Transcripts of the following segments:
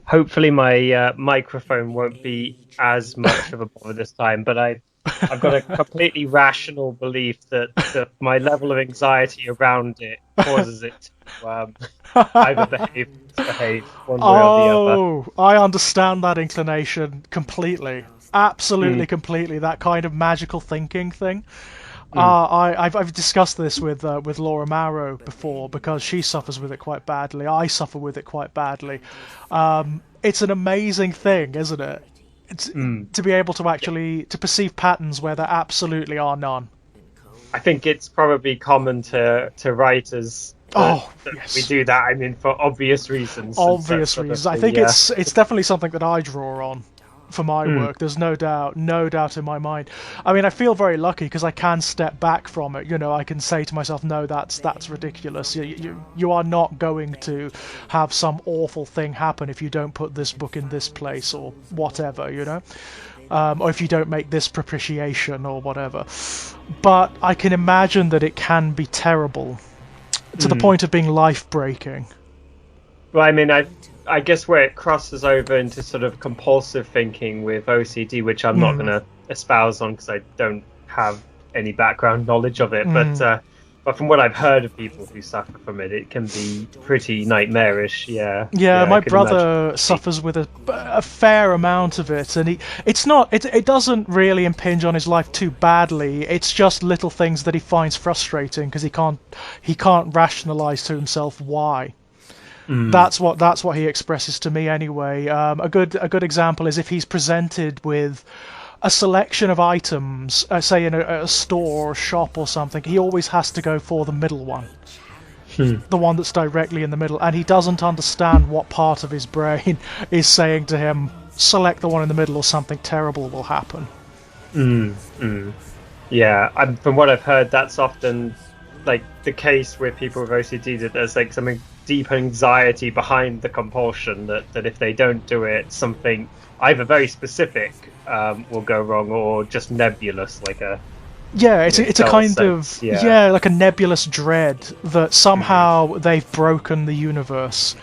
Hopefully my microphone won't be as much of a bother this time, but I've got a completely rational belief that my level of anxiety around it causes it to either behave or misbehave one way or the other. Oh, I understand that inclination completely. Absolutely, completely. That kind of magical thinking thing. I've discussed this with Laura Marrow before because she suffers with it quite badly. I suffer with it quite badly. It's an amazing thing, isn't it? To be able to actually to perceive patterns where there absolutely are none. I think it's probably common to writers that Yes. we do that. I mean, for obvious reasons. Obvious reasons. I think it's definitely something that I draw on for my work. There's no doubt in my mind. I mean, I feel very lucky because I can step back from it. You know, I can say to myself, no, that's ridiculous. You are not going to have some awful thing happen if you don't put this book in this place or whatever, you know. Or if you don't make this propitiation or whatever. But I can imagine that it can be terrible to the point of being life-breaking. Well, I mean, I guess where it crosses over into sort of compulsive thinking with OCD, which I'm not going to espouse on because I don't have any background knowledge of it, but from what I've heard of people who suffer from it, it can be pretty nightmarish. Yeah, my brother suffers with a fair amount of it, and it doesn't really impinge on his life too badly. It's just little things that he finds frustrating because he can't rationalize to himself why. That's what he expresses to me anyway. A good example is if he's presented with a selection of items, say in a store or a shop or something, he always has to go for the middle one. The one that's directly in the middle, and he doesn't understand what part of his brain is saying to him, select the one in the middle or something terrible will happen. Yeah, from what I've heard, that's often like the case with people with OCD, that there's like something deep anxiety behind the compulsion, that if they don't do it, something either very specific will go wrong, or just nebulous, like a it's a kind of like a nebulous dread that somehow they've broken the universe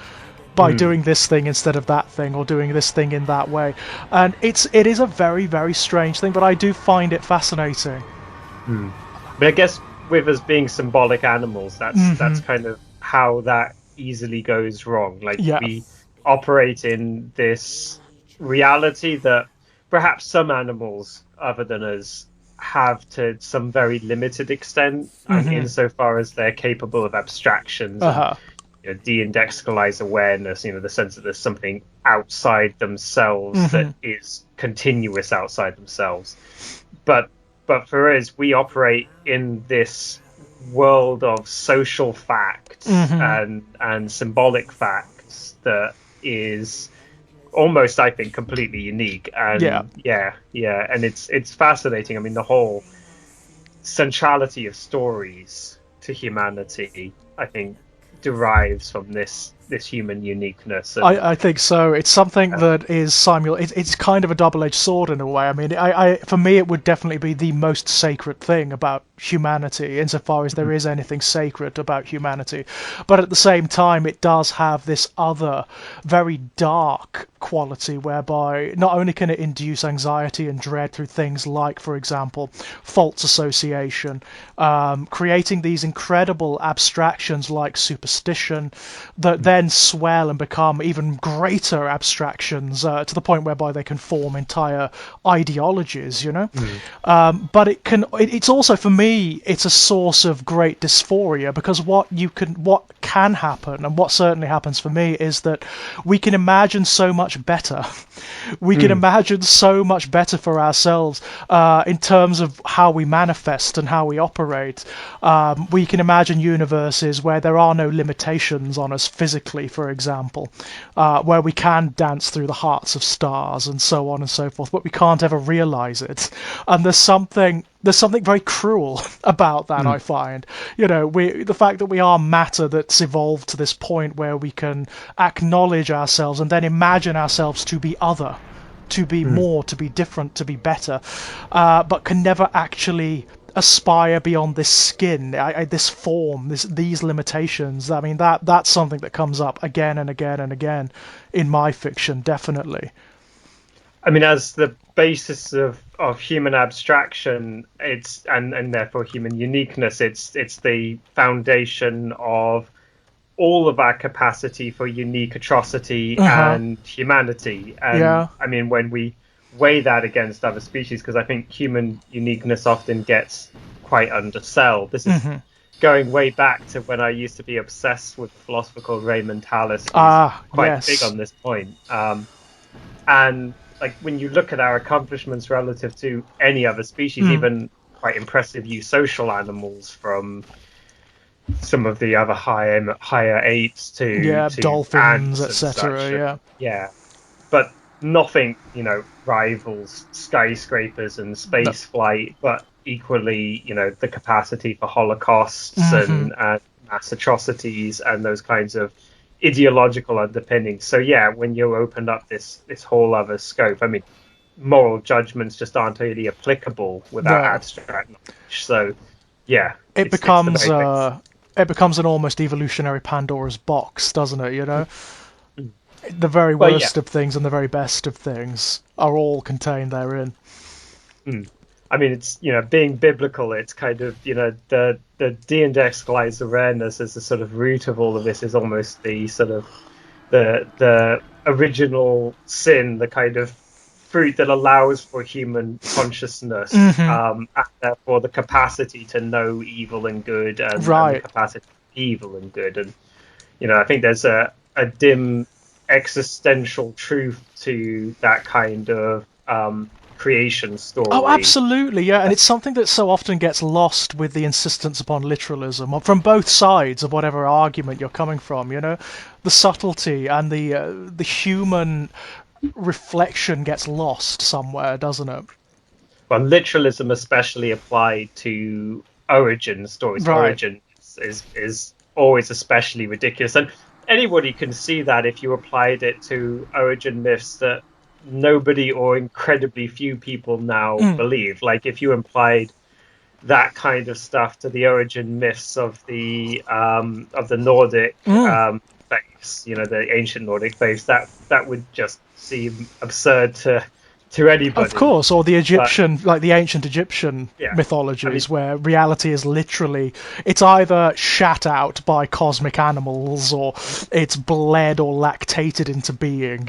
by doing this thing instead of that thing, or doing this thing in that way. And it is a very, very strange thing, but I do find it fascinating. But I guess with us being symbolic animals, that's kind of how that easily goes wrong. Like we operate in this reality that perhaps some animals other than us have to some very limited extent, and insofar as they're capable of abstractions and de-indexicalized awareness, the sense that there's something outside themselves that is continuous outside themselves. But for us, we operate in this world of social facts and symbolic facts that is almost, I think, completely unique. And and it's fascinating. I mean, the whole centrality of stories to humanity, I think, derives from this human uniqueness. And I think so. It's something that is it's kind of a double-edged sword in a way. I mean, for me, it would definitely be the most sacred thing about humanity, insofar as there is anything sacred about humanity. But at the same time, it does have this other very dark quality whereby not only can it induce anxiety and dread through things like, for example, false association, creating these incredible abstractions like superstition that then swell and become even greater abstractions to the point whereby they can form entire ideologies, but it's also, for me, it's a source of great dysphoria, because what can happen, and what certainly happens for me, is that we can imagine so much better. We can imagine so much better for ourselves in terms of how we manifest and how we operate. We can imagine universes where there are no limitations on us physically, for example, where we can dance through the hearts of stars and so on and so forth, but we can't ever realize it. And there's something very cruel about that, I find. The fact that we are matter that's evolved to this point where we can acknowledge ourselves and then imagine ourselves to be other to be more, to be different, to be better, but can never actually aspire beyond this skin, this form, these limitations. I mean, that's something that comes up again and again and again in my fiction, definitely. I mean, as the basis of human abstraction, it's and therefore human uniqueness, it's the foundation of all of our capacity for unique atrocity and humanity. And I mean, when we weigh that against other species, because I think human uniqueness often gets quite undersold. This is going way back to when I used to be obsessed with a philosopher called Raymond Tallis, who's quite big on this point. And like when you look at our accomplishments relative to any other species, even quite impressive eusocial animals, from some of the other higher apes to dolphins, etc. Yeah, but nothing, rivals skyscrapers and space flight, but equally, the capacity for holocausts and mass atrocities and those kinds of ideological underpinnings. So yeah, when you opened up this whole other scope, I mean, moral judgments just aren't really applicable without abstract knowledge. So yeah, it becomes an almost evolutionary Pandora's box, doesn't it? The very worst of things and the very best of things are all contained therein. I mean, it's, being biblical, it's kind of, the de-indexicalized awareness as the sort of root of all of this is almost the sort of the original sin, the kind of fruit that allows for human consciousness, and therefore the capacity to know evil and good, and the capacity to evil and good. And, I think there's a dim existential truth to that kind of creation story. Oh, absolutely, yeah. And it's something that so often gets lost with the insistence upon literalism from both sides of whatever argument you're coming from. The subtlety and the human reflection gets lost somewhere, doesn't it? Well, literalism especially applied to origin stories. Origin is always especially ridiculous, and anybody can see that if you applied it to origin myths that nobody or incredibly few people now believe. Like if you implied that kind of stuff to the origin myths of the Nordic faiths, the ancient Nordic faiths, that would just seem absurd to anybody. Of course, or the Egyptian, like the ancient Egyptian mythologies, where reality is literally, it's either shat out by cosmic animals or it's bled or lactated into being,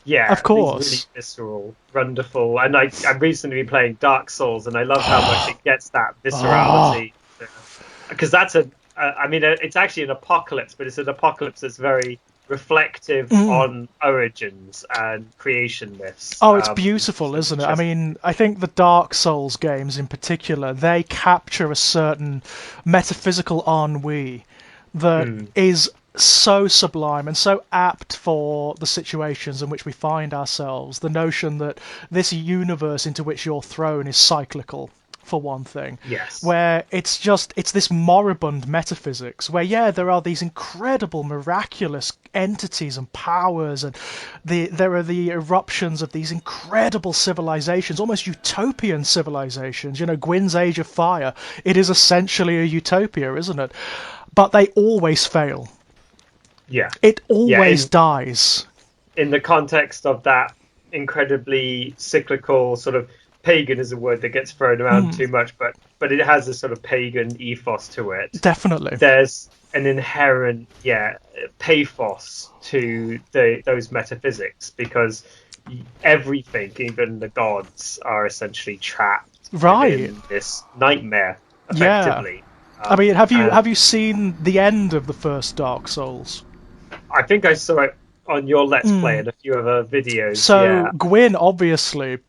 Yeah, of course. Really visceral, wonderful. And I've recently been playing Dark Souls, and I love how much it gets that viscerality. Because that's it's actually an apocalypse, but it's an apocalypse that's very reflective on origins and creation myths. Oh, it's beautiful, isn't it? I mean, I think the Dark Souls games in particular, they capture a certain metaphysical ennui that is so sublime and so apt for the situations in which we find ourselves. The notion that this universe into which you're thrown is cyclical, for one thing. Yes. Where it's this moribund metaphysics where, there are these incredible, miraculous entities and powers, and there are the eruptions of these incredible civilizations, almost utopian civilizations. Gwyn's Age of Fire, it is essentially a utopia, isn't it? But they always fail. Yeah. It always dies. In the context of that incredibly cyclical sort of, pagan is a word that gets thrown around too much, but it has a sort of pagan ethos to it. Definitely. There's an inherent, pathos to those metaphysics, because everything, even the gods, are essentially trapped in this nightmare, effectively. I mean, have you seen the end of the first Dark Souls? I think I saw it on your Let's Play and a few other videos. So Gwyn obviously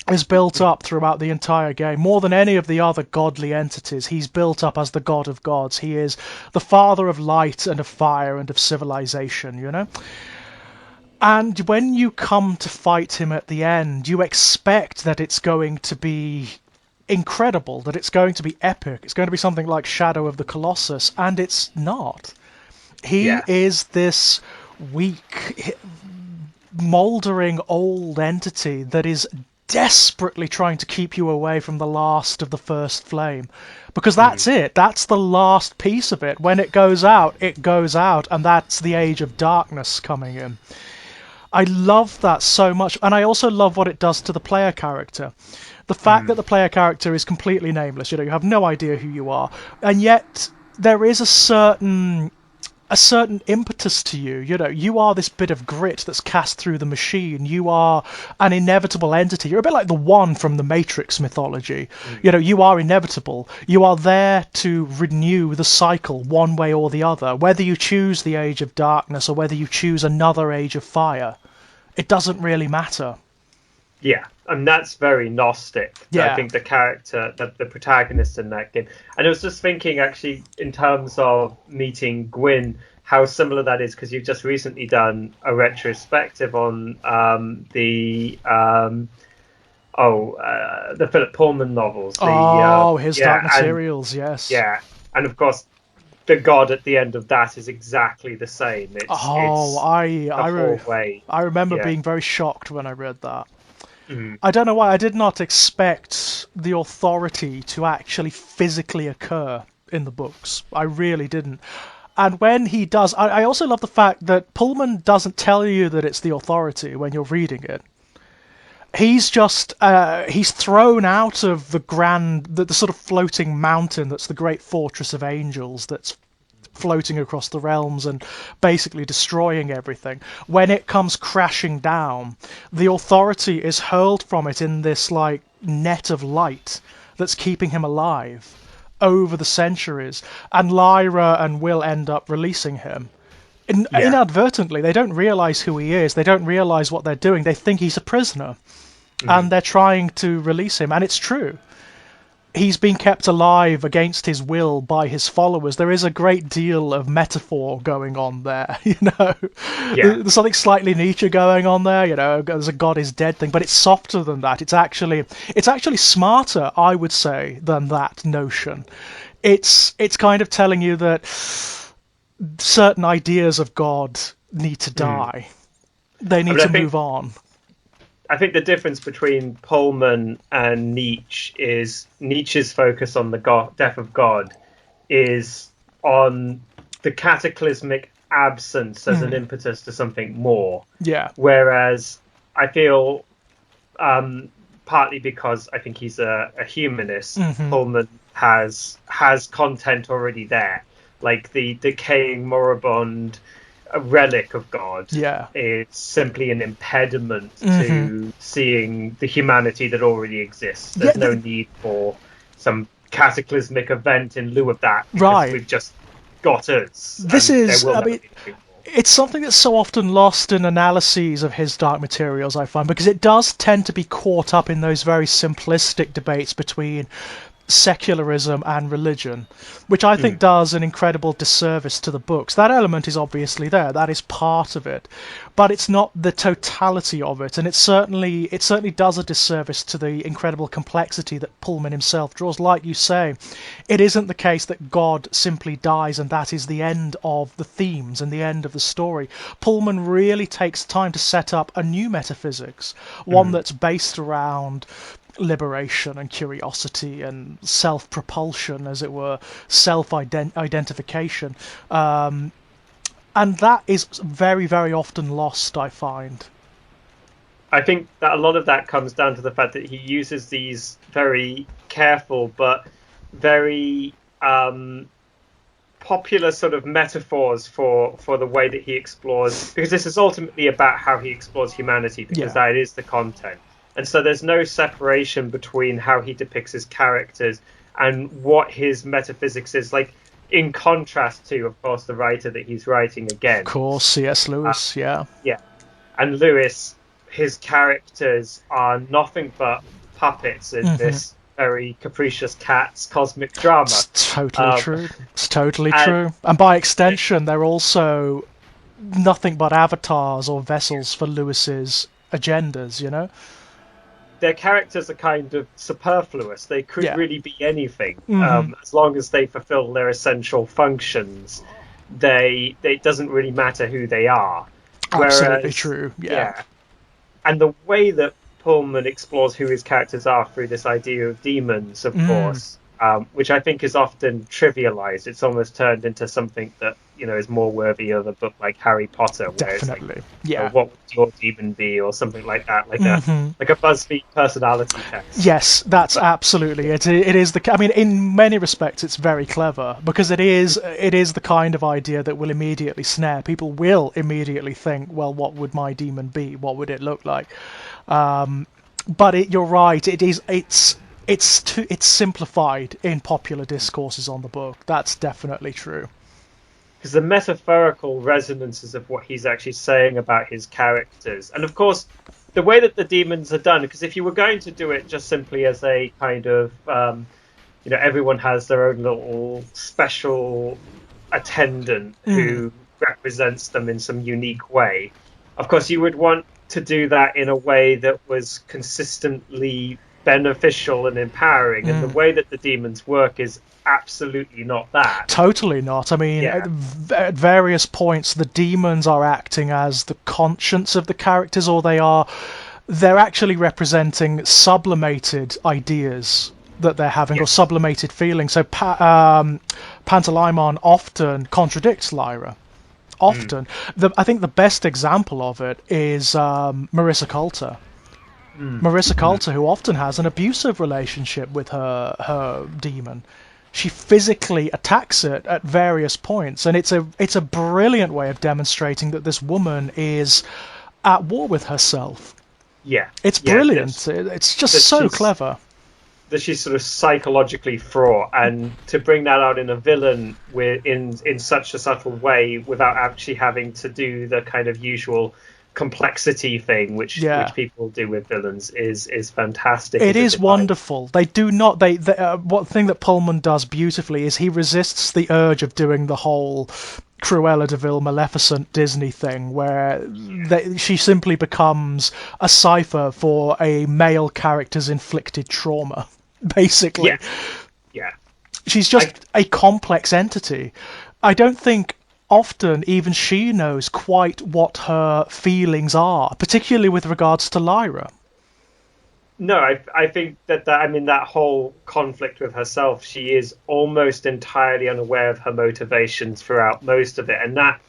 is built up throughout the entire game. More than any of the other godly entities, he's built up as the god of gods. He is the father of light and of fire and of civilization, And when you come to fight him at the end, you expect that it's going to be incredible, that it's going to be epic. It's going to be something like Shadow of the Colossus, and it's not. He is this weak, mouldering old entity that is desperately trying to keep you away from the last of the first flame, because that's it. That's the last piece of it. When it goes out, and that's the age of darkness coming in. I love that so much, and I also love what it does to the player character. The fact that the player character is completely nameless, you have no idea who you are, and yet there is a certain impetus to you. You are this bit of grit that's cast through the machine. You are an inevitable entity. You're a bit like the One from the Matrix mythology. You are inevitable. You are there to renew the cycle one way or the other. Whether you choose the age of darkness or whether you choose another age of fire, it doesn't really matter. Yeah, and that's very Gnostic. Yeah. I think the character, the protagonist in that game. And I was just thinking, actually, in terms of meeting Gwyn, how similar that is, because you've just recently done a retrospective on the Philip Pullman novels. His Dark Materials, yes. Yeah, and of course, the god at the end of that is exactly the same. I remember being very shocked when I read that. I don't know why. I did not expect the authority to actually physically occur in the books. I really didn't. And when he does, I also love the fact that Pullman doesn't tell you that it's the authority when you're reading it. He's just he's thrown out of the sort of floating mountain that's the great fortress of angels that's floating across the realms and basically destroying everything. When it comes crashing down, the authority is hurled from it in this like net of light that's keeping him alive over the centuries, and Lyra and Will end up releasing him. Inadvertently. They don't realize who he is. They don't realize what they're doing. They think he's a prisoner, and they're trying to release him, and it's true. He's been kept alive against his will by his followers. There is a great deal of metaphor going on there, There's something slightly Nietzsche going on there, there's a God is dead thing, but it's softer than that. It's actually smarter, I would say, than that notion. It's kind of telling you that certain ideas of God need to die. They need to move on. I think the difference between Pullman and Nietzsche is Nietzsche's focus on the death of God is on the cataclysmic absence as an impetus to something more. Yeah. Whereas I feel, partly because I think he's a humanist, Pullman has content already there, like the decaying moribund relic of God. It's simply an impediment to seeing the humanity that already exists. There's no need for some cataclysmic event in lieu of that, because we've just got us. It's something that's so often lost in analyses of his Dark Materials, I find, because it does tend to be caught up in those very simplistic debates between secularism and religion, which I think does an incredible disservice to the books. That element is obviously there, that is part of it, but it's not the totality of it, and it certainly does a disservice to the incredible complexity that Pullman himself draws. Like you say, it isn't the case that God simply dies and that is the end of the themes and the end of the story. Pullman really takes time to set up a new metaphysics, one that's based around liberation and curiosity and self-propulsion, as it were, self-identification, and that is very, very often lost, I find. I think that a lot of that comes down to the fact that he uses these very careful but very popular sort of metaphors for the way that he explores, because this is ultimately about how he explores humanity, because that is the content. And so there's no separation between how he depicts his characters and what his metaphysics is, like, in contrast to, of course, the writer that he's writing against. Of course, C.S. Lewis, Yeah. And Lewis, his characters are nothing but puppets in this very capricious cat's cosmic drama. It's totally true. It's totally true. And by extension, they're also nothing but avatars or vessels for Lewis's agendas, Their characters are kind of superfluous. They could really be anything, as long as they fulfill their essential functions. It doesn't really matter who they are. Absolutely true. Yeah. And the way that Pullman explores who his characters are through this idea of demons, of course, which I think is often trivialized. It's almost turned into something that, is more worthy of a book like Harry Potter, where Definitely. it's like, what would your demon be, or something like that, like a BuzzFeed personality test. Yes, that's absolutely it. It is the. I mean, in many respects, it's very clever because it is the kind of idea that will immediately snare people. Will immediately think, well, what would my demon be? What would it look like? But you're right. It's simplified in popular discourses on the book. That's definitely true. Because the metaphorical resonances of what he's actually saying about his characters, and of course, the way that the demons are done. Because if you were going to do it just simply as a kind of, everyone has their own little special attendant who represents them in some unique way. Of course, you would want to do that in a way that was consistently beneficial and empowering, and the way that the demons work is absolutely not that. Totally not. I mean, at various points, the demons are acting as the conscience of the characters, or they're actually representing sublimated ideas that they're having, or sublimated feelings. So Pantalaimon often contradicts Lyra. Often. I think the best example of it is Marissa Coulter. Marissa Coulter, who often has an abusive relationship with her demon. She physically attacks it at various points, and it's a brilliant way of demonstrating that this woman is at war with herself. Yeah. It's brilliant. It's just so clever. That she's sort of psychologically fraught, and to bring that out in a villain in such a subtle way without actually having to do the kind of usual complexity thing which people do with villains is fantastic. It is wonderful. They do not. One thing that Pullman does beautifully is he resists the urge of doing the whole Cruella de Vil, Maleficent Disney thing, where she simply becomes a cipher for a male character's inflicted trauma. Basically, she's just a complex entity. I don't think often even she knows quite what her feelings are, particularly with regards to Lyra. No, I think that whole conflict with herself, she is almost entirely unaware of her motivations throughout most of it, and that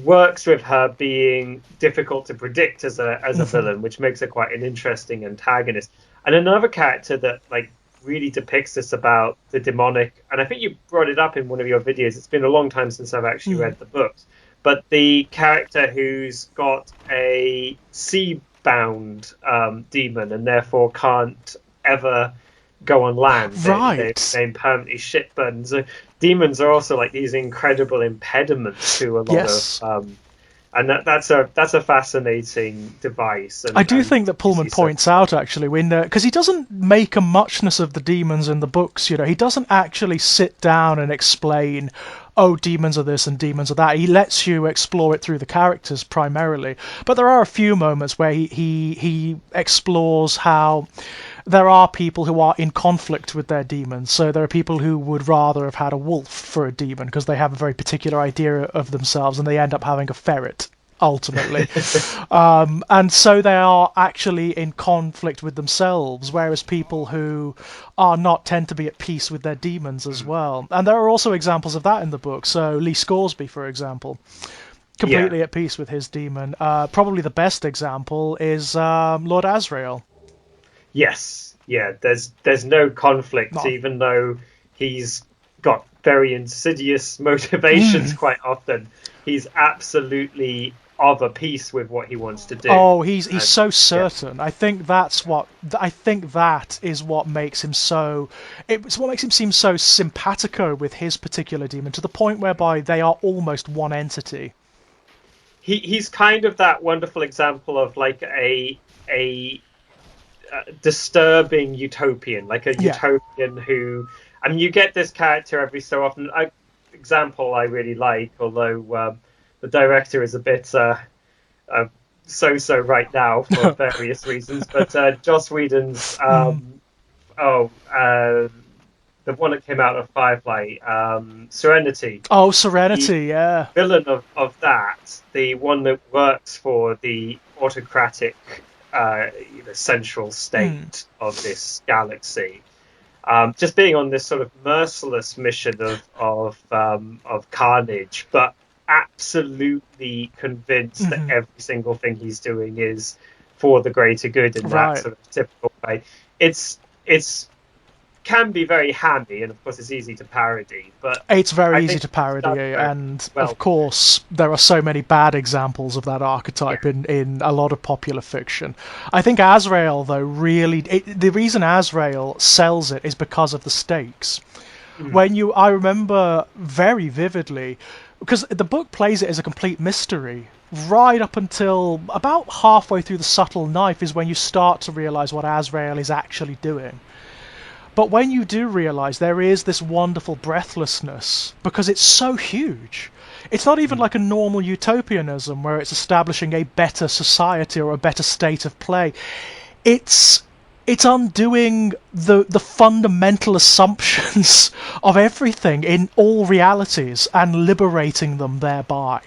works with her being difficult to predict as a villain, which makes her quite an interesting antagonist. And another character that really depicts this about the demonic, and I think you brought it up in one of your videos. It's been a long time since I've actually read the books, but the character who's got a sea-bound demon and therefore can't ever go on land. Right. They're permanently shipburned. So demons are also these incredible impediments to a lot of. And that's a fascinating device. And, I do think that Pullman points out, actually, because he doesn't make a muchness of the demons in the books. He doesn't actually sit down and explain, oh, demons are this and demons are that. He lets you explore it through the characters primarily. But there are a few moments where he explores how there are people who are in conflict with their demons. So there are people who would rather have had a wolf for a demon because they have a very particular idea of themselves, and they end up having a ferret ultimately. And so they are actually in conflict with themselves, whereas people who are not tend to be at peace with their demons as well. And there are also examples of that in the book. So Lee Scoresby, for example, completely at peace with his demon. Probably the best example is Lord Asriel. Yes, there's no conflict, even though he's got very insidious motivations quite often. He's absolutely of a piece with what he wants to do. Oh, he's so certain. I think that is what makes him so. It's what makes him seem so simpatico with his particular demon, to the point whereby they are almost one entity. He's kind of that wonderful example of a disturbing utopian, utopian who. I mean, you get this character every so often. Example I really like, although the director is a bit so right now for various reasons. But Joss Whedon's the one that came out of Firefly, Serenity. Oh, Serenity, yeah. Villain of that, the one that works for the autocratic central state of this galaxy, just being on this sort of merciless mission of carnage, but absolutely convinced that every single thing he's doing is for the greater good in that sort of typical way. It's can be very hammy, and of course it's easy to parody, but it's very easy to parody, and of course there are so many bad examples of that archetype in a lot of popular fiction. I think Azrael, though, really the reason Azrael sells it is because of the stakes. I remember very vividly, because the book plays it as a complete mystery right up until about halfway through the subtle knife is when you start to realize what Azrael is actually doing. But when you do realize there is this wonderful breathlessness, because it's so huge. It's not even like a normal utopianism where it's establishing a better society or a better state of play. It's undoing the fundamental assumptions of everything in all realities and liberating them thereby.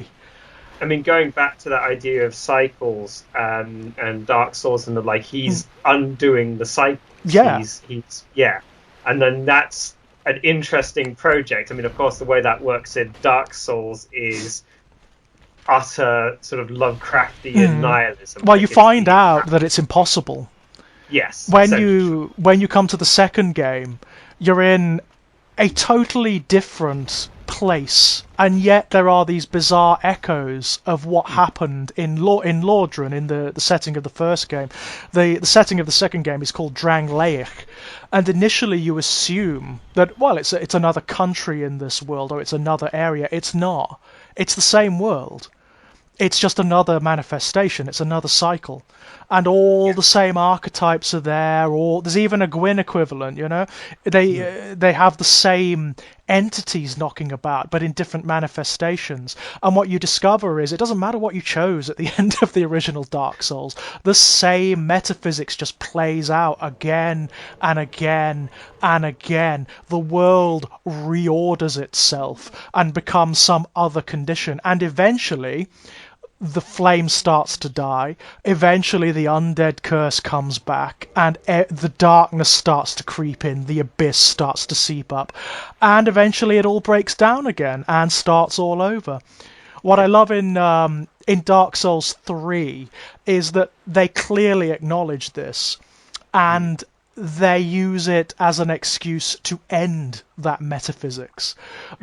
I mean, going back to that idea of cycles and Dark Souls and the like, he's undoing the cycles. Yeah. And then that's an interesting project. I mean, of course, the way that works in Dark Souls is utter sort of Lovecraftian nihilism. Well, you find out that it's impossible. Yes. When you come to the second game, you're in a totally different place, and yet there are these bizarre echoes of what happened in Lordran in the setting of the first game. The setting of the second game is called Drangleic, and initially you assume that, well, it's another country in this world, or it's another area. It's not. It's the same world. It's just another manifestation. It's another cycle. And all the same archetypes are there, or there's even a Gwyn equivalent, you know? They have the same entities knocking about, but in different manifestations. And what you discover is it doesn't matter what you chose at the end of the original Dark Souls. The same metaphysics just plays out again and again and again. The world reorders itself and becomes some other condition. And eventually the flame starts to die. Eventually the undead curse comes back, and the darkness starts to creep in, the abyss starts to seep up, and eventually it all breaks down again and starts all over. What I love in Dark Souls 3 is that they clearly acknowledge this, and they use it as an excuse to end that metaphysics.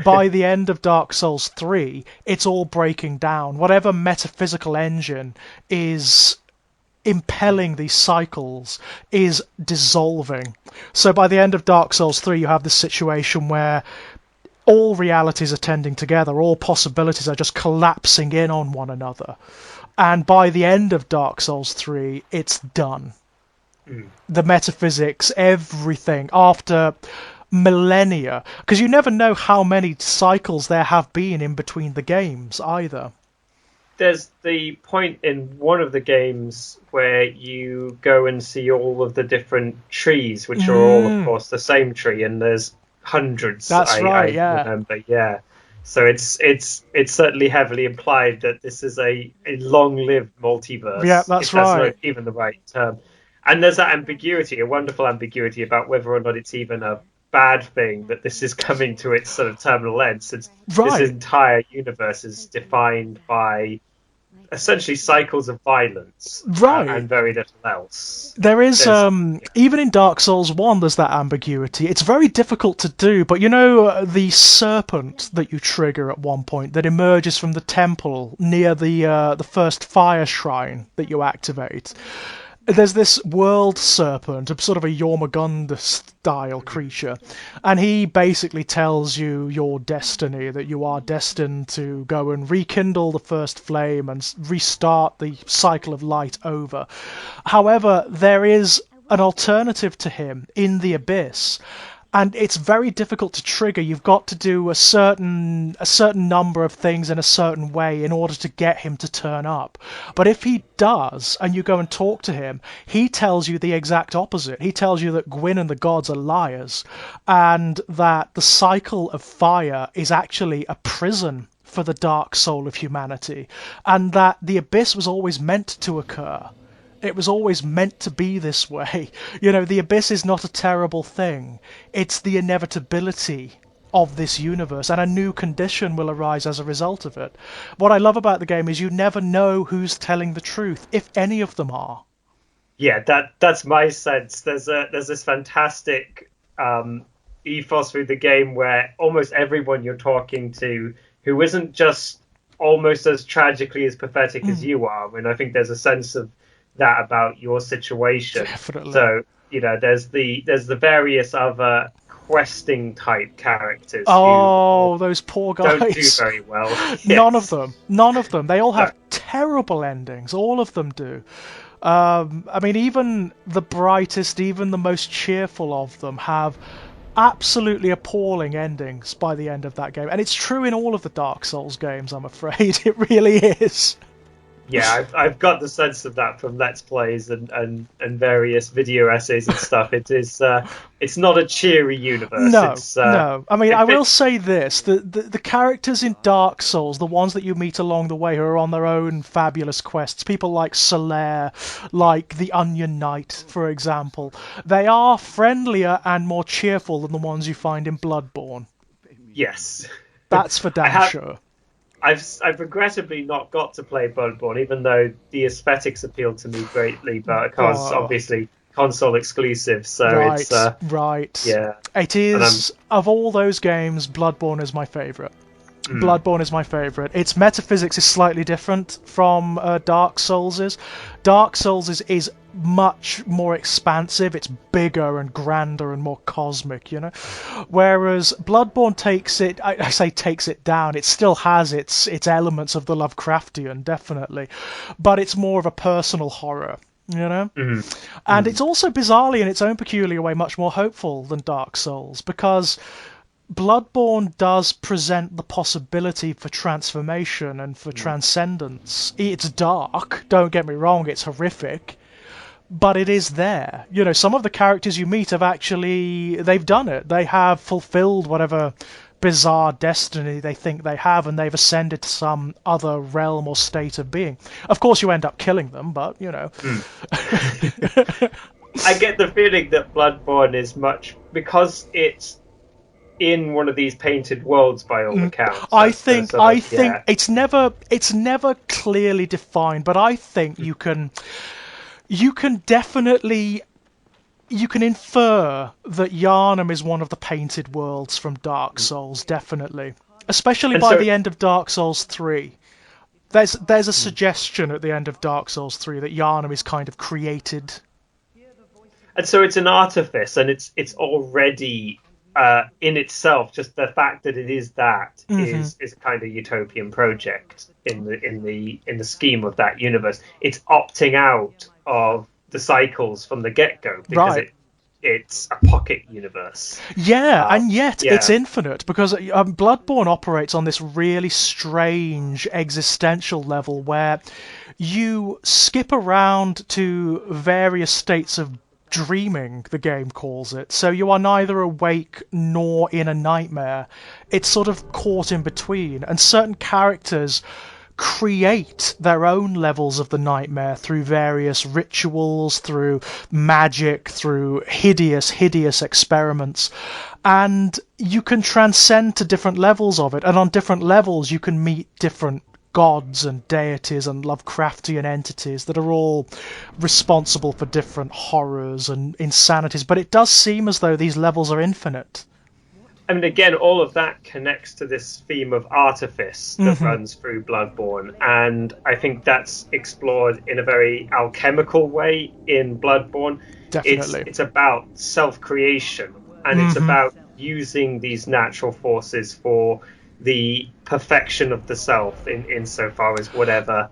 By the end of Dark Souls 3, it's all breaking down. Whatever metaphysical engine is impelling these cycles is dissolving. So by the end of Dark Souls 3, you have this situation where all realities are tending together, all possibilities are just collapsing in on one another. And by the end of Dark Souls 3, it's done. The metaphysics, everything, after millennia, because you never know how many cycles there have been in between the games either. There's the point in one of the games where you go and see all of the different trees, which are all, of course, the same tree, and there's hundreds. That's right, yeah. Remember, yeah. So it's certainly heavily implied that this is a long-lived multiverse. Yeah, that's right. That's not even the right term. And there's that ambiguity, a wonderful ambiguity about whether or not it's even a bad thing that this is coming to its sort of terminal end, since this entire universe is defined by essentially cycles of violence, and very little else. There is, even in Dark Souls 1, there's that ambiguity. It's very difficult to do, but you know the serpent that you trigger at one point that emerges from the temple near the first fire shrine that you activate? There's this world serpent, a sort of a Jormungandr-style creature, and he basically tells you your destiny, that you are destined to go and rekindle the first flame and restart the cycle of light over. However, there is an alternative to him in the abyss, and it's very difficult to trigger. You've got to do a certain number of things in a certain way in order to get him to turn up. But if he does, and you go and talk to him, he tells you the exact opposite. He tells you that Gwyn and the gods are liars, and that the cycle of fire is actually a prison for the dark soul of humanity, and that the abyss was always meant to occur. It was always meant to be this way. The abyss is not a terrible thing. It's the inevitability of this universe, and a new condition will arise as a result of it. What I love about the game is you never know who's telling the truth, if any of them are. Yeah, that's my sense. There's this fantastic ethos through the game where almost everyone you're talking to who isn't just almost as tragically as pathetic as you are, and I think there's a sense of that about your situation. Definitely. So there's the various other questing type characters. Oh, those poor guys don't do very well. Yes. None of them. They all have terrible endings. All of them do. I mean, even the brightest, even the most cheerful of them have absolutely appalling endings by the end of that game. And it's true in all of the Dark Souls games, I'm afraid. It really is. Yeah, I've got the sense of that from Let's Plays and various video essays and stuff. It is it's not a cheery universe. No. I mean, I will say this: the characters in Dark Souls, the ones that you meet along the way who are on their own fabulous quests, people like Solaire, like the Onion Knight, for example, they are friendlier and more cheerful than the ones you find in Bloodborne. Yes, that's for damn sure. I've regrettably not got to play Bloodborne, even though the aesthetics appeal to me greatly, but because obviously console exclusive, so it's right. Yeah, it is. Of all those games, Bloodborne is my favourite. Bloodborne is my favourite. Its metaphysics is slightly different from Dark Souls'. Dark Souls is much more expansive. It's bigger and grander and more cosmic, Whereas Bloodborne takes it, I say takes it down. It still has its elements of the Lovecraftian, definitely, but it's more of a personal horror. And it's also bizarrely, in its own peculiar way, much more hopeful than Dark Souls, because Bloodborne does present the possibility for transformation and for transcendence. It's dark, don't get me wrong, it's horrific, but it is there. Some of the characters you meet they've done it. They have fulfilled whatever bizarre destiny they think they have, and they've ascended to some other realm or state of being. Of course, you end up killing them, but, I get the feeling that Bloodborne is much, because it's in one of these painted worlds by all accounts. I think it's never clearly defined, but I think you can definitely infer that Yharnam is one of the painted worlds from Dark Souls, definitely. Especially by the end of Dark Souls 3. There's a suggestion at the end of Dark Souls 3 that Yharnam is kind of created. And so it's an artifice, and it's already in itself, just the fact that it is that is a kind of utopian project in the scheme of that universe. It's opting out of the cycles from the get-go because it's a pocket universe. Yeah, and yet it's infinite, because Bloodborne operates on this really strange existential level where you skip around to various states of dreaming, the game calls it. So you are neither awake nor in a nightmare. It's sort of caught in between, and certain characters create their own levels of the nightmare through various rituals, through magic, through hideous experiments, and you can transcend to different levels of it, and on different levels you can meet different gods and deities and Lovecraftian entities that are all responsible for different horrors and insanities. But it does seem as though these levels are infinite. I mean, again, all of that connects to this theme of artifice that runs through Bloodborne, and I think that's explored in a very alchemical way in Bloodborne. Definitely. It's about self-creation, and it's about using these natural forces for the perfection of the self, insofar as whatever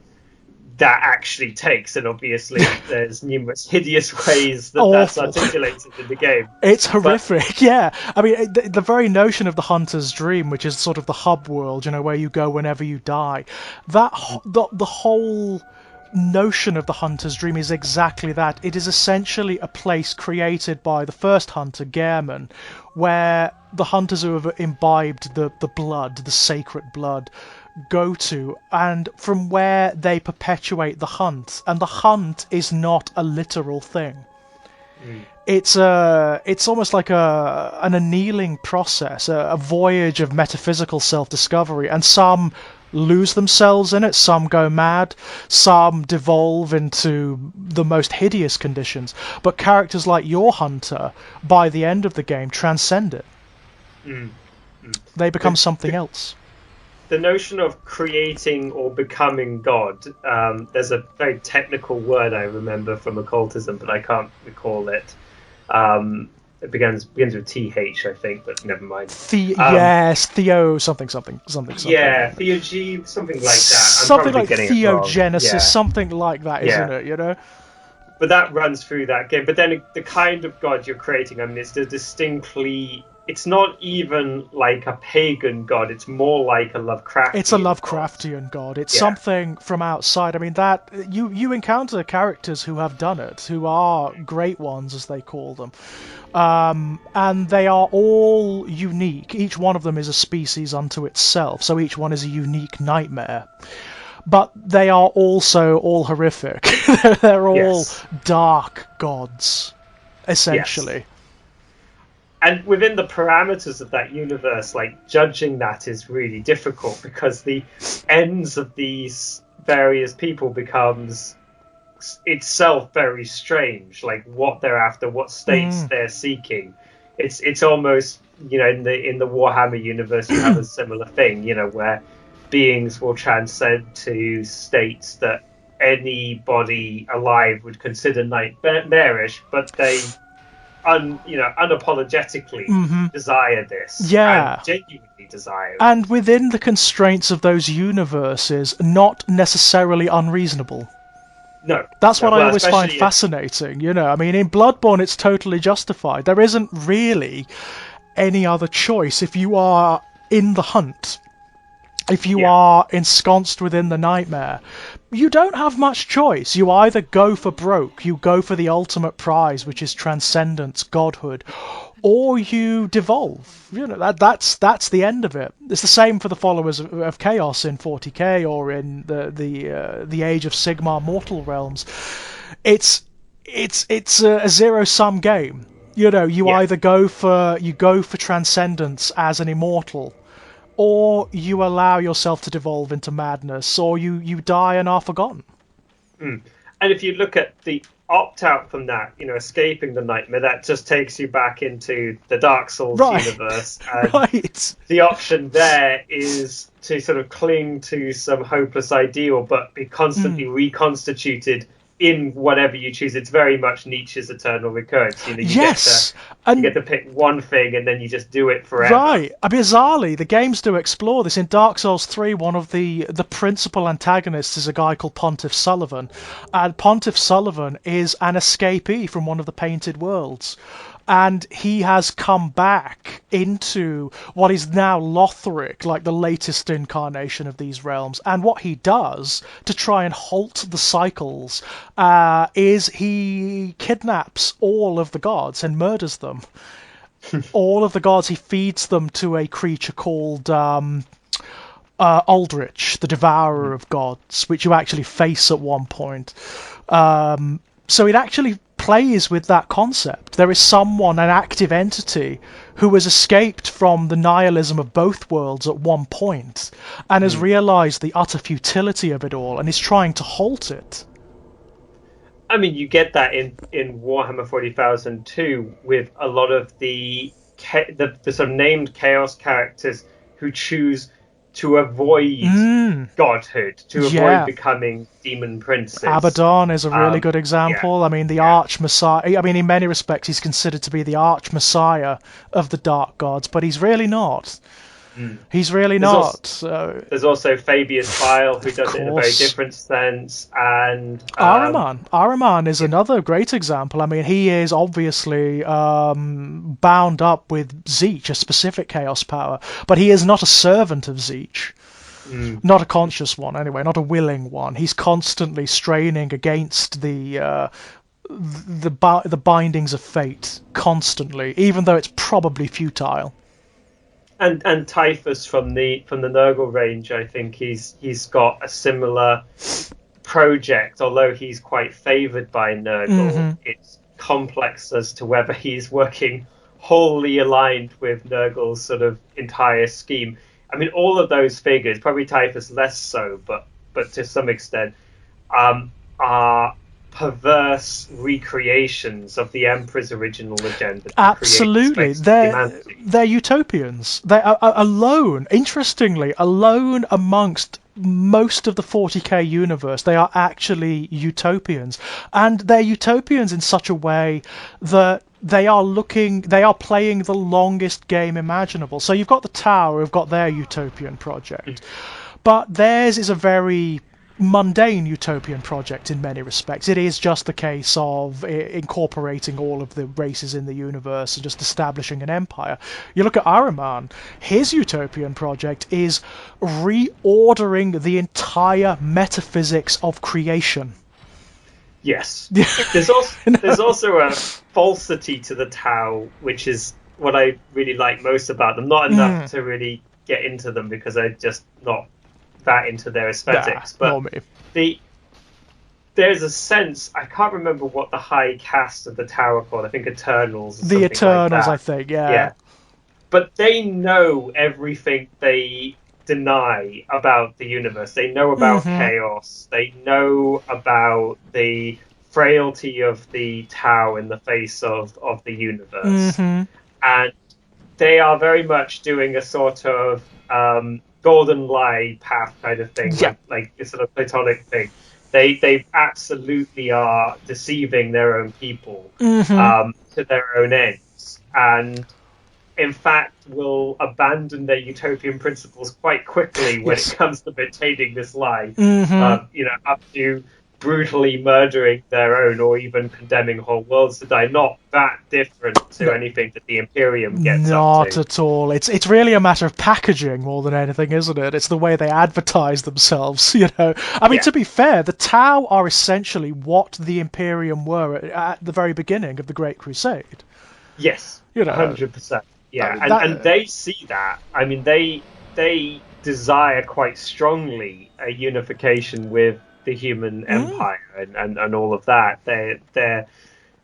that actually takes, and obviously there's numerous hideous ways that's articulated in the game. It's horrific, yeah. I mean, the very notion of the hunter's dream, which is sort of the hub world, where you go whenever you die, the whole notion of the hunter's dream is exactly that. It is essentially a place created by the first hunter, Gehrman, where the hunters who have imbibed the blood, the sacred blood, go to, and from where they perpetuate the hunt. And the hunt is not a literal thing. It's almost like an annealing process, a voyage of metaphysical self-discovery, and some lose themselves in it, some go mad, some devolve into the most hideous conditions. But characters like your hunter, by the end of the game, transcend it. They become something else. The notion of creating or becoming God, there's a very technical word I remember from occultism, but I can't recall it. It begins with TH, I think, but never mind. Yes, Theo something. Yeah, Theog, something like that. Something like Theogenesis, something like that, isn't it? But that runs through that game. But then the kind of God you're creating, I mean, it's not even like a pagan god. It's more like a Lovecraftian. It's a Lovecraftian god. It's something from outside. I mean, that you encounter characters who have done it, who are great ones, as they call them, and they are all unique. Each one of them is a species unto itself. So each one is a unique nightmare. But they are also all horrific. They're all dark gods, essentially. Yes. And within the parameters of that universe, like, judging that is really difficult, because the ends of these various people becomes itself very strange, like what they're after, what states they're seeking. It's almost, in the Warhammer universe you have a similar thing, where beings will transcend to states that anybody alive would consider nightmarish, but they unapologetically desire this. Yeah. And genuinely desire it. And within the constraints of those universes, not necessarily unreasonable. No. That's what I always find fascinating, I mean, in Bloodborne it's totally justified. There isn't really any other choice. If you are in the hunt, if you are ensconced within the nightmare, you don't have much choice. You either go for broke, you go for the ultimate prize, which is transcendence, godhood, or you devolve. That's the end of it. It's the same for the followers of Chaos in 40k or in the Age of Sigmar Mortal Realms. It's a zero-sum game. You either go for transcendence as an immortal, or you allow yourself to devolve into madness, or you die and are forgotten. And if you look at the opt-out from that, escaping the nightmare, that just takes you back into the Dark Souls universe. And the option there is to sort of cling to some hopeless ideal, but be constantly reconstituted in whatever you choose. It's very much Nietzsche's eternal recurrence. You get to pick one thing and then you just do it forever. Right. Bizarrely, the games do explore this. In Dark Souls 3, one of the principal antagonists is a guy called Pontiff Sullivan. And Pontiff Sullivan is an escapee from one of the Painted Worlds. And he has come back into what is now Lothric, like the latest incarnation of these realms. And what he does to try and halt the cycles is he kidnaps all of the gods and murders them. All of the gods, he feeds them to a creature called Aldrich, the Devourer of gods, which you actually face at one point. So it actually plays with that concept. There is someone, an active entity, who has escaped from the nihilism of both worlds at one point and has realised the utter futility of it all and is trying to halt it. I mean, you get that in Warhammer 40,000 too, with a lot of the sort of named Chaos characters who choose to avoid godhood, to avoid becoming demon princes. Abaddon is a really good example. I mean, the Arch Messiah. I mean, in many respects, he's considered to be the Arch Messiah of the Dark Gods, but he's really not. He's really not. There's also Fabius Bile, who does it in a very different sense, and Ahriman is another great example. I mean, he is obviously bound up with Tzeentch, a specific chaos power, but he is not a servant of Tzeentch. Not a conscious one, anyway, not a willing one. He's constantly straining against the bindings of fate, constantly, even though it's probably futile. And Typhus from the Nurgle range, I think he's got a similar project, although he's quite favoured by Nurgle. It's complex as to whether he's working wholly aligned with Nurgle's sort of entire scheme. I mean, all of those figures, probably Typhus less so, but to some extent, are perverse recreations of the Emperor's original agenda. Absolutely. They're utopians. They are alone, interestingly, alone amongst most of the 40k universe. They are actually utopians. And they're utopians in such a way that they are playing the longest game imaginable. So you've got the Tower, who've got their utopian project. But theirs is a very mundane utopian project in many respects. It is just the case of incorporating all of the races in the universe and just establishing an empire. You look at Ahriman, his utopian project is reordering the entire metaphysics of creation. Yes. There's also a falsity to the Tau, which is what I really like most about them. Not enough to really get into them because I'm just not that into their aesthetics, but there's a sense, I can't remember what the high caste of the Tower are called. I think Eternals. The Eternals, I think, yeah. But they know everything they deny about the universe. They know about chaos. They know about the frailty of the Tau in the face of the universe, and they are very much doing a sort of golden lie path kind of thing, like a sort of platonic thing. They absolutely are deceiving their own people to their own ends, and in fact will abandon their utopian principles quite quickly when it comes to maintaining this lie. Up to brutally murdering their own, or even condemning whole worlds to die. Not that different to anything that the Imperium gets up to. Not at all. It's really a matter of packaging more than anything, isn't it? It's the way they advertise themselves, I mean, to be fair, the Tau are essentially what the Imperium were at the very beginning of the Great Crusade. Yes, 100%. Yeah, and they see that. I mean, they desire quite strongly a unification with the human empire and all of that. They're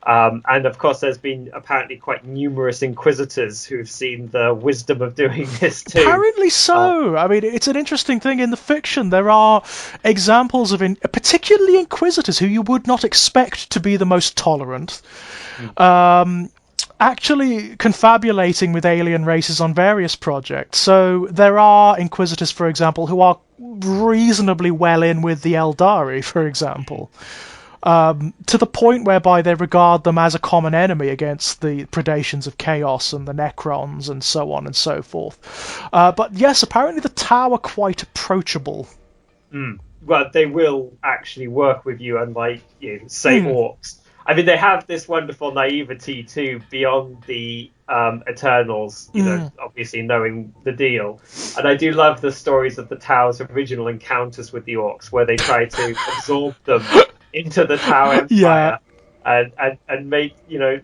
and of course there's been apparently quite numerous inquisitors who've seen the wisdom of doing this too. Apparently so. I mean, it's an interesting thing in the fiction. There are examples of particularly inquisitors who you would not expect to be the most tolerant, actually confabulating with alien races on various projects. So there are inquisitors, for example, who are reasonably well in with the Eldari, for example, to the point whereby they regard them as a common enemy against the predations of chaos and the Necrons and so on and so forth. But yes, apparently the Tau are quite approachable. Well, they will actually work with you, unlike say orcs. I mean, they have this wonderful naivety too, beyond the Eternals, obviously knowing the deal. And I do love the stories of the Tau's original encounters with the orcs, where they try to absorb them into the Tau Empire and make,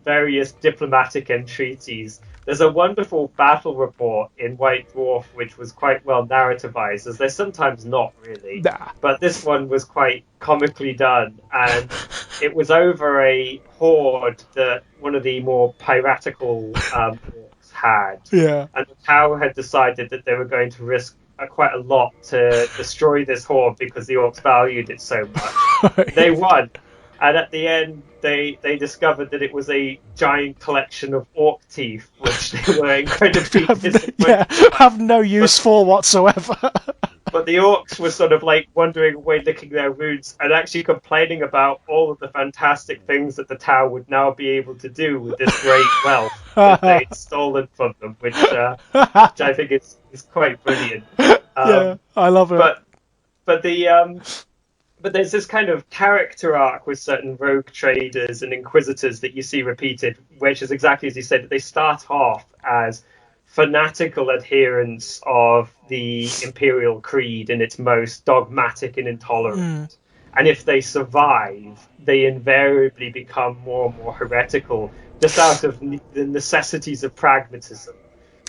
various diplomatic entreaties. There's a wonderful battle report in White Dwarf, which was quite well narrativized, as they're sometimes not really. But this one was quite comically done, and it was over a horde that one of the more piratical orcs had. Yeah. And the Tau had decided that they were going to risk quite a lot to destroy this horde because the orcs valued it so much. They won. And at the end, they discovered that it was a giant collection of orc teeth, which they were incredibly disappointed. Have no use for whatsoever. But the orcs were sort of like wandering away, licking their wounds, and actually complaining about all of the fantastic things that the tower would now be able to do with this great wealth that they'd stolen from them, which I think is quite brilliant. Yeah, I love it. But the but there's this kind of character arc with certain rogue traders and inquisitors that you see repeated, which is exactly as you said, that they start off as fanatical adherents of the imperial creed in its most dogmatic and intolerant. And if they survive, they invariably become more and more heretical just out of the necessities of pragmatism.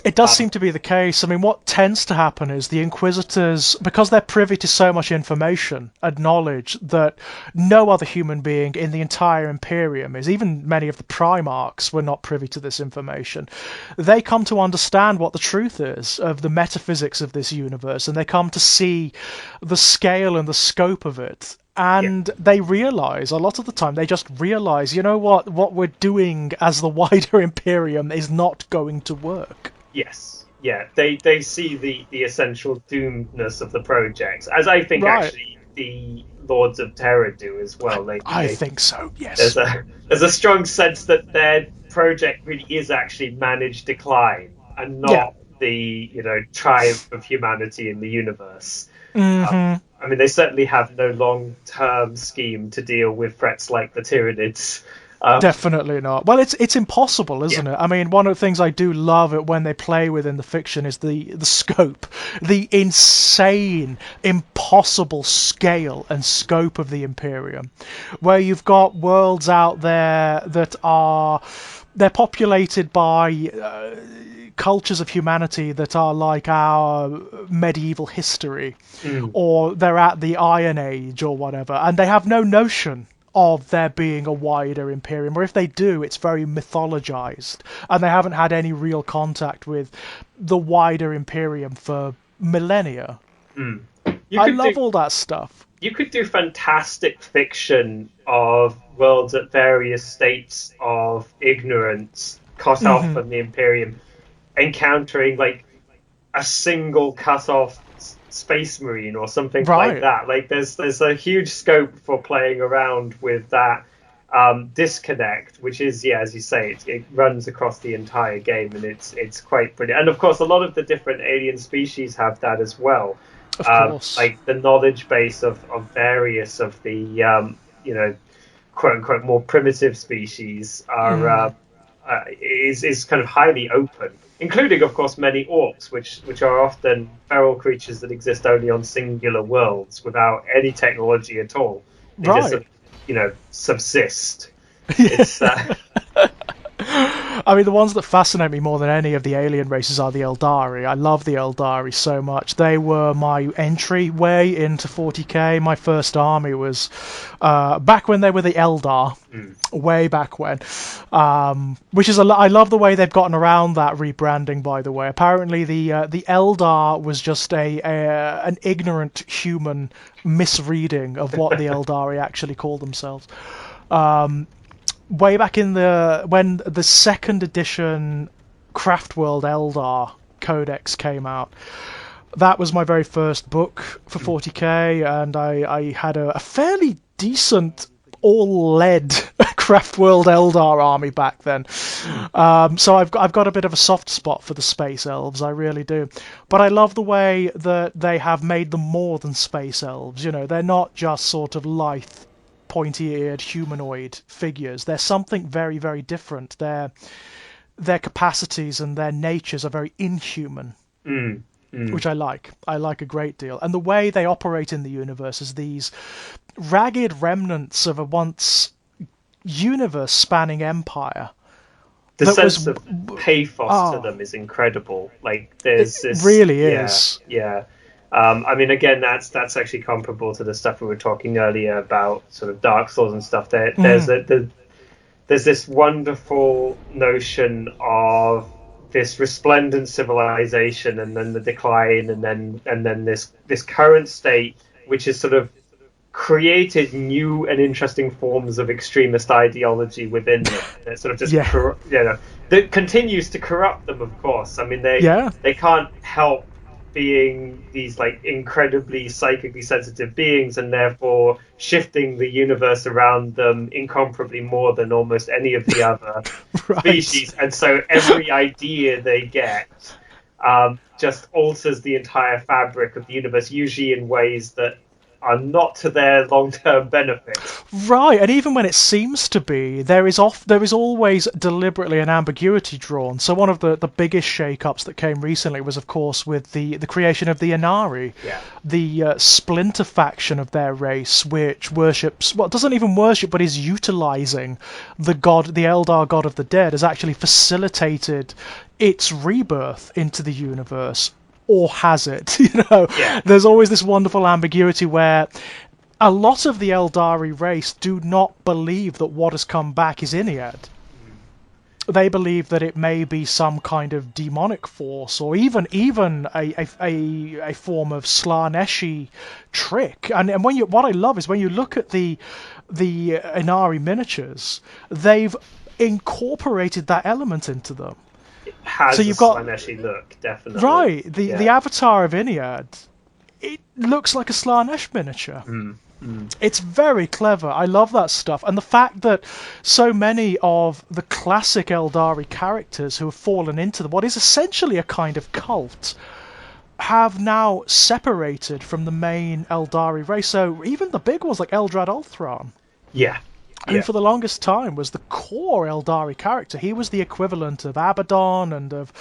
It does seem to be the case. I mean, what tends to happen is the Inquisitors, because they're privy to so much information and knowledge that no other human being in the entire Imperium is, even many of the Primarchs were not privy to this information. They come to understand what the truth is of the metaphysics of this universe, and they come to see the scale and the scope of it. And they realize, a lot of the time, they just realize, you know what we're doing as the wider Imperium is not going to work. Yes, yeah, they see the essential doomedness of the projects, as I think actually the Lords of Terror do as well. I think so. Yes, there's a strong sense that their project really is actually managed decline and not the triumph of humanity in the universe. I mean, they certainly have no long-term scheme to deal with threats like the Tyranids. Definitely not. Well, it's impossible, isn't it? I mean, one of the things I do love it when they play within the fiction is the scope, the insane, impossible scale and scope of the Imperium, where you've got worlds out there that they're populated by cultures of humanity that are like our medieval history, or they're at the Iron Age or whatever, and they have no notion of there being a wider Imperium, or if they do, it's very mythologized, and they haven't had any real contact with the wider Imperium for millennia. I love all that stuff. You could do fantastic fiction of worlds at various states of ignorance cut off from the Imperium, encountering like a single cut off space marine or something like that. Like there's a huge scope for playing around with that disconnect, which is, as you say, it runs across the entire game, and it's quite brilliant. And of course, a lot of the different alien species have that as well. Of course. Like the knowledge base of various of the quote unquote more primitive species is kind of highly open, including, of course, many orcs, which are often feral creatures that exist only on singular worlds without any technology at all. They just, subsist. It's, I mean, the ones that fascinate me more than any of the alien races are the Eldari. I love the Eldari so much. They were my entryway into 40k. My first army was back when they were the Eldar, way back when. Which is I love the way they've gotten around that rebranding. By the way, apparently the Eldar was just an ignorant human misreading of what the Eldari actually call themselves. Way back when the second edition Craftworld Eldar Codex came out, that was my very first book for 40k, and I had a fairly decent all-lead Craftworld Eldar army back then. So I've got a bit of a soft spot for the space elves, I really do. But I love the way that they have made them more than space elves. They're not just sort of lithe, pointy-eared humanoid figures. They're something very, very different. Their capacities and their natures are very inhuman, which I like. I like a great deal. And the way they operate in the universe is these ragged remnants of a once universe-spanning empire. The sense of pathos to them is incredible. Like there's this, really is. Yeah. I mean, again, that's actually comparable to the stuff we were talking earlier about sort of Dark Souls and stuff. There's this wonderful notion of this resplendent civilization, and then the decline, and then this current state, which is sort of created new and interesting forms of extremist ideology within them. That sort of just that continues to corrupt them. Of course, I mean they can't help being these like incredibly psychically sensitive beings, and therefore shifting the universe around them incomparably more than almost any of the other species. And so every idea they get just alters the entire fabric of the universe, usually in ways that are not to their long-term benefit. Right, and even when it seems to be, there is always deliberately an ambiguity drawn. So one of the biggest shake-ups that came recently was, of course, with the creation of the Inari, the splinter faction of their race, which worships, well, doesn't even worship, but is utilizing the Eldar god of the dead, has actually facilitated its rebirth into the universe. Or has it? There's always this wonderful ambiguity where a lot of the Eldari race do not believe that what has come back is Inead. They believe that it may be some kind of demonic force, or even a form of Slaneshi trick. And what I love is when you look at the Inari miniatures, they've incorporated that element into them. Has a Slaneshi look, definitely. Right, the avatar of Inead, it looks like a Slanesh miniature. It's very clever. I love that stuff. And the fact that so many of the classic Eldari characters who have fallen into what is essentially a kind of cult have now separated from the main Eldari race. So even the big ones like Eldrad Ulthron. Who for the longest time was the core Eldari character. He was the equivalent of Abaddon and of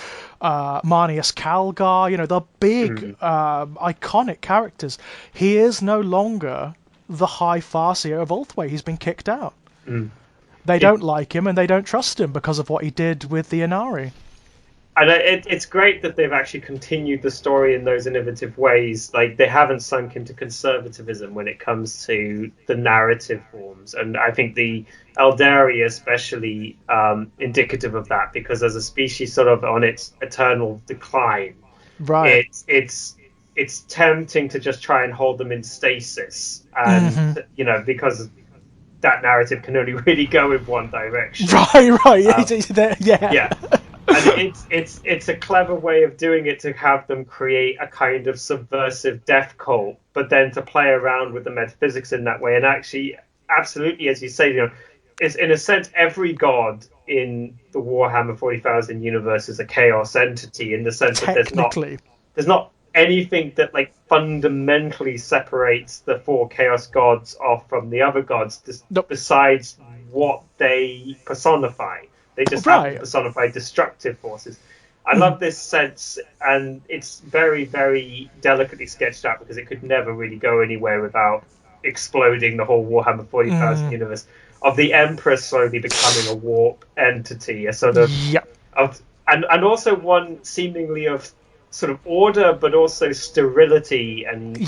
Marneus Calgar, the big, iconic characters. He is no longer the High Farseer of Ulthwé. He's been kicked out. They don't like him and they don't trust him because of what he did with the Inari. And it's great that they've actually continued the story in those innovative ways. Like, they haven't sunk into conservatism when it comes to the narrative forms. And I think the Eldari especially indicative of that, because as a species sort of on its eternal decline, it's tempting to just try and hold them in stasis. And, because that narrative can only really go in one direction. Yeah. And it's a clever way of doing it to have them create a kind of subversive death cult, but then to play around with the metaphysics in that way. And actually, absolutely, as you say, it's in a sense every god in the Warhammer 40,000 universe is a chaos entity, in the sense that there's not anything that like fundamentally separates the four chaos gods off from the other gods, besides what they personify. They just have to personify destructive forces. I love this sense, and it's very, very delicately sketched out because it could never really go anywhere without exploding the whole Warhammer 40,000 universe, of the Empress slowly becoming a warp entity, a sort of, and also one seemingly of sort of order, but also sterility and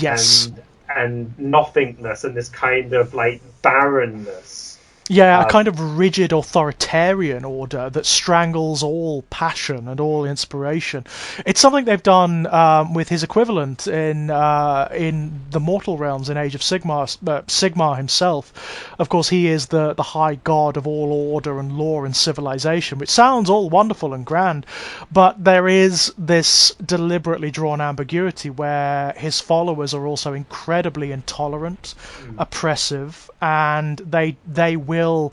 nothingness, and this kind of like barrenness. Yeah, a kind of rigid authoritarian order that strangles all passion and all inspiration. It's something they've done with his equivalent in the Mortal Realms in Age of Sigmar. Sigmar himself, of course, he is the high god of all order and law and civilization, which sounds all wonderful and grand, but there is this deliberately drawn ambiguity where his followers are also incredibly intolerant, oppressive, and they will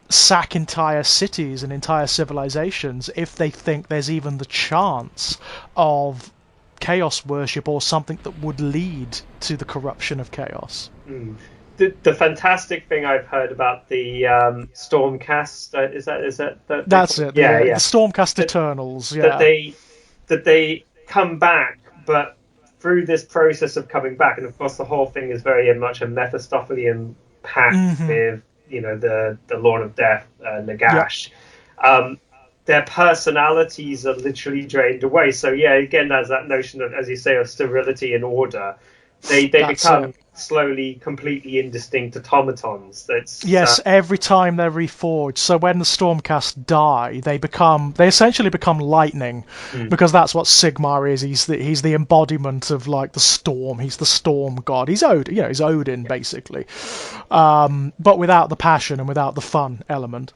sack entire cities and entire civilizations if they think there's even the chance of chaos worship or something that would lead to the corruption of chaos. The fantastic thing I've heard about the Stormcast is that that's it. The Stormcast Eternals. That they come back, but through this process of coming back, and of course the whole thing is very much a Mephistophelian pact with the Lord of Death, Nagash. Their personalities are literally drained away. So again, there's that notion of, as you say, of sterility and order. They become slowly completely indistinct automatons. Every time they're reforged. So when the Stormcast die, they essentially become lightning, because that's what Sigmar is. He's the embodiment of like the storm. He's the storm god. He's Odin. He's Odin basically, but without the passion and without the fun element.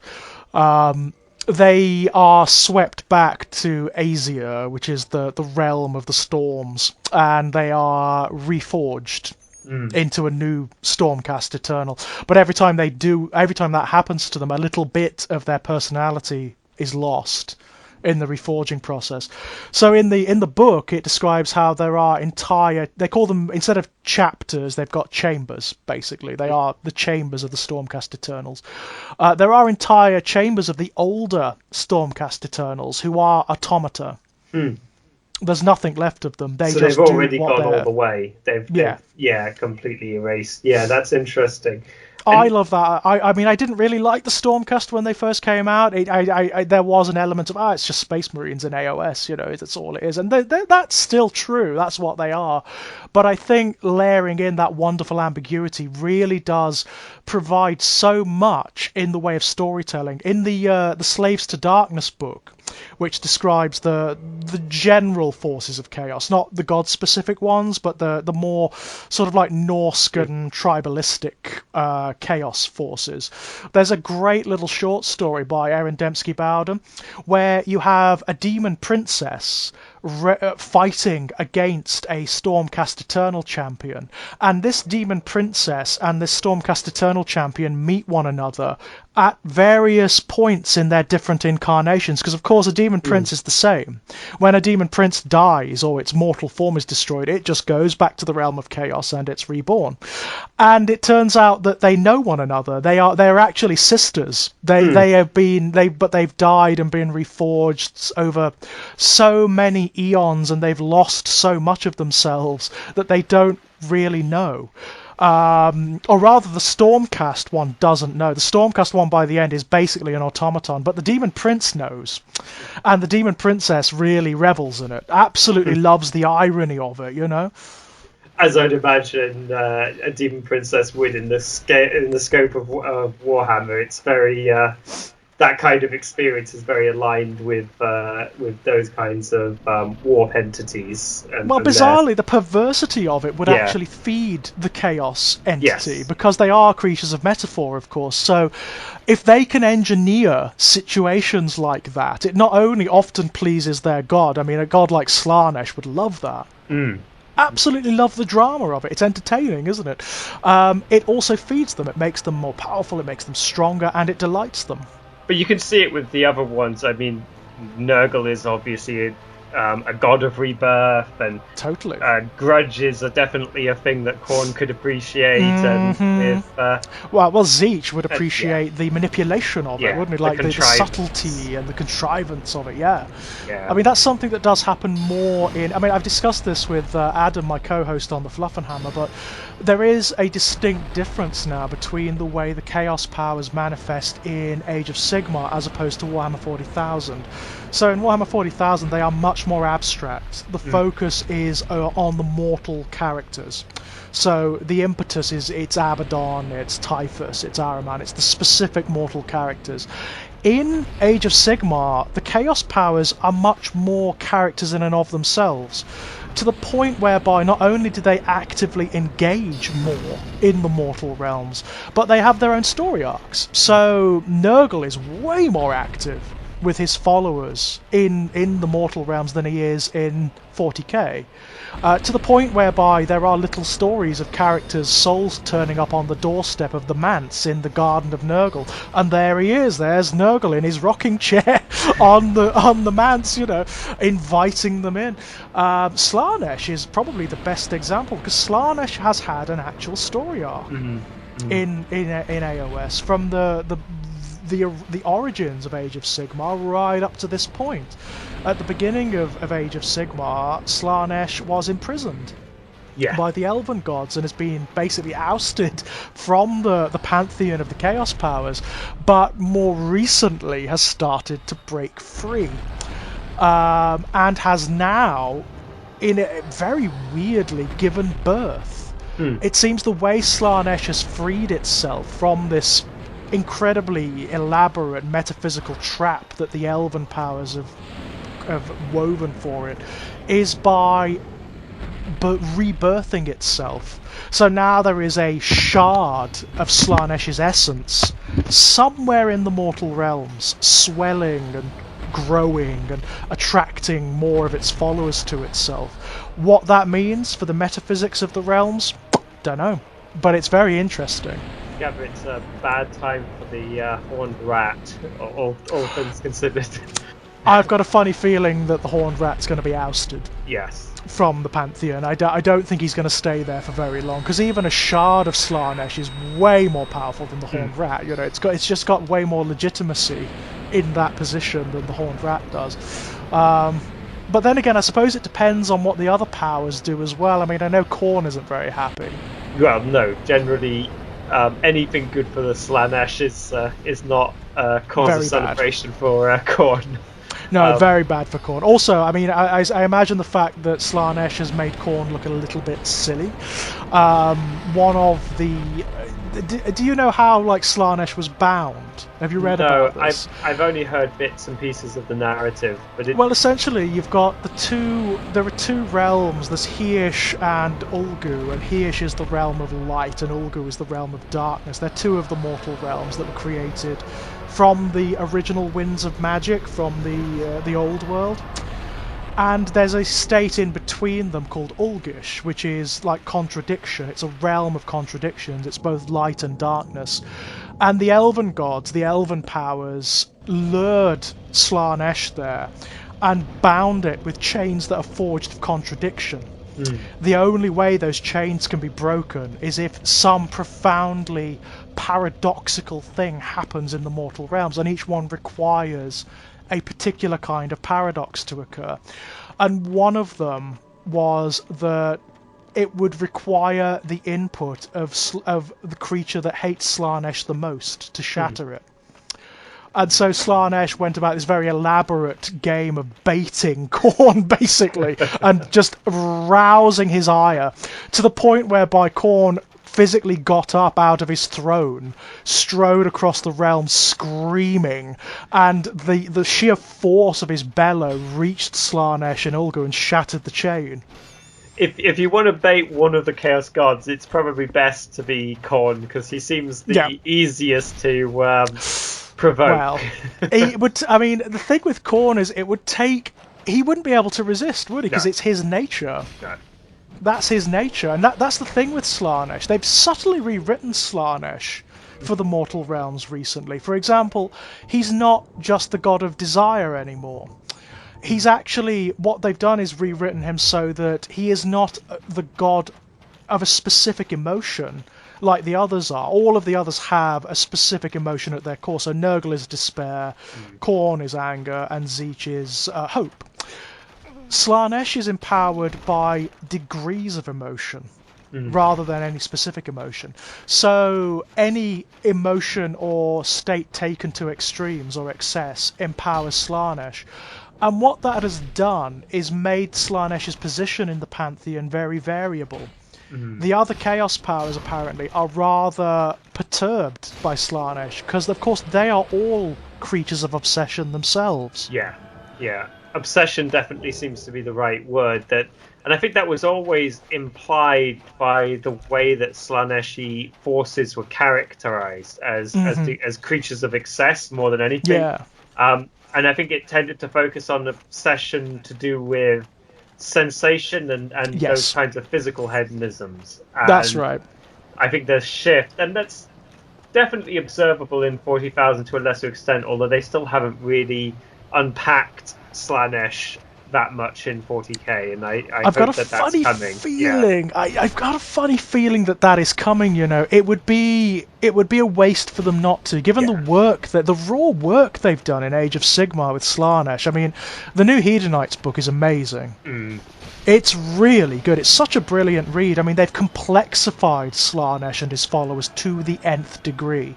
they are swept back to Asia, which is the realm of the storms, and they are reforged into a new Stormcast Eternal. But every time that happens to them, a little bit of their personality is lost in the reforging process. So in the book, it describes how there are they call them, instead of chapters, they've got chambers, basically. They are the chambers of the Stormcast Eternals. There are entire chambers of the older Stormcast Eternals who are automata. There's nothing left of them. They've already gone all the way. They've completely erased. Yeah, that's interesting. I love that. I mean, I didn't really like the Stormcast when they first came out. There was an element of, it's just Space Marines in AOS, that's all it is. And that's still true. That's what they are. But I think layering in that wonderful ambiguity really does provide so much in the way of storytelling. In the Slaves to Darkness book, which describes the general forces of chaos, not the god-specific ones, but the more sort of like Norscan tribalistic chaos forces. There's a great little short story by Aaron Dembski-Bowden where you have a demon princess fighting against a Stormcast Eternal champion, and this demon princess and this Stormcast Eternal champion meet one another at various points in their different incarnations, because of course a demon prince is the same. When a demon prince dies or its mortal form is destroyed, it just goes back to the realm of chaos and it's reborn. And it turns out that they know one another. They're actually sisters. They've died and been reforged over so many eons, and they've lost so much of themselves that they don't really know. Or rather, the Stormcast one doesn't know. The Stormcast one by the end is basically an automaton, but the Demon Prince knows. And the Demon Princess really revels in it. Absolutely loves the irony of it, As I'd imagine a Demon Princess would in the scope of Warhammer. It's very... that kind of experience is very aligned with those kinds of warp entities. Bizarrely, the perversity of it would actually feed the chaos entity, because they are creatures of metaphor, of course. So if they can engineer situations like that, it not only often pleases their god. I mean, a god like Slanesh would love that. Absolutely love the drama of it. It's entertaining, isn't it? It also feeds them. It makes them more powerful, it makes them stronger, and it delights them. But you can see it with the other ones. I mean, Nurgle is obviously a god of rebirth, and totally grudges are definitely a thing that Khorne could appreciate. And with Zeech would appreciate the manipulation of it, wouldn't he? Like the subtlety and the contrivance of it. Yeah. I mean, that's something that does happen more in. I mean, I've discussed this with Adam, my co-host on the Fluffenhammer, but there is a distinct difference now between the way the Chaos powers manifest in Age of Sigmar as opposed to Warhammer 40,000. So in Warhammer 40,000, they are much more abstract. The focus is on the mortal characters. So the impetus is it's Abaddon, it's Typhus, it's Ahriman, it's the specific mortal characters. In Age of Sigmar, the Chaos powers are much more characters in and of themselves, to the point whereby not only do they actively engage more in the mortal realms, but they have their own story arcs. So Nurgle is way more active with his followers in the mortal realms than he is in 40k, to the point whereby there are little stories of characters' souls turning up on the doorstep of the manse in the Garden of Nurgle, and there he is. There's Nurgle in his rocking chair on the manse, inviting them in. Slanesh is probably the best example, because Slanesh has had an actual story arc in AOS from the origins of Age of Sigmar right up to this point. At the beginning of Age of Sigmar, Slanesh was imprisoned by the Elven gods and has been basically ousted from the pantheon of the Chaos powers, but more recently has started to break free, and has now, very weirdly, given birth. It seems the way Slanesh has freed itself from this incredibly elaborate metaphysical trap that the Elven powers have woven for it is by but rebirthing itself. So now there is a shard of Slaanesh's essence somewhere in the mortal realms, swelling and growing and attracting more of its followers to itself. What that means for the metaphysics of the realms, don't know, but it's very interesting. Yeah, but it's a bad time for the horned rat, all things considered. I've got a funny feeling that the horned rat's going to be ousted. Yes. From the Pantheon. I don't think he's going to stay there for very long, because even a shard of Slaanesh is way more powerful than the Horned Rat. You know, it's just got way more legitimacy in that position than the Horned Rat does. But then again, I suppose it depends on what the other powers do as well. I mean, I know Khorne isn't very happy. Well, no, generally anything good for the Slaanesh is not cause of celebration for Khorne. No, very bad for Khorne. Also, I mean, I imagine the fact that Slaanesh has made Khorne look a little bit silly. One of the... Do you know how, like, Slaanesh was bound? Have you read about this? No, I've only heard bits and pieces of the narrative. But Well, essentially, you've got there are two realms. There's Hysh and Ulgu, and Hysh is the realm of light, and Ulgu is the realm of darkness. They're two of the mortal realms that were created from the original Winds of Magic, from the old world. And there's a state in between them called Ulgish, which is like contradiction. It's a realm of contradictions. It's both light and darkness. And the elven gods, the elven powers, lured Slaanesh there and bound it with chains that are forged of contradiction. The only way those chains can be broken is if some profoundly paradoxical thing happens in the mortal realms, and each one requires a particular kind of paradox to occur. And one of them was that it would require the input of the creature that hates Slaanesh the most to shatter it. And so Slaanesh went about this very elaborate game of baiting Khorne, basically, and just rousing his ire, to the point whereby Khorne physically got up out of his throne, strode across the realm screaming, and the sheer force of his bellow reached Slaanesh and Ulgu and shattered the chain. If you want to bait one of the Chaos Gods, it's probably best to be Khorne, because he seems the easiest to provoke. Well, I mean, the thing with Khorne is he wouldn't be able to resist, would he? Because it's his nature. No. That's his nature, and that's the thing with Slaanesh. They've subtly rewritten Slaanesh for the mortal realms recently. For example, he's not just the god of desire anymore. He's actually, what they've done is rewritten him so that he is not the god of a specific emotion like the others are. All of the others have a specific emotion at their core. So Nurgle is despair, Khorne is anger, and Tzeentch is hope. Slaanesh is empowered by degrees of emotion rather than any specific emotion. So any emotion or state taken to extremes or excess empowers Slaanesh. And what that has done is made Slaanesh's position in the Pantheon very variable. The other Chaos powers, apparently, are rather perturbed by Slaanesh, because, of course, they are all creatures of obsession themselves. Yeah. Obsession definitely seems to be the right word. And I think that was always implied by the way that Slaaneshi forces were characterized as creatures of excess more than anything. Yeah. And I think it tended to focus on obsession to do with sensation and those kinds of physical hedonisms. And that's right. I think the shift, and that's definitely observable in 40,000 to a lesser extent, although they still haven't really unpacked Slaanesh that much in 40k, and I've got a funny feeling. I've got a funny feeling that is coming. You know, it would be a waste for them not to, given the raw work they've done in Age of Sigmar with Slaanesh. I mean, the new Hedonites book is amazing. It's really good. It's such a brilliant read. I mean, they've complexified Slaanesh and his followers to the nth degree.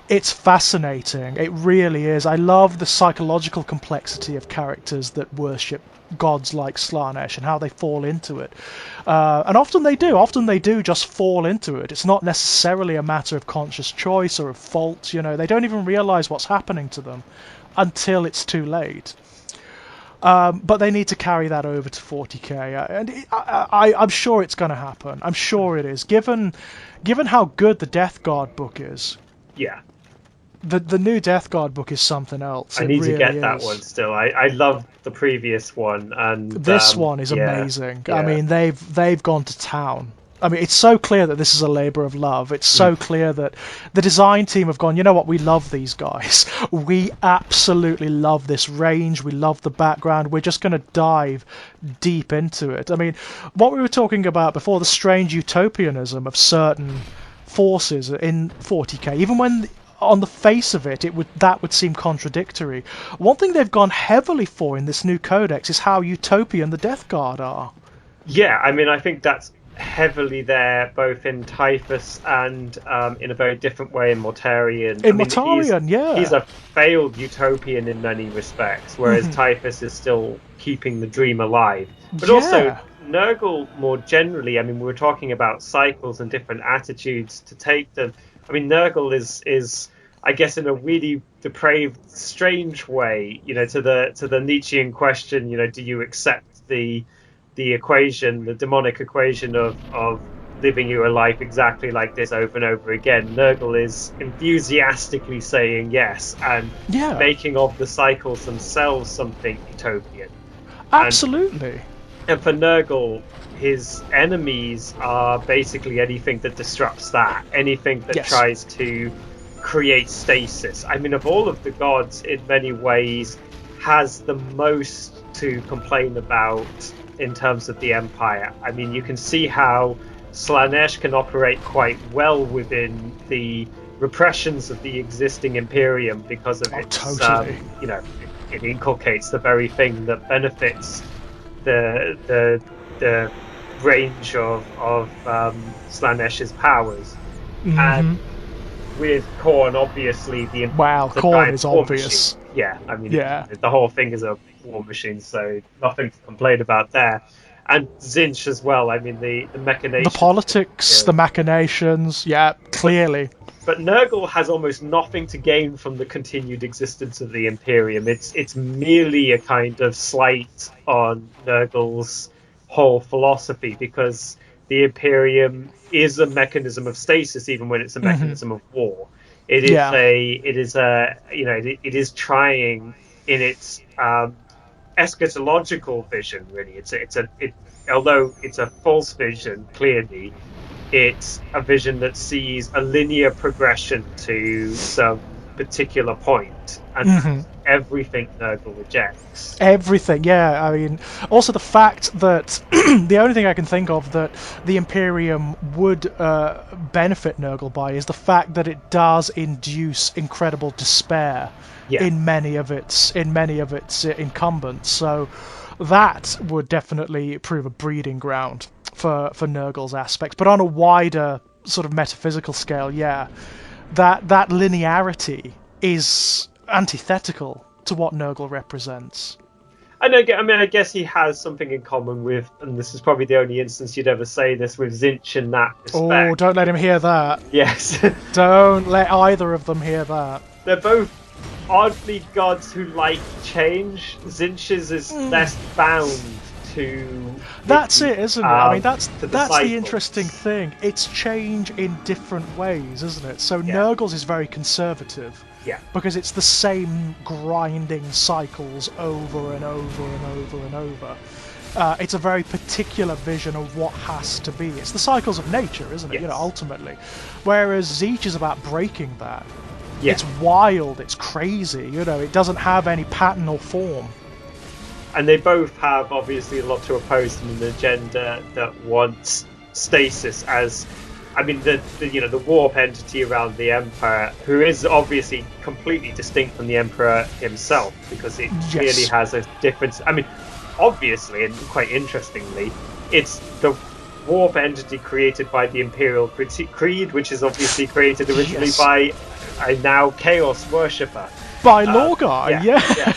It's fascinating. It really is. I love the psychological complexity of characters that worship gods like Slaanesh and how they fall into it. And often they do. Often they do just fall into it. It's not necessarily a matter of conscious choice or of fault. You know, they don't even realize what's happening to them until it's too late. But they need to carry that over to 40k, and I'm sure it's going to happen. I'm sure it is, given how good the Death Guard book is. Yeah. The new Death Guard book is something else. I need to get that one still. I love the previous one, and this one is amazing. Yeah. I mean, they've gone to town. I mean, it's so clear that this is a labour of love. It's so clear that the design team have gone, you know what, we love these guys. We absolutely love this range. We love the background. We're just going to dive deep into it. I mean, what we were talking about before, the strange utopianism of certain forces in 40k, even when on the face of it, that would seem contradictory. One thing they've gone heavily for in this new codex is how utopian the Death Guard are. Yeah, I mean, I think that's heavily there, both in Typhus and in a very different way in Mortarion. He's a failed utopian in many respects, whereas Typhus is still keeping the dream alive. But also, Nurgle more generally, I mean, we were talking about cycles and different attitudes to take them. I mean, Nurgle is I guess in a really depraved, strange way, to the Nietzschean question, do you accept the equation, the demonic equation of living your life exactly like this over and over again? Nurgle is enthusiastically saying yes and making of the cycles themselves something utopian. Absolutely. And for Nurgle, his enemies are basically anything that disrupts that, anything that tries to create stasis. I mean, of all of the gods, in many ways, has the most to complain about in terms of the Empire. I mean, you can see how Slaanesh can operate quite well within the repressions of the existing Imperium because of its, totally. It inculcates the very thing that benefits the range of Slaanesh's powers. And with Khorne, obviously, Khorne is obvious. Machine. Yeah, I mean, the whole thing is a war machine, so nothing to complain about there. And Tzeentch as well. I mean, the machinations, the politics, the machinations. Yeah, clearly. But Nurgle has almost nothing to gain from the continued existence of the Imperium. It's merely a kind of slight on Nurgle's whole philosophy, because the Imperium is a mechanism of stasis, even when it's a mechanism of war. It is trying in its eschatological vision. Really, although it's a false vision, clearly. It's a vision that sees a linear progression to some particular point, and everything Nurgle rejects. Everything, yeah. I mean, also the fact that the only thing I can think of that the Imperium would benefit Nurgle by is the fact that it does induce incredible despair in many of its incumbents. So that would definitely prove a breeding ground for Nurgle's aspects. But on a wider sort of metaphysical scale, that linearity is antithetical to what Nurgle represents. I guess he has something in common with, and this is probably the only instance you'd ever say this, with Tzeentch in that respect. Oh, don't let him hear that. Yes. Don't let either of them hear that. They're both oddly gods who like change. Tzeentch's is less bound to... That's it, isn't it? I mean, that's the interesting thing. It's change in different ways, isn't it? So Nurgle's is very conservative. Yeah. Because it's the same grinding cycles over and over and over and over. It's a very particular vision of what has to be. It's the cycles of nature, isn't it? Yes. Ultimately. Whereas Tzeentch is about breaking that. Yeah. It's wild, it's crazy, it doesn't have any pattern or form. And they both have obviously a lot to oppose to an agenda that wants stasis as, I mean, the warp entity around the Emperor, who is obviously completely distinct from the Emperor himself, because it clearly has a difference. I mean, obviously, and quite interestingly, it's the warp entity created by the Imperial Creed, which is obviously created originally by a now Chaos worshipper. By Lorgar,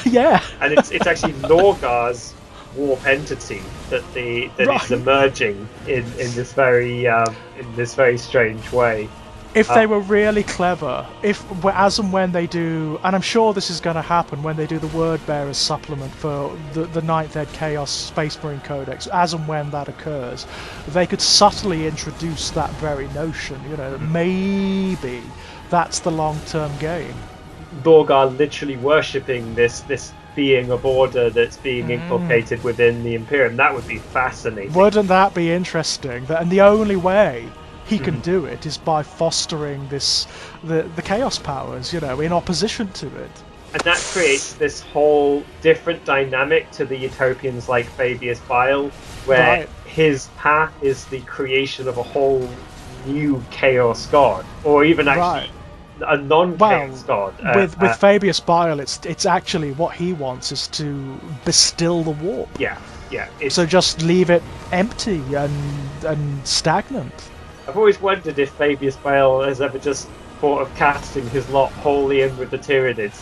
yeah. And it's actually Lorgar's warp entity that is emerging in this very strange way. If they were really clever, as and when they do, and I'm sure this is going to happen when they do the Word Bearers supplement for the Ninth Ed Chaos Space Marine Codex, as and when that occurs, they could subtly introduce that very notion. Maybe that's the long-term game. Borg are literally worshipping this being of order that's being inculcated within the Imperium. That would be fascinating. Wouldn't that be interesting? And the only way he can do it is by fostering the chaos powers, in opposition to it. And that creates this whole different dynamic to the utopians like Fabius Bile, where his path is the creation of a whole new chaos god, or even actually a non-chaos god. With Fabius Bile, it's actually what he wants is to bestill the warp. Yeah. So just leave it empty and stagnant. I've always wondered if Fabius Bile has ever just thought of casting his lot wholly in with the Tyranids,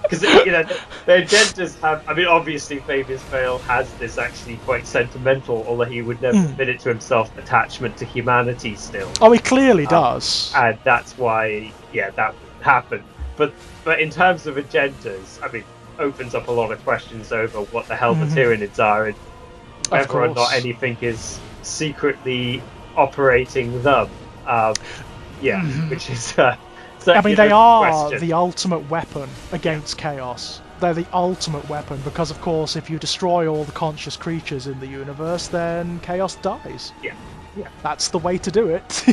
because their agendas have. I mean, obviously Fabius Bile has this actually quite sentimental, although he would never admit it to himself, attachment to humanity still. Oh, he clearly does, and that's why, that would happen. But in terms of agendas, I mean, opens up a lot of questions over what the hell the Tyranids are and whether or not anything is secretly operating them, which is I mean, they are the ultimate weapon against chaos. They're the ultimate weapon because, of course, if you destroy all the conscious creatures in the universe, then chaos dies. Yeah. That's the way to do it.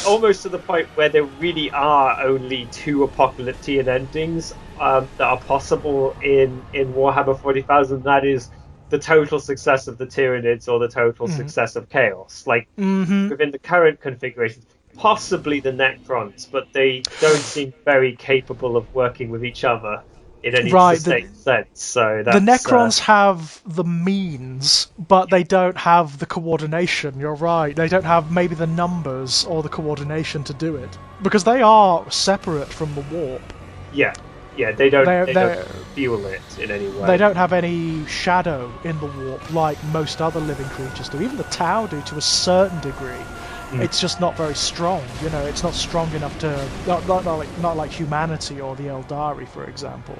Almost to the point where there really are only two apocalyptic endings that are possible in Warhammer 40,000. That is the total success of the Tyranids or the total success of chaos. Within the current configurations, possibly the Necrons, but they don't seem very capable of working with each other in any sustained sense. So the Necrons have the means, but they don't have the coordination. You're right. They don't have maybe the numbers or the coordination to do it because they are separate from the warp. Yeah, they don't fuel it in any way. They don't have any shadow in the warp like most other living creatures do. Even the Tau do to a certain degree. It's just not very strong. It's not strong enough to not like humanity or the Eldari, for example.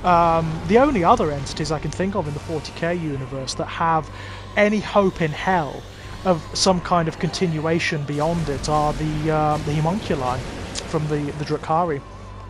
The only other entities I can think of in the 40k universe that have any hope in hell of some kind of continuation beyond it are the homunculi from the Drukhari.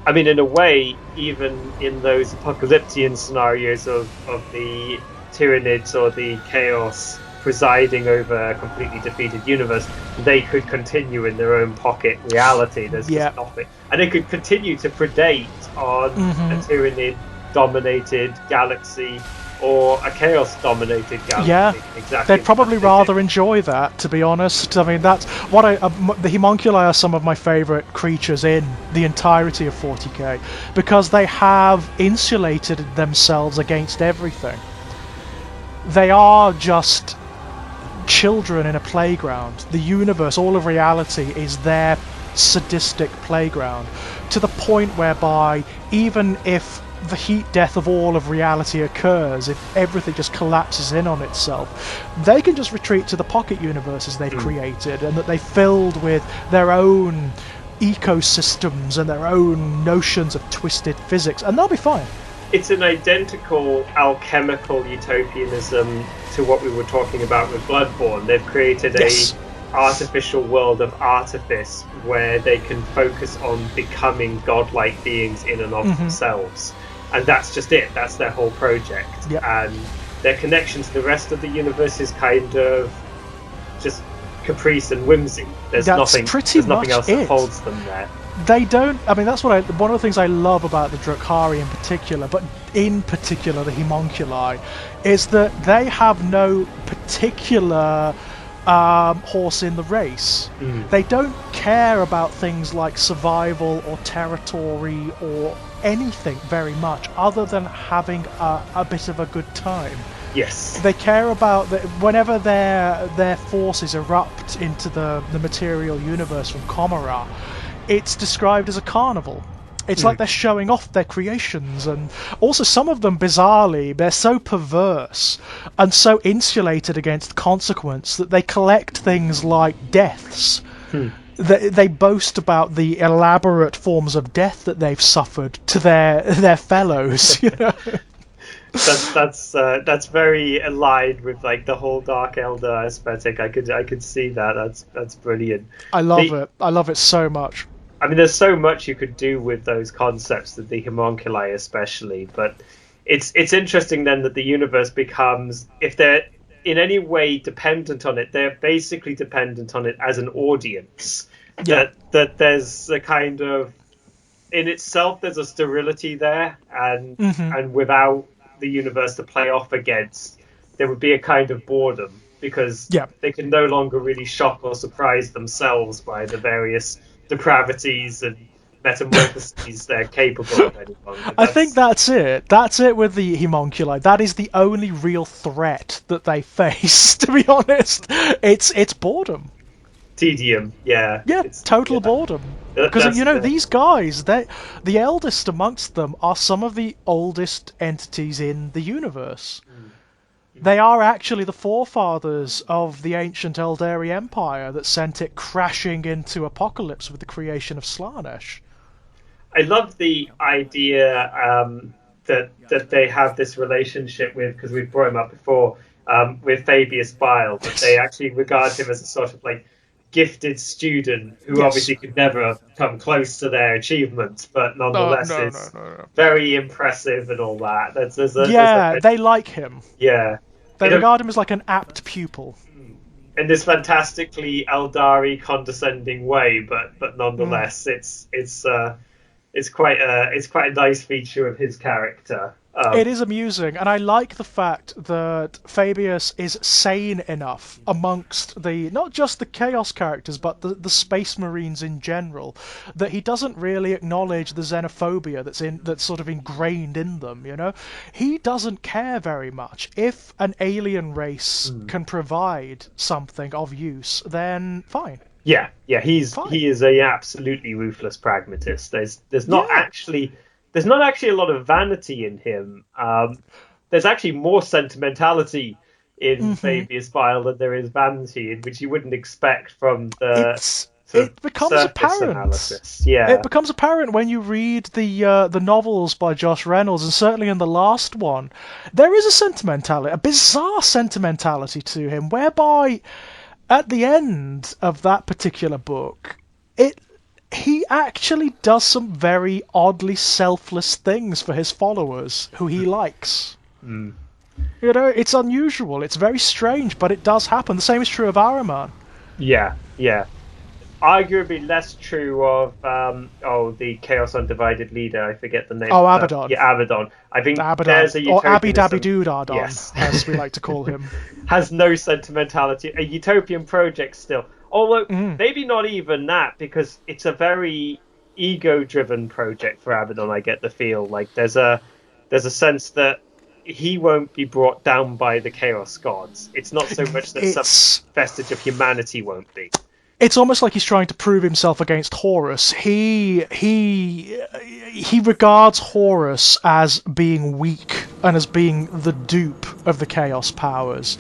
I mean, in a way, even in those apocalyptic scenarios of the Tyranids or the Chaos presiding over a completely defeated universe, they could continue in their own pocket reality. There's just nothing. And they could continue to predate on a Tyranid-dominated galaxy or a Chaos-dominated galaxy. Yeah, exactly. They'd probably rather enjoy that, to be honest. I mean, that's what the homunculi are some of my favourite creatures in the entirety of 40k because they have insulated themselves against everything. They are just children in a playground. The universe, all of reality, is their sadistic playground, to the point whereby even if the heat death of all of reality occurs, if everything just collapses in on itself, they can just retreat to the pocket universes they've created and that they filled with their own ecosystems and their own notions of twisted physics, and they'll be fine. It's an identical alchemical utopianism to what we were talking about with Bloodborne. They've created a artificial world of artifice where they can focus on becoming godlike beings in and of themselves. And that's just it. That's their whole project. Yep. And their connection to the rest of the universe is kind of just caprice and whimsy. There's nothing else that holds them there. They don't. I mean, that's one of the things I love about the Drukhari in particular, but in particular the homunculi, is that they have no particular horse in the race. They don't care about things like survival or territory or anything very much, other than having a bit of a good time. Yes. They care about whenever their forces erupt into the material universe from Comora, it's described as a carnival. It's like they're showing off their creations, and also some of them, bizarrely, they're so perverse and so insulated against consequence that they collect things like deaths. They boast about the elaborate forms of death that they've suffered to their fellows, you know. That's very aligned with like the whole Dark Elder aesthetic. I could see that. That's brilliant. I love it. I love it so much. I mean, there's so much you could do with those concepts, the homunculi especially. But it's interesting then that the universe becomes, if they're in any way dependent on it, they're basically dependent on it as an audience. Yeah. That there's a kind of, in itself, there's a sterility there, and without the universe to play off against, there would be a kind of boredom, because they can no longer really shock or surprise themselves by the various depravities and metamorphoses they're capable of any longer. I think that's it. That's it with the homunculi. That is the only real threat that they face, to be honest. It's boredom. Tedium, yeah. Yeah, it's total boredom. Because, you know, these guys, the eldest amongst them are some of the oldest entities in the universe. They are actually the forefathers of the ancient Eldari Empire that sent it crashing into apocalypse with the creation of Slaanesh. I love the idea that they have this relationship with, because we've brought him up before, with Fabius Bile, but they actually regard him as a sort of like gifted student who obviously could never come close to their achievements, but nonetheless is very impressive and all that. They like him. Yeah. They regard him as like an apt pupil. In this fantastically Eldari condescending way, but nonetheless, it's quite a nice feature of his character. It is amusing, and I like the fact that Fabius is sane enough amongst not just the Chaos characters, but the Space Marines in general, that he doesn't really acknowledge the xenophobia that's sort of ingrained in them. You know, he doesn't care very much. If an alien race can provide something of use, then fine. Yeah, he is a absolutely ruthless pragmatist. There's not actually a lot of vanity in him. There's actually more sentimentality in Fabius Bile than there is vanity, which you wouldn't expect from the it becomes apparent. Analysis. Yeah, it becomes apparent when you read the novels by Josh Reynolds, and certainly in the last one, there is a bizarre sentimentality to him, whereby at the end of that particular book, he actually does some very oddly selfless things for his followers who he likes. You know, it's unusual, it's very strange, but it does happen. The same is true of Ahriman. Yeah. Arguably less true of the Chaos Undivided leader. I forget the name. Oh, Abaddon. Abaddon. I think Abaddon. There's a utopianism. Or Abby Dabby Doodardon, as we like to call him. Has no sentimentality. A utopian project still. Although, maybe not even that, because it's a very ego-driven project for Abaddon, I get the feel. Like, there's a sense that he won't be brought down by the Chaos Gods. It's not so much that some vestige of humanity won't be. It's almost like he's trying to prove himself against Horus. He regards Horus as being weak and as being the dupe of the Chaos powers.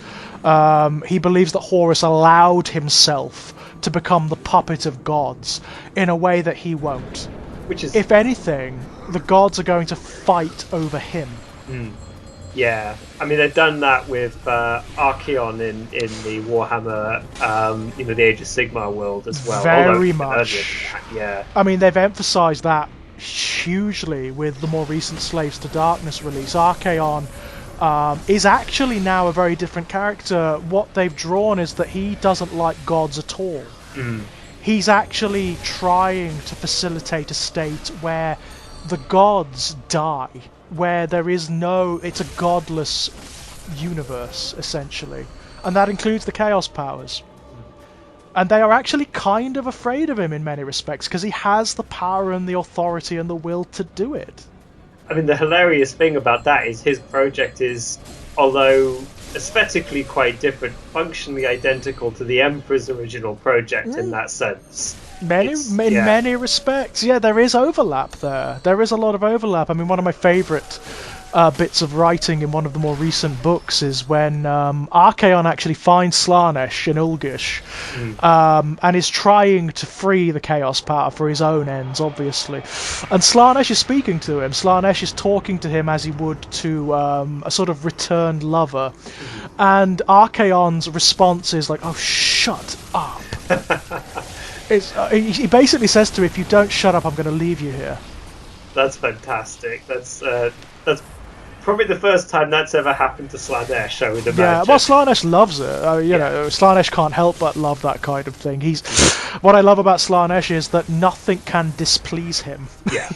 He believes that Horus allowed himself to become the puppet of gods in a way that he won't. Which is, if anything, the gods are going to fight over him. Yeah, I mean, they've done that with Archeon in the Warhammer, the Age of Sigmar world as well. Very much. Yeah. I mean, they've emphasised that hugely with the more recent Slaves to Darkness release. Archeon is actually now a very different character. What they've drawn is that he doesn't like gods at all. He's actually trying to facilitate a state where the gods die, where there is it's a godless universe, essentially. And that includes the Chaos powers. And they are actually kind of afraid of him in many respects, because he has the power and the authority and the will to do it. I mean, the hilarious thing about that is his project is, although aesthetically quite different, functionally identical to the Emperor's original project in that sense. Many respects. Yeah, there is overlap there. There is a lot of overlap. I mean, one of my favourite bits of writing in one of the more recent books is when Archaon actually finds Slaanesh in Ulgish and is trying to free the Chaos Power for his own ends, obviously. And Slaanesh is speaking to him. Slaanesh is talking to him as he would to a sort of returned lover. And Archaon's response is like, "Oh, shut up." He basically says to him, "If you don't shut up, I'm going to leave you here." That's fantastic. That's probably the first time that's ever happened to Slaanesh, I would imagine. Yeah, well, Slaanesh loves it. Slaanesh can't help but love that kind of thing. What I love about Slaanesh is that nothing can displease him. Yeah.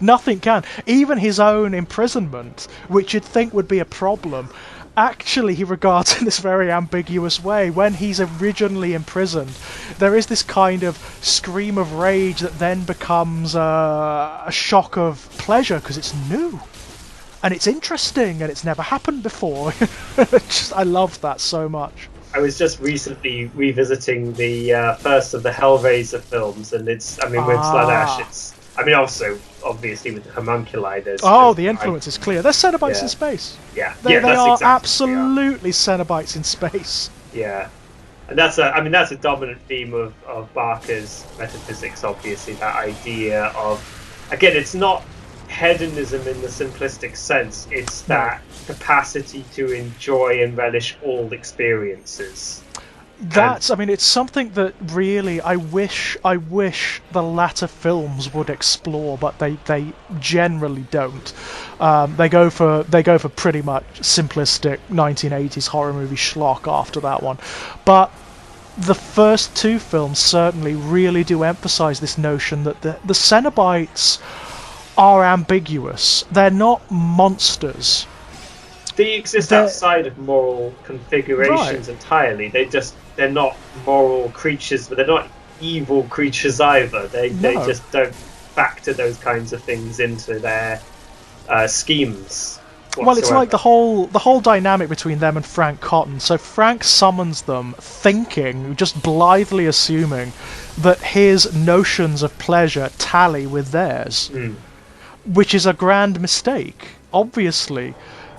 Nothing can. Even his own imprisonment, which you'd think would be a problem, actually he regards in this very ambiguous way. When he's originally imprisoned, there is this kind of scream of rage that then becomes a shock of pleasure because it's new. And it's interesting, and it's never happened before. I love that so much. I was just recently revisiting the first of the Hellraiser films, and with Slaanesh, also, obviously, with the homunculi, the influence is clear. They're Cenobites in space. Yeah. They are exactly absolutely Cenobites in space. Yeah. And that's a dominant theme of Barker's metaphysics, obviously, that idea of, again, it's not hedonism in the simplistic sense, it's that capacity to enjoy and relish all experiences. It's something that really I wish the latter films would explore, but they generally don't. They go for pretty much simplistic 1980s horror movie schlock after that one. But the first two films certainly really do emphasize this notion that the Cenobites are ambiguous. They're not monsters. They exist outside of moral configurations entirely. They're not moral creatures, but they're not evil creatures either. They just don't factor those kinds of things into their schemes whatsoever. Well, it's like the whole dynamic between them and Frank Cotton. So Frank summons them thinking, just blithely assuming, that his notions of pleasure tally with theirs. Which is a grand mistake. Obviously,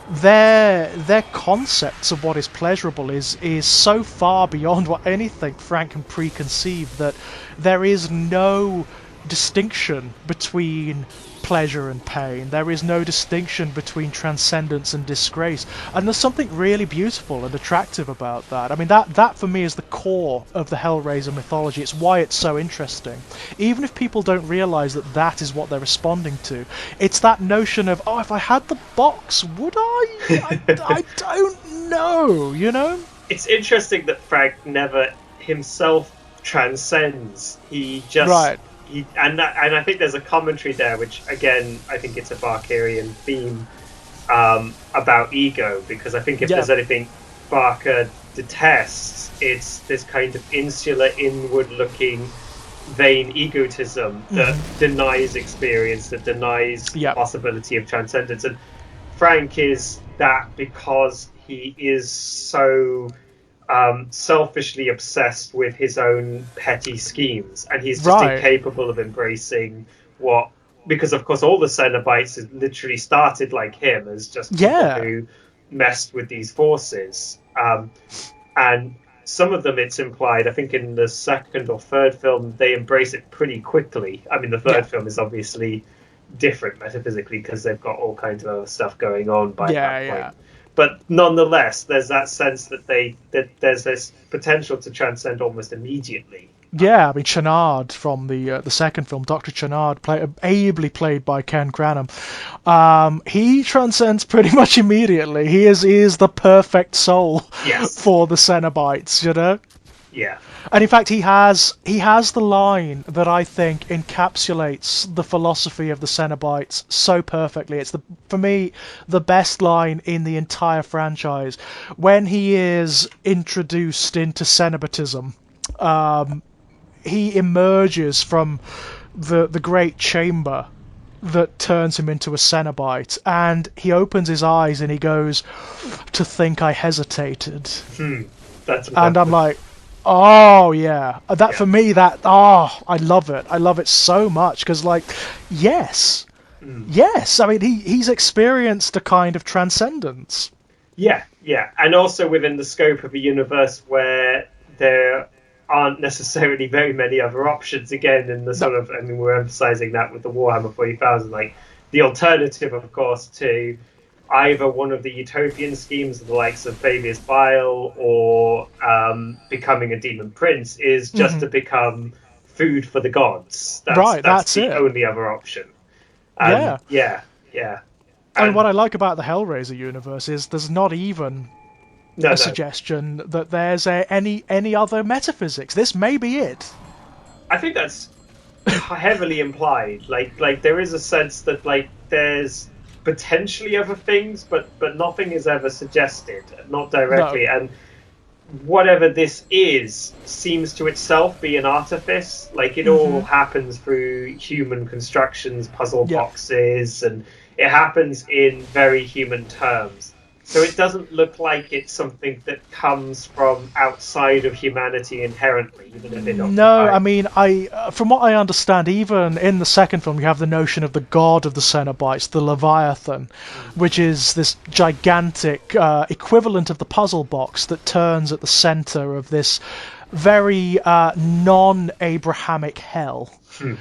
their concepts of what is pleasurable is so far beyond what anything Frank can preconceive that there is no distinction between pleasure and pain. There is no distinction between transcendence and disgrace. And there's something really beautiful and attractive about that. I mean, that for me is the core of the Hellraiser mythology. It's why it's so interesting. Even if people don't realise that is what they're responding to, it's that notion of, oh, if I had the box, would I? I don't know, you know? It's interesting that Frank never himself transcends. He just... Right. And I think there's a commentary there, which again I think it's a Barkerian theme about ego, because I think if there's anything Barker detests, it's this kind of insular, inward-looking, vain egotism that denies experience, that denies the possibility of transcendence. And Frank is that because he is so selfishly obsessed with his own petty schemes, and he's just incapable of embracing because of course all the Cenobites literally started like him as just people who messed with these forces, and some of them, it's implied, I think in the second or third film, they embrace it pretty quickly. I mean, the third film is obviously different metaphysically because they've got all kinds of other stuff going on by that point. But nonetheless, there's that sense that there's this potential to transcend almost immediately. Yeah, I mean, Channard from the second film, Dr. Channard, ably played by Ken Cranham, he transcends pretty much immediately. He is the perfect soul for the Cenobites, you know? Yeah. And in fact, he has the line that I think encapsulates the philosophy of the Cenobites so perfectly. It's for me the best line in the entire franchise. When he is introduced into Cenobitism, he emerges from the great chamber that turns him into a Cenobite, and he opens his eyes and he goes, "To think I hesitated." That's and I'm like, Oh yeah, that for me, I love it. I love it so much because, like, yes, yes. I mean, he's experienced a kind of transcendence. Yeah, yeah, and also within the scope of a universe where there aren't necessarily very many other options. Again, in the No, sort of, I mean, we're emphasizing that with the Warhammer 40,000, like the alternative, of course, to either one of the utopian schemes of the likes of Fabius Bile or becoming a demon prince is just hmm to become food for the gods. right, That's that's the it. only other option. And Yeah, yeah, yeah, I mean, what and I like about the Hellraiser universe is there's not even no, a no. suggestion that there's any other metaphysics. This may be it. I think that's heavily implied. Like there is a sense that like there's potentially other things, but nothing is ever suggested, not No. directly. And whatever this is seems to itself be an artifice. Like it all hmm happens through human constructions, puzzle Yeah. boxes, and it happens in very human terms. So it doesn't look like it's something that comes from outside of humanity inherently, even if it No, I occupies. mean, from what I understand, even in the second film, you have the notion of the god of the Cenobites, the Leviathan, which is this gigantic equivalent of the puzzle box that turns at the center of this very non-Abrahamic hell. Hmm.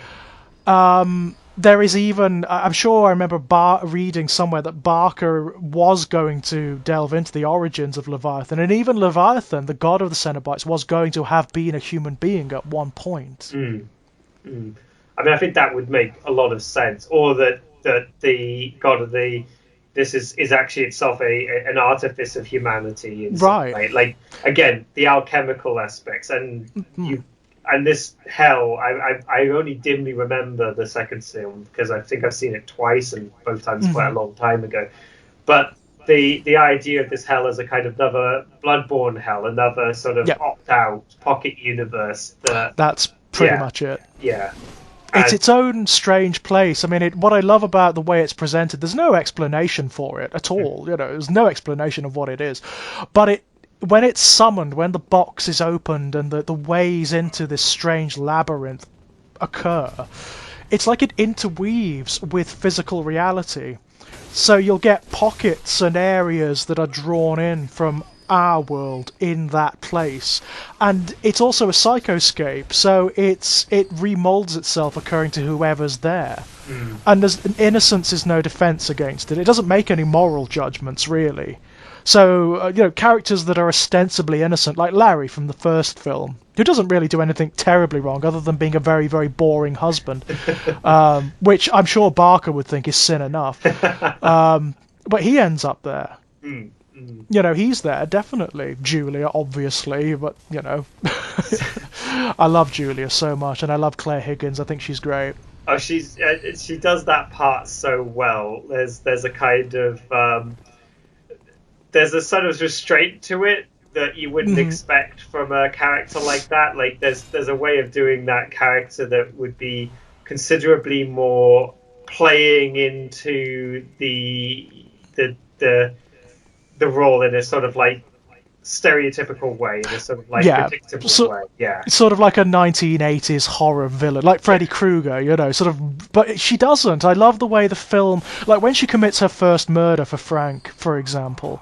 There is even, I'm sure I remember reading somewhere that Barker was going to delve into the origins of Leviathan, and even Leviathan, the god of the Cenobites, was going to have been a human being at one point. Mm, mm. I mean, I think that would make a lot of sense, or that the god of the this is actually itself an artifice of humanity in some Right. way. Like again, the alchemical aspects, and this hell. I only dimly remember the second film because I think I've seen it twice, and both times quite a hmm long time ago. But the idea of this hell as a kind of another bloodborne hell, another sort of Yeah, opt out pocket universe that that's pretty yeah, much it. yeah, It's and its own strange place. I mean, what I love about the way it's presented, there's no explanation for it at all. You know, there's no explanation of what it is. But when it's summoned, when the box is opened and the ways into this strange labyrinth occur, it's like it interweaves with physical reality. So you'll get pockets and areas that are drawn in from our world in that place, and it's also a psychoscape, so it remolds itself according to whoever's there, mm, and there's innocence is no defense against it. It doesn't make any moral judgments really. So characters that are ostensibly innocent, like Larry from the first film, who doesn't really do anything terribly wrong other than being a very very boring husband, which I'm sure Barker would think is sin enough. But he ends up there. mm, mm. He's there, definitely. Julia, obviously, but, I love Julia so much, and I love Claire Higgins. I think she's great. Oh, she does that part so well. There's a kind of there's a sort of restraint to it that you wouldn't Mhm. expect from a character like that. Like there's a way of doing that character that would be considerably more playing into the role in a sort of like stereotypical way, in a sort of like Yeah, predictable so, way. Yeah. sort of like a 1980s horror villain, like Freddy Krueger, sort of. But she doesn't. I love the way the film, like when she commits her first murder for Frank, for example,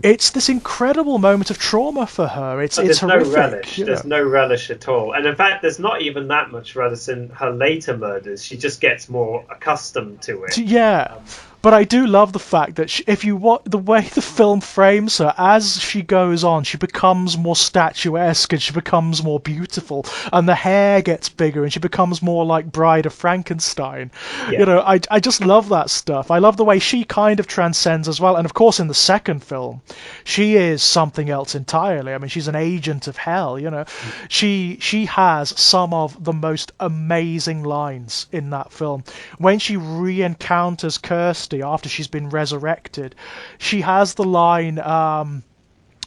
it's this incredible moment of trauma for her. It's But it's there's no horrific. relish. There's no relish at all. And in fact, there's not even that much relish in her later murders. She just gets more accustomed to it. Yeah, Um, but I do love the fact that if you watch the way the film frames her, as she goes on, she becomes more statuesque and she becomes more beautiful, and the hair gets bigger and she becomes more like Bride of Frankenstein. yeah. I just love that stuff. I love the way she kind of transcends as well. And of course, in the second film, she is something else entirely. I mean, she's an agent of hell. She has some of the most amazing lines in that film. When she re-encounters Kirsty after she's been resurrected, she has the line,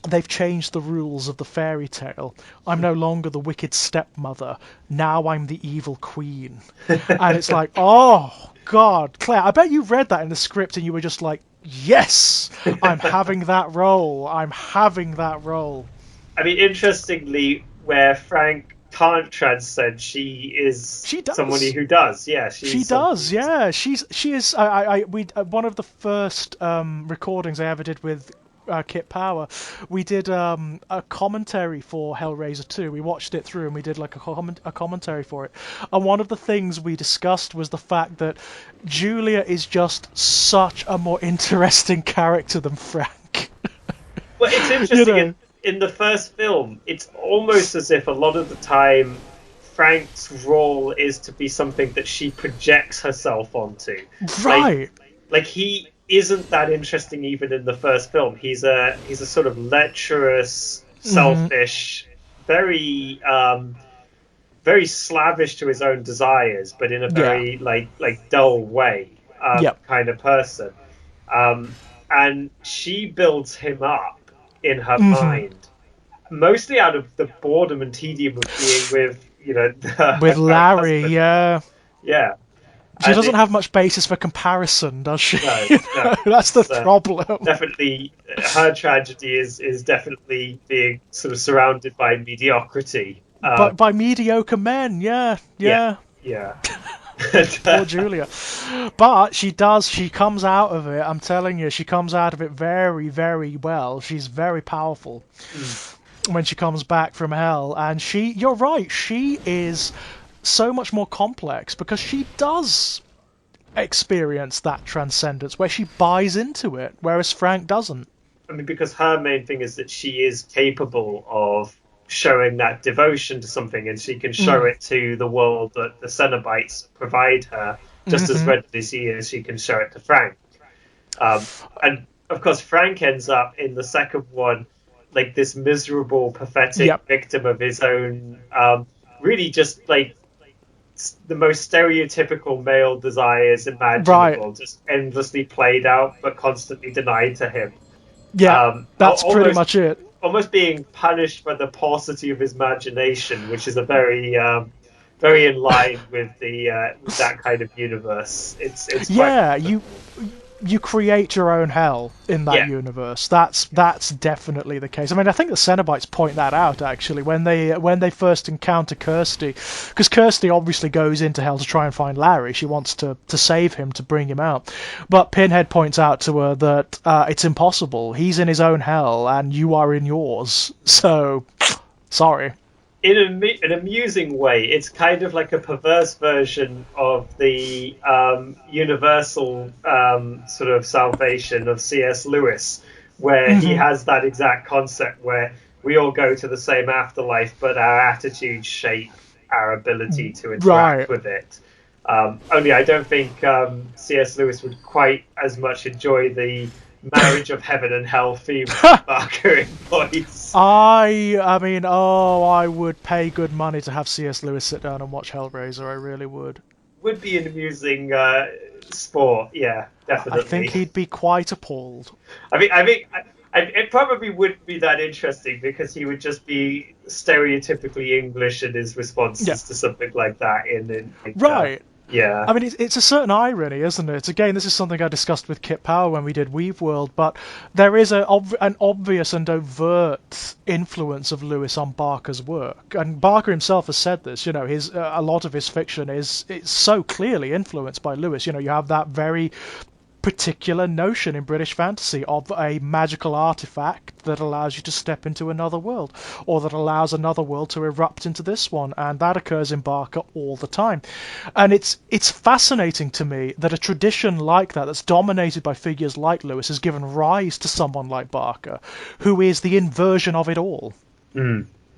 they've changed the rules of the fairy tale. I'm no longer the wicked stepmother. Now I'm the evil queen. And it's like, oh, God, Claire, I bet you read that in the script and you were just like, yes, I'm having that role. I'm having that role. I mean, interestingly, where Frank can't transcend, she is somebody who does. Yeah, she does. Yeah, she is. One of the first recordings I ever did with Kit Power, we did a commentary for Hellraiser 2. We watched it through and we did like a commentary for it. And one of the things we discussed was the fact that Julia is just such a more interesting character than Frank. Well, it's interesting. In the first film, it's almost as if a lot of the time Frank's role is to be something that she projects herself onto. Right. Like he isn't that interesting even in the first film. He's a sort of lecherous, selfish, very very slavish to his own desires, but in a very like dull way kind of person. And she builds him up in her mind, mostly out of the boredom and tedium of being with with Larry. Yeah. She And doesn't have much basis for comparison, does she? No. That's the problem. Definitely, her tragedy is definitely being sort of surrounded by mediocrity. But by mediocre men, yeah. Poor Julia. But she comes out of it, I'm telling you, she comes out of it very, very well. She's very powerful when she comes back from hell. And you're right, she is so much more complex because she does experience that transcendence where she buys into it, whereas Frank doesn't. I mean, because her main thing is that she is capable of showing that devotion to something, and she can show it to the world that the Cenobites provide her just as readily as she can show it to Frank. And of course, Frank ends up in the second one like this miserable, pathetic victim of his own, really just like the most stereotypical male desires imaginable, just endlessly played out but constantly denied to him. That's pretty much it. Almost being punished for the paucity of his imagination, which is a very very in line with with that kind of universe. It's you create your own hell in that universe. That's definitely the case. I mean, I think the Cenobites point that out actually when they first encounter Kirsty, because Kirsty obviously goes into hell to try and find Larry. She wants to save him, to bring him out, but Pinhead points out to her that it's impossible. He's in his own hell and you are in yours. So, sorry. In an amusing way, it's kind of like a perverse version of the universal sort of salvation of C.S. Lewis, where he has that exact concept where we all go to the same afterlife, but our attitudes shape our ability to interact with it. Only I don't think C.S. Lewis would quite as much enjoy the marriage of heaven and hell theme Barker employs. I mean, I would pay good money to have C.S. Lewis sit down and watch Hellraiser. I really would. Would be an amusing sport, yeah, definitely. I think he'd be quite appalled. I mean, it probably wouldn't be that interesting because he would just be stereotypically English in his responses to something like that. Right. Yeah. I mean, it's a certain irony, isn't it? Again, this is something I discussed with Kit Power when we did Weaveworld, but there is an obvious and overt influence of Lewis on Barker's work. And Barker himself has said this, a lot of his fiction is so clearly influenced by Lewis. You have that very particular notion in British fantasy of a magical artifact that allows you to step into another world, or that allows another world to erupt into this one, and that occurs in Barker all the time. And it's fascinating to me that a tradition like that's dominated by figures like Lewis has given rise to someone like Barker, who is the inversion of it all.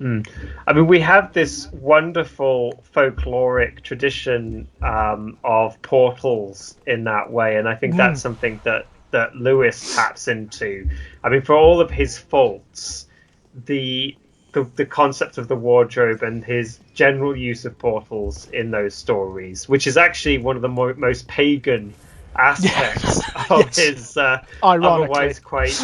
I mean, we have this wonderful folkloric tradition of portals in that way, and I think that's something that Lewis taps into. I mean, for all of his faults, the concept of the wardrobe and his general use of portals in those stories, which is actually one of the most pagan aspects of his otherwise quite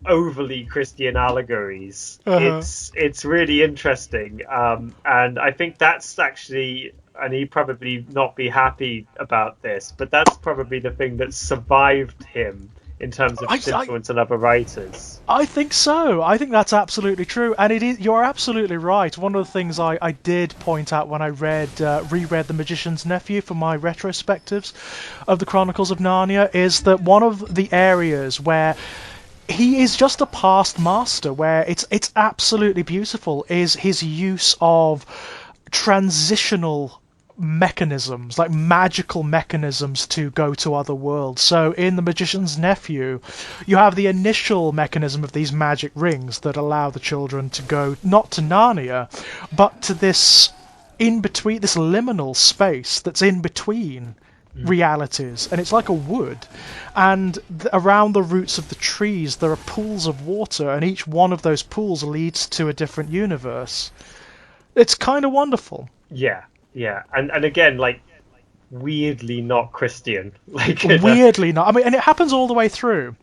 overly Christian allegories. It's really interesting, and I think that's actually, and he'd probably not be happy about this, but that's probably the thing that survived him in terms of its influence on other writers. I think so. I think that's absolutely true, and it is. You're absolutely right. One of the things I did point out when I reread The Magician's Nephew for my retrospectives of the Chronicles of Narnia is that one of the areas where he is just a past master, where it's absolutely beautiful, is his use of transitional mechanisms, like magical mechanisms to go to other worlds. So in The Magician's Nephew, you have the initial mechanism of these magic rings that allow the children to go not to Narnia, but to this in between, this liminal space that's in between realities, and it's like a wood, and around the roots of the trees there are pools of water, and each one of those pools leads to a different universe. It's kind of wonderful. Yeah, and again, like, weirdly not Christian. Like, weirdly not. I mean, and it happens all the way through.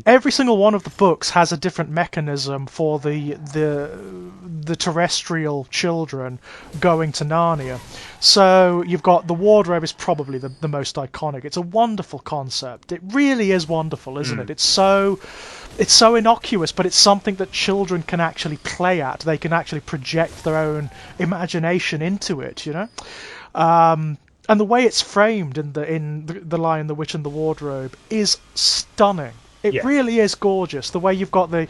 Every single one of the books has a different mechanism for the terrestrial children going to Narnia. So you've got the wardrobe is probably the most iconic. It's a wonderful concept. It really is wonderful, isn't it? It's so innocuous, but it's something that children can actually play at. They can actually project their own imagination into it, you know? And the way it's framed in the Lion, the Witch, and the Wardrobe is stunning. It really is gorgeous. The way you've got the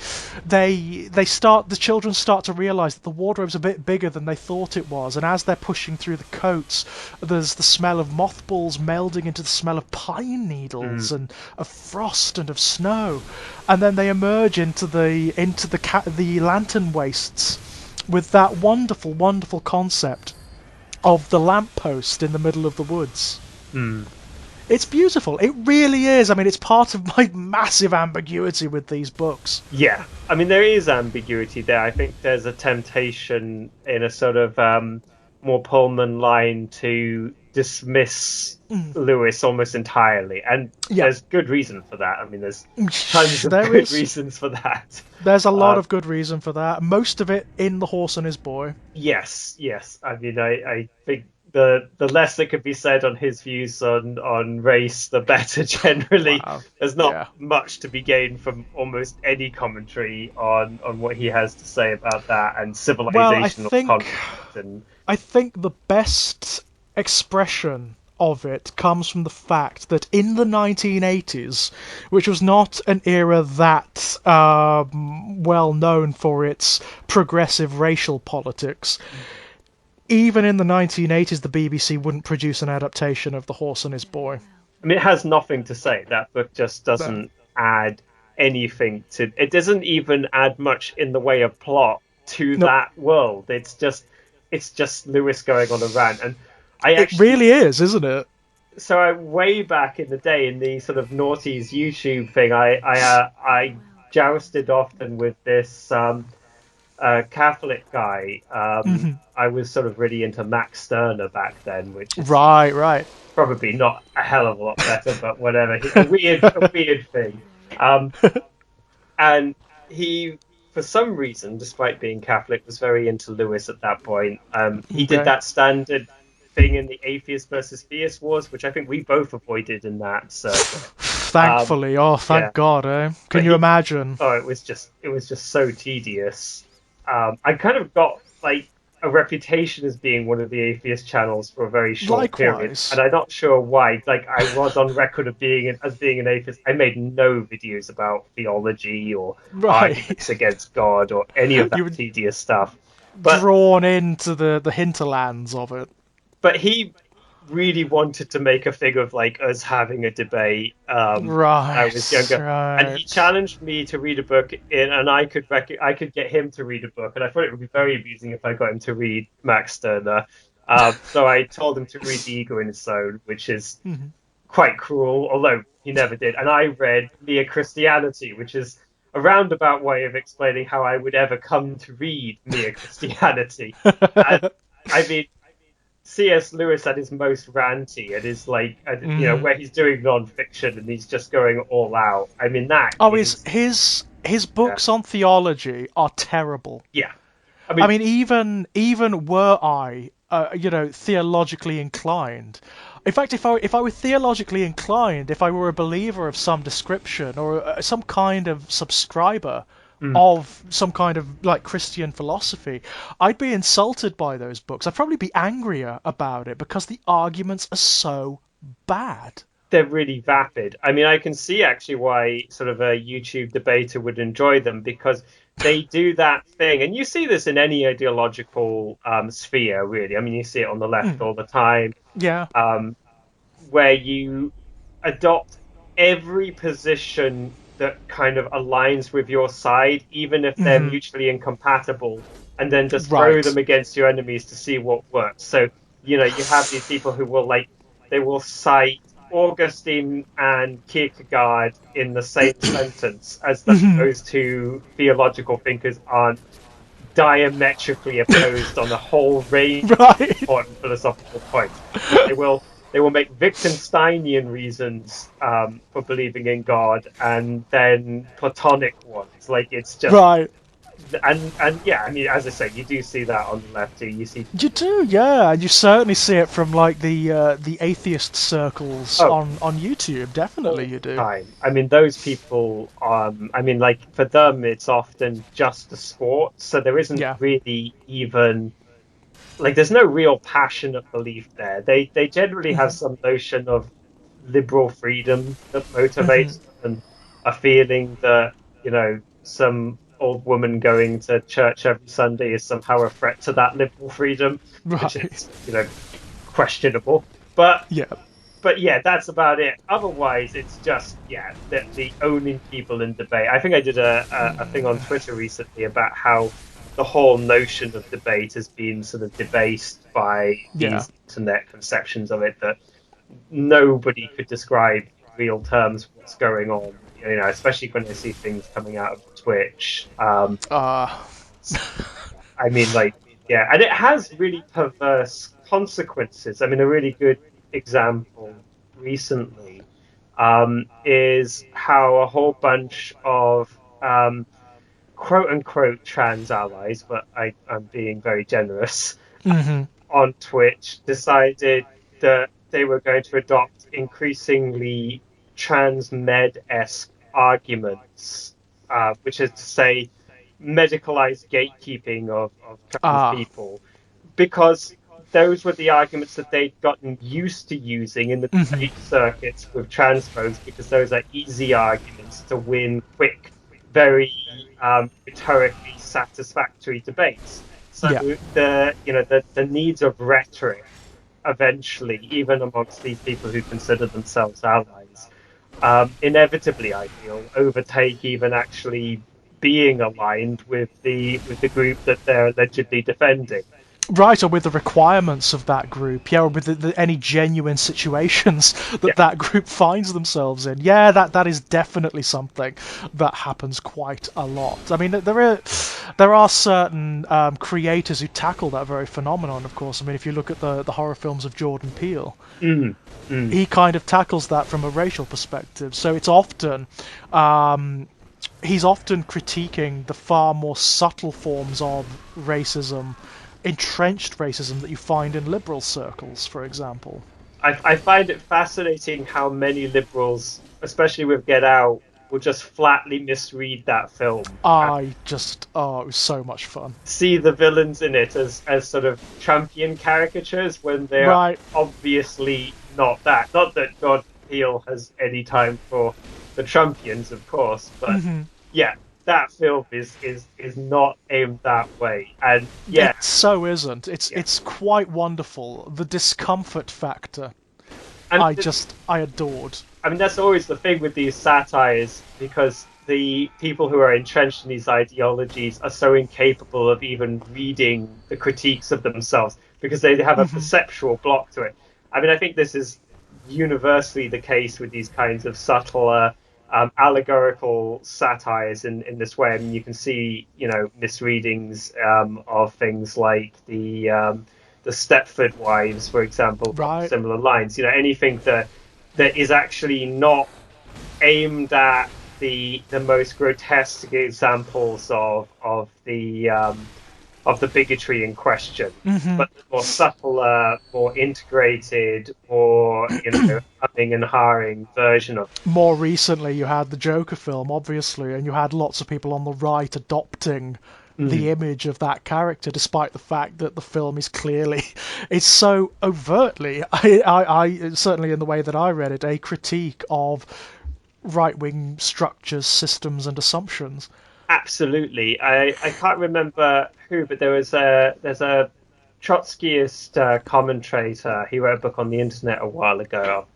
children start to realise that the wardrobe's a bit bigger than they thought it was, and as they're pushing through the coats, there's the smell of mothballs melding into the smell of pine needles and of frost and of snow, and then they emerge into the lantern wastes with that wonderful, wonderful concept of the lamppost in the middle of the woods. It's beautiful. It really is. I mean, it's part of my massive ambiguity with these books. Yeah. I mean, there is ambiguity there. I think there's a temptation in a sort of more Pullman line to dismiss Lewis almost entirely. And there's good reason for that. I mean, there's tons of good reasons for that. There's a lot of good reason for that. Most of it in The Horse and His Boy. Yes. I mean, I think the less that could be said on his views on race, the better generally. Wow. There's not much to be gained from almost any commentary on what he has to say about that and civilizational conflict. I think the best expression of it comes from the fact that in the 1980s, which was not an era that well known for its progressive racial politics, even in the 1980s, the BBC wouldn't produce an adaptation of The Horse and His Boy. I mean, it has nothing to say. That book just doesn't add anything to... It doesn't even add much in the way of plot to that world. It's just Lewis going on a rant. And it really is, isn't it? So way back in the day, in the sort of noughties YouTube thing, I jousted often with this... Catholic guy. I was sort of really into Max Stirner back then, which is right. Probably not a hell of a lot better, but whatever. A weird thing. And he, for some reason, despite being Catholic, was very into Lewis at that point. He did that standard thing in the atheist versus theist wars, which I think we both avoided in that. So thankfully, thank God, eh? Can you imagine? Oh, it was just so tedious. I kind of got like a reputation as being one of the atheist channels for a very short period, and I'm not sure why. Like, I was on record of being an atheist. I made no videos about theology or arguments against God or any of that tedious stuff. But drawn into the hinterlands of it. But he really wanted to make a thing of like us having a debate. I was younger, and he challenged me to read a book, and I could get him to read a book, and I thought it would be very amusing if I got him to read Max Stirner. So I told him to read The Ego in Its Own, which is quite cruel, although he never did. And I read Mere Christianity, which is a roundabout way of explaining how I would ever come to read Mere Christianity. And, I mean, C.S. Lewis at his most ranty and is like, where he's doing non-fiction and he's just going all out. I mean, that. Oh, his books on theology are terrible. Yeah, I mean, even were I, theologically inclined, In fact, if I were theologically inclined, if I were a believer of some description or some kind of subscriber of some kind of like Christian philosophy, I'd be insulted by those books. I'd probably be angrier about it because the arguments are so bad. They're really vapid. I mean, I can see actually why sort of a YouTube debater would enjoy them, because they do that thing, and you see this in any ideological sphere, really. I mean, you see it on the left all the time, Yeah. where you adopt every position that kind of aligns with your side, even if they're mutually incompatible, and then just throw them Right. against your enemies to see what works. So, you have these people who will they will cite Augustine and Kierkegaard in the same sentence, as though those two theological thinkers aren't diametrically opposed on a whole range of Right. important philosophical points. They will make Wittgensteinian reasons for believing in God, and then Platonic ones. Like, it's just Right. and yeah, I mean, as I say, you do see that on the left too. You see, You do, yeah, and you certainly see it from like the atheist circles oh, on YouTube. Definitely, you do. time. I mean, those people. I mean, like, for them, it's often just a sport, so there isn't Yeah. really even like there's no real passionate belief there. They generally have some notion of liberal freedom that motivates them, and a feeling that some old woman going to church every Sunday is somehow a threat to that liberal freedom, which Right. is questionable. But Yeah. yeah, that's about it. Otherwise, it's just the owning people in debate. I think I did a thing on Twitter recently about how the whole notion of debate has been sort of debased by Yeah. these internet conceptions of it, that nobody could describe in real terms what's going on. Especially when I see things coming out of Twitch. Uh I mean, like, yeah, and it has really perverse consequences. I mean, a really good example recently is how a whole bunch of quote unquote trans allies, but I'm being very generous, on Twitch decided that they were going to adopt increasingly trans med-esque arguments, which is to say, medicalized gatekeeping of trans ah. people, because those were the arguments that they'd gotten used to using in the debate circuits with trans folks, because those are easy arguments to win quick, very rhetorically satisfactory debates. So Yeah. the needs of rhetoric eventually, even amongst these people who consider themselves allies, inevitably, I feel, overtake even actually being aligned with the group that they're allegedly defending. Right, or with the requirements of that group, yeah, or with any genuine situations Yeah. that group finds themselves in. Yeah, that is definitely something that happens quite a lot. I mean, there are certain creators who tackle that very phenomenon. Of course, I mean, if you look at the horror films of Jordan Peele, he kind of tackles that from a racial perspective. So it's often. He's often critiquing the far more subtle forms of racism, entrenched racism, that you find in liberal circles, for example. I find it fascinating how many liberals, especially with Get Out, will just flatly misread that film. It was so much fun. See the villains in it as sort of champion caricatures when they're Right. obviously not that. Not that God Peele has any time for the champions, of course, but yeah, that film is not aimed that way. And yeah, It so isn't. It's quite wonderful. The discomfort factor, and I adored. I mean, that's always the thing with these satires, because the people who are entrenched in these ideologies are so incapable of even reading the critiques of themselves, because they have a perceptual block to it. I mean, I think this is universally the case with these kinds of subtler, allegorical satires in this way. I mean, you can see, misreadings of things like the Stepford Wives, for example, Right. similar lines. Anything that is actually not aimed at the most grotesque examples of the of the bigotry in question, Mm-hmm. but the more subtler, more integrated, more, humming and hawing version of it. More recently, you had the Joker film, obviously, and you had lots of people on the right adopting the Mm. image of that character, despite the fact that the film is clearly, it's so overtly, I certainly in the way that I read it, a critique of right-wing structures, systems, and assumptions. Absolutely. I can't remember who, but there's a Trotskyist commentator. He wrote a book on the internet a while ago. I'll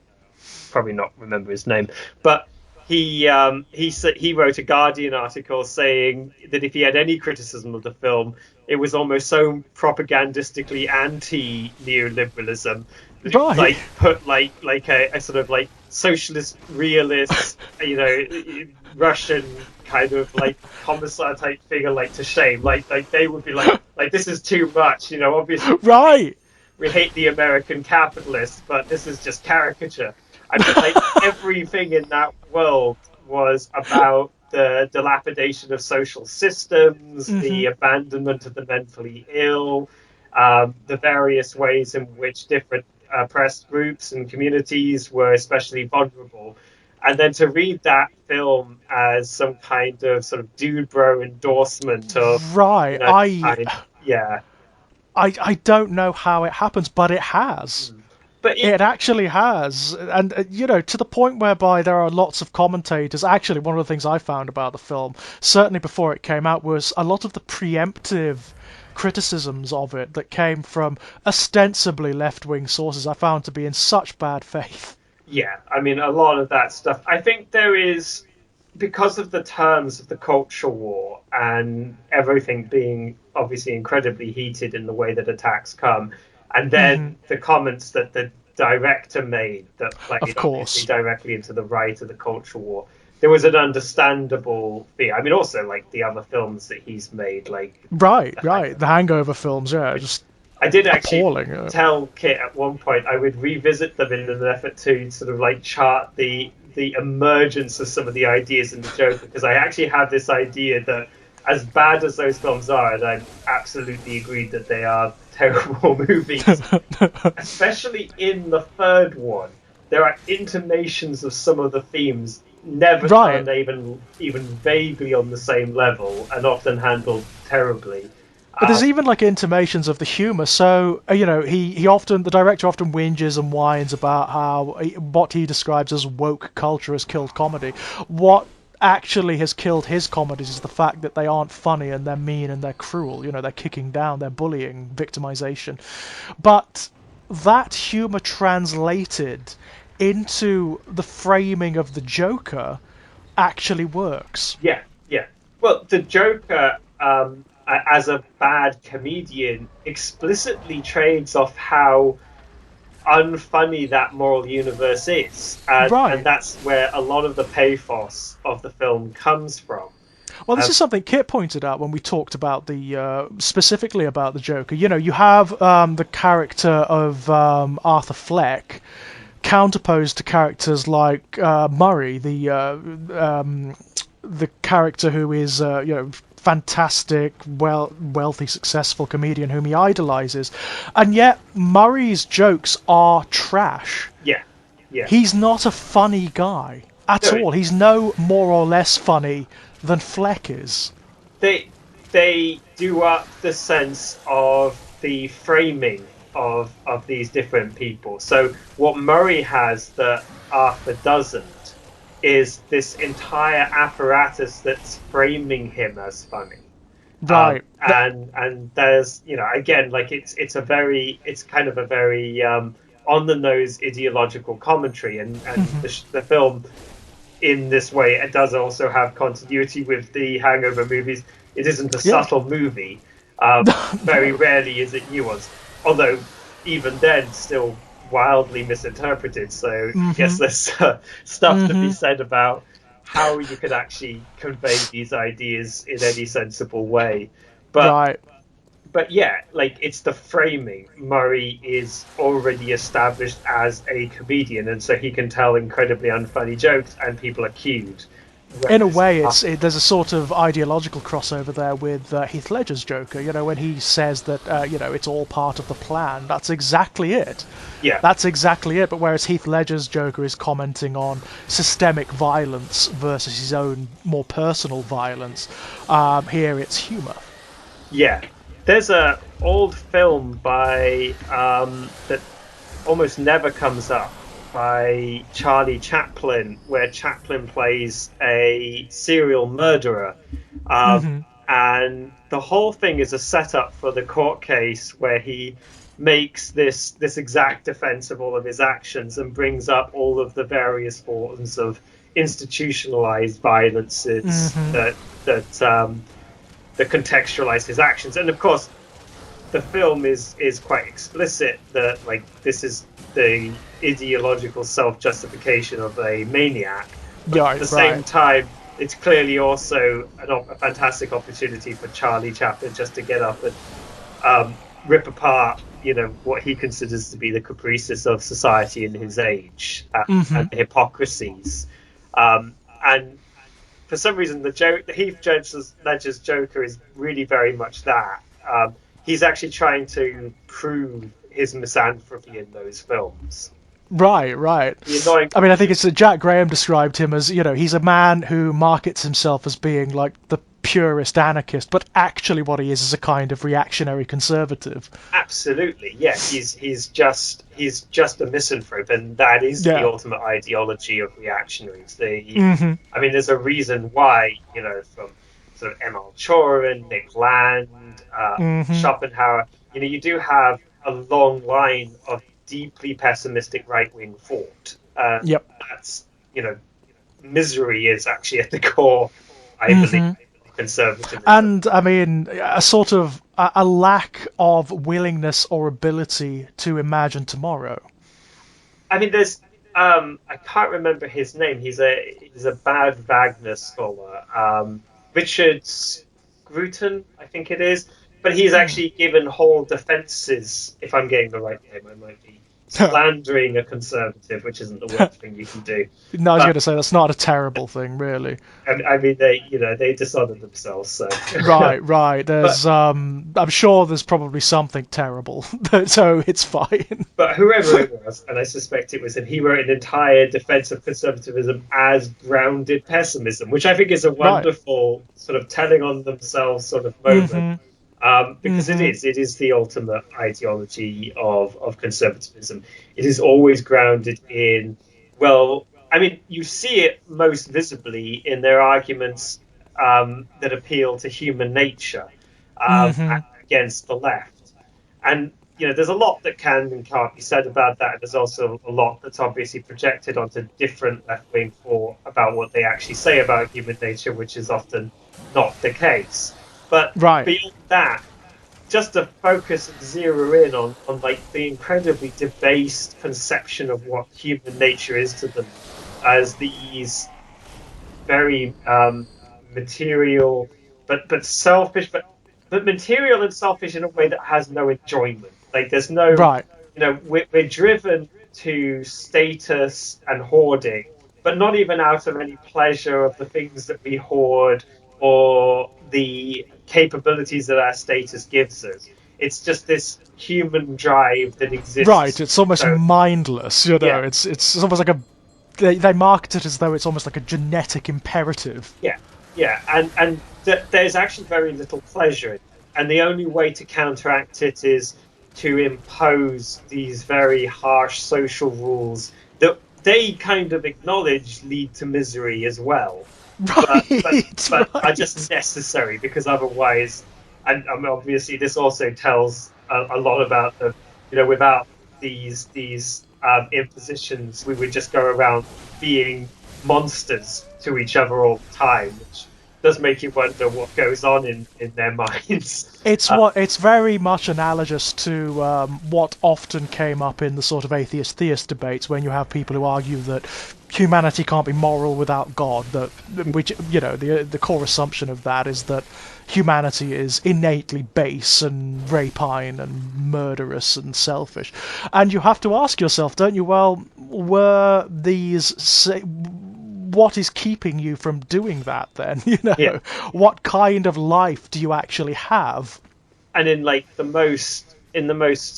probably not remember his name, but he wrote a Guardian article saying that if he had any criticism of the film, it was almost so propagandistically anti-neoliberalism that it would Right. like put like a sort of like socialist realist, Russian kind of like commissar type figure like to shame. Like they would be like this is too much. Obviously Right. we hate the American capitalists, but this is just caricature. I mean, like everything in that world was about the dilapidation of social systems, Mm-hmm. the abandonment of the mentally ill, the various ways in which different oppressed groups and communities were especially vulnerable. And then to read that film as some kind of sort of dude bro endorsement of, Right. kind, yeah. I don't know how it happens, but it has. But it, It actually has, and to the point whereby there are lots of commentators. Actually, one of the things I found about the film, certainly before it came out, was a lot of the preemptive criticisms of it that came from ostensibly left-wing sources. I found to be in such bad faith. yeah, I mean, a lot of that stuff. I think there is, because of the terms of the culture war and everything being obviously incredibly heated in the way that attacks come, and Hmm. then the comments that the director made that Of played obviously course. directly into the right of the culture war. There was an understandable fear. I mean, also like the other films that he's made, like Right, The right. The Hangover, Hangover films, yeah, which just I did actually appalling. tell Kit at one point I would revisit them in an effort to sort of like chart the emergence of some of the ideas in the Joker, because I actually have this idea that as bad as those films are, and I'm absolutely agreed that they are terrible movies, especially in the third one, there are intimations of some of the themes never Right. done even vaguely on the same level and often handled terribly. But Um, there's even like intimations of the humor. So the director often whinges and whines about how what he describes as woke culture has killed comedy. What actually has killed his comedies is the fact that they aren't funny and they're mean and they're cruel. They're kicking down, they're bullying, victimization. But that humor translated into the framing of the Joker actually works. Yeah, yeah. Well, the Joker, as a bad comedian, explicitly trades off how unfunny that moral universe is, and Right. that's where a lot of the pathos of the film comes from. Well, this Um, is something Kit pointed out when we talked about the specifically about the Joker. You have the character of Arthur Fleck counterposed to characters like Murray, the character who is fantastic, wealthy, successful comedian whom he idolizes, and yet Murray's jokes are trash. yeah, yeah. He's not a funny guy at No, all. He's no more or less funny than Fleck is. they they do up the sense of the framing of these different people. So what Murray has that Arthur doesn't is this entire apparatus that's framing him as funny. Right. And there's, again, like it's kind of a very on the nose ideological commentary, and Mhm. the film in this way it does also have continuity with the Hangover movies. It isn't a Yeah. subtle movie. Very rarely is it nuanced, although even then still wildly misinterpreted. So I guess Mhm. there's stuff to be Mhm. said about how you could actually convey these ideas in any sensible way. But Right. yeah, like it's the framing. Murray is already established as a comedian, and so he can tell incredibly unfunny jokes, and people are cued. in a way, there's a sort of ideological crossover there with Heath Ledger's Joker. You know, when he says that it's all part of the plan. That's exactly it. Yeah, that's exactly it. But whereas Heath Ledger's Joker is commenting on systemic violence versus his own more personal violence, here it's humour. Yeah, there's a old film by that almost never comes up by Charlie Chaplin, where Chaplin plays a serial murderer. And the whole thing is a setup for the court case where he makes this exact defense of all of his actions and brings up all of the various forms of institutionalized violences that contextualize his actions. And of course, the film is quite explicit that this is the ideological self-justification of a maniac. But at the same time, it's clearly also a fantastic opportunity for Charlie Chaplin just to get up and rip apart, what he considers to be the caprices of society in his age and the hypocrisies. And for some reason, the Heath Ledger's Joker is really very much that. He's actually trying to prove his misanthropy in those films. Right. I mean, I think it's that Jack Graham described him as, he's a man who markets himself as being like the purist anarchist, but actually what he is a kind of reactionary conservative. Absolutely, yes. He's just a misanthrope, and that is the ultimate ideology of reactionaries. I mean, there's a reason why, from sort of M.L. Chorin, Nick Land, Schopenhauer, you do have a long line of deeply pessimistic right-wing thought. That's, misery is actually at the core, I believe, of conservatism. And, I mean, a sort of a lack of willingness or ability to imagine tomorrow. I mean, there's I can't remember his name. He's a bad Wagner scholar. Richard Scruton, I think it is. But he's actually given whole defences, if I'm getting the right name. I might be slandering a conservative, which isn't the worst thing you can do. No, I was going to say that's not a terrible thing, really. I mean, they dishonour themselves. So right. There's, I'm sure there's probably something terrible, so it's fine. But whoever it was, and I suspect it was him, he wrote an entire defence of conservatism as grounded pessimism, which I think is a wonderful sort of telling on themselves sort of moment. Because it is the ultimate ideology of conservatism. It is always grounded in, well, I mean, you see it most visibly in their arguments that appeal to human nature against the left. And, there's a lot that can and can't be said about that. There's also a lot that's obviously projected onto different left-wing thought about what they actually say about human nature, which is often not the case. But beyond that, just to focus and zero in on the incredibly debased conception of what human nature is to them as these very material but selfish, but material and selfish in a way that has no enjoyment. Like there's no we're driven to status and hoarding, but not even out of any pleasure of the things that we hoard or the capabilities that our status gives us. It's just this human drive that exists. Right, it's almost mindless, It's almost like they market it as though it's almost like a genetic imperative. Yeah, and there's actually very little pleasure in it. And the only way to counteract it is to impose these very harsh social rules that they kind of acknowledge lead to misery as well. But are just necessary, because otherwise, and obviously this also tells a lot about the, without these impositions, we would just go around being monsters to each other all the time, which does make you wonder what goes on in their minds. It's very much analogous to what often came up in the sort of atheist-theist debates, when you have people who argue that humanity can't be moral without God. The core assumption of that is that humanity is innately base and rapine and murderous and selfish. And you have to ask yourself, don't you? Well, were what is keeping you from doing that then? Yeah. What kind of life do you actually have? And in like the most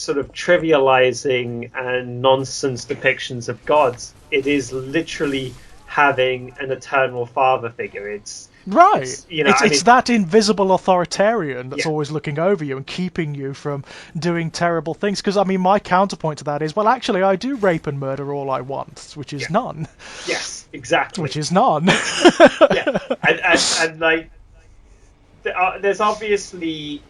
sort of trivializing and nonsense depictions of gods, it is literally having an eternal father figure. Right. It's I It's mean, that invisible authoritarian that's yeah, always looking over you and keeping you from doing terrible things. Because, I mean, my counterpoint to that is, well, actually, I do rape and murder all I want, which is yeah, none. yes, exactly. Which is none. Yeah, and like there's obviously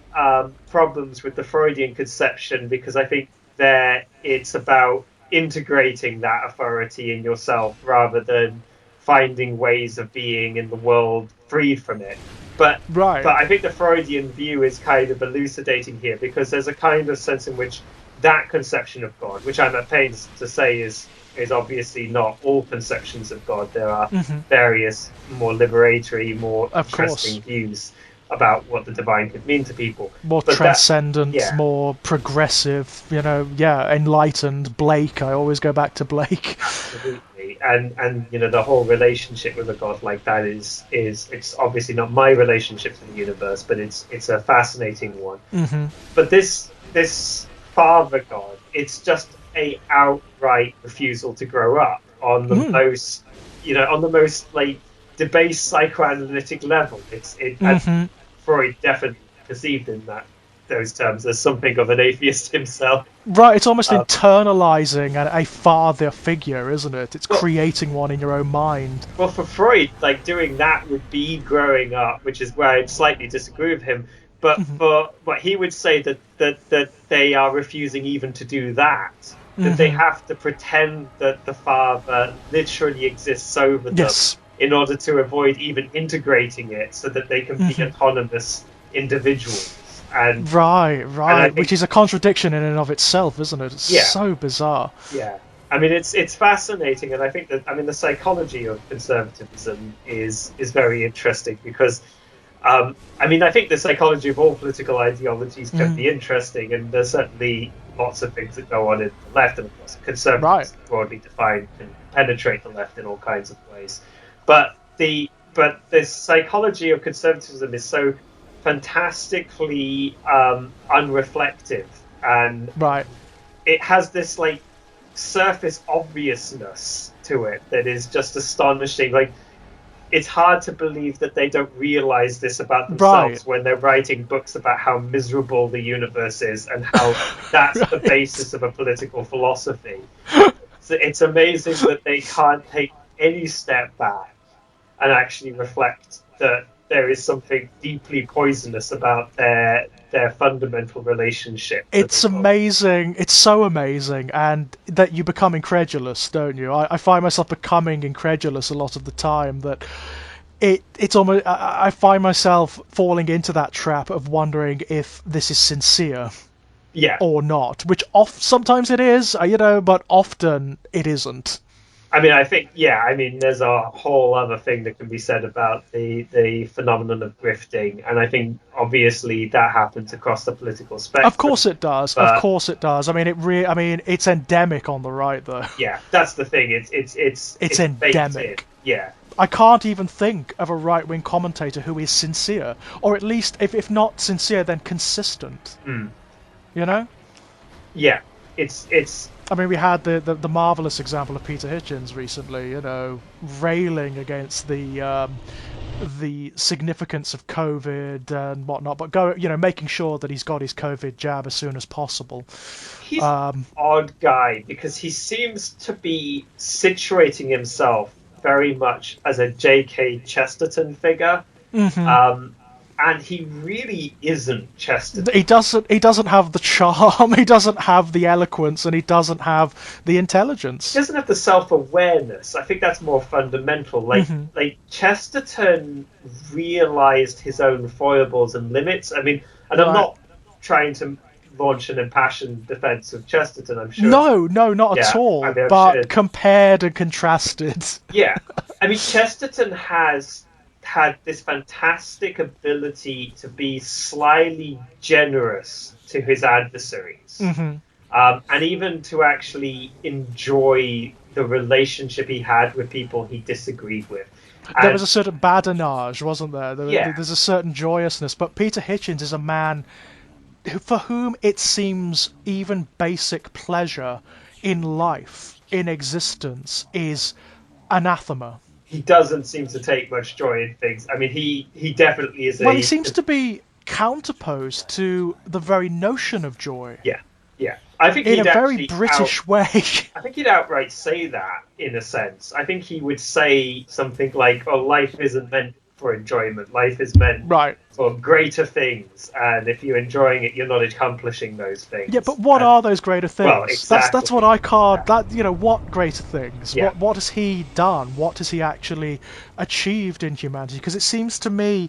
problems with the Freudian conception, because I think there it's about integrating that authority in yourself rather than finding ways of being in the world free from it. But Right. I think the Freudian view is kind of elucidating here, because there's a kind of sense in which that conception of God, which I'm at pains to say is obviously not all conceptions of God. There are various more liberatory, more Of interesting course. views about what the divine could mean to people. More But that, transcendent, yeah, more progressive, enlightened. Blake. I always go back to Blake. absolutely. And the whole relationship with a god like that is it's obviously not my relationship to the universe, but it's a fascinating one. But this father god, it's just a outright refusal to grow up on the most on the most like debased psychoanalytic level. And Freud definitely perceived in those terms as something of an atheist himself. Right, it's almost internalizing a father figure, isn't it? It's Well, creating one in your own mind. well, for Freud, like doing that would be growing up, which is where I'd slightly disagree with him. But he would say that they are refusing even to do that. That they have to pretend that the father literally exists over them Yes. in order to avoid even integrating it, so that they can be autonomous individuals. And Right, I think, which is a contradiction in and of itself, isn't it? It's so bizarre. yeah. I mean, it's fascinating, and I think that the psychology of conservatism is very interesting, because I think the psychology of all political ideologies can be interesting, and there's certainly lots of things that go on in the left, and of course, Right. conservatism, broadly defined, can penetrate the left in all kinds of ways. But the psychology of conservatism is so fantastically unreflective, and Right. it has this like surface obviousness to it that is just astonishing. Like, it's hard to believe that they don't realize this about themselves when they're writing books about how miserable the universe is and how that's the basis of a political philosophy. So it's amazing that they can't take any step back and actually reflect that there is something deeply poisonous about their fundamental relationship. It's amazing. It's so amazing, and that you become incredulous, don't you? I find myself becoming incredulous a lot of the time. That it's almost I find myself falling into that trap of wondering if this is sincere, yeah, or not. Which sometimes it is, but often it isn't. I mean, I think, yeah, I mean, there's a whole other thing that can be said about the phenomenon of grifting, and I think obviously that happens across the political spectrum. Of course it does. Of course it does. I mean, it's endemic on the right, though. Yeah, that's the thing. It's endemic. Yeah. I can't even think of a right-wing commentator who is sincere, or at least, if not sincere, then consistent. You know? Yeah, it's. I mean, we had the marvelous example of Peter Hitchens recently, railing against the significance of COVID and whatnot, but making sure that he's got his COVID jab as soon as possible. He's an odd guy, because he seems to be situating himself very much as a J.K. Chesterton figure. And he really isn't Chesterton. He doesn't have the charm, he doesn't have the eloquence, and he doesn't have the intelligence. He doesn't have the self-awareness. I think that's more fundamental. Like Chesterton realized his own foibles and limits. I mean, and I'm not trying to launch an impassioned defense of Chesterton, I'm sure. No, not at all. I mean, but compared and contrasted. Yeah. I mean, Chesterton has had this fantastic ability to be slyly generous to his adversaries, and even to actually enjoy the relationship he had with people he disagreed with. There was a certain badinage, wasn't there? Yeah. There's a certain joyousness. But Peter Hitchens is a man for whom it seems even basic pleasure in life, in existence, is anathema. He doesn't seem to take much joy in things. I mean, he definitely is Well, he seems to be counterposed to the very notion of joy. Yeah, yeah. I think in a very British way. I think he'd outright say that, in a sense. I think he would say something like, "Oh, life isn't meant for enjoyment. Life is meant for greater things, and if you're enjoying it, you're not accomplishing those things." Yeah, but what are those greater things? Well, exactly. That's what I card. That what greater things? Yeah. What has he done? What has he actually achieved in humanity? Because it seems to me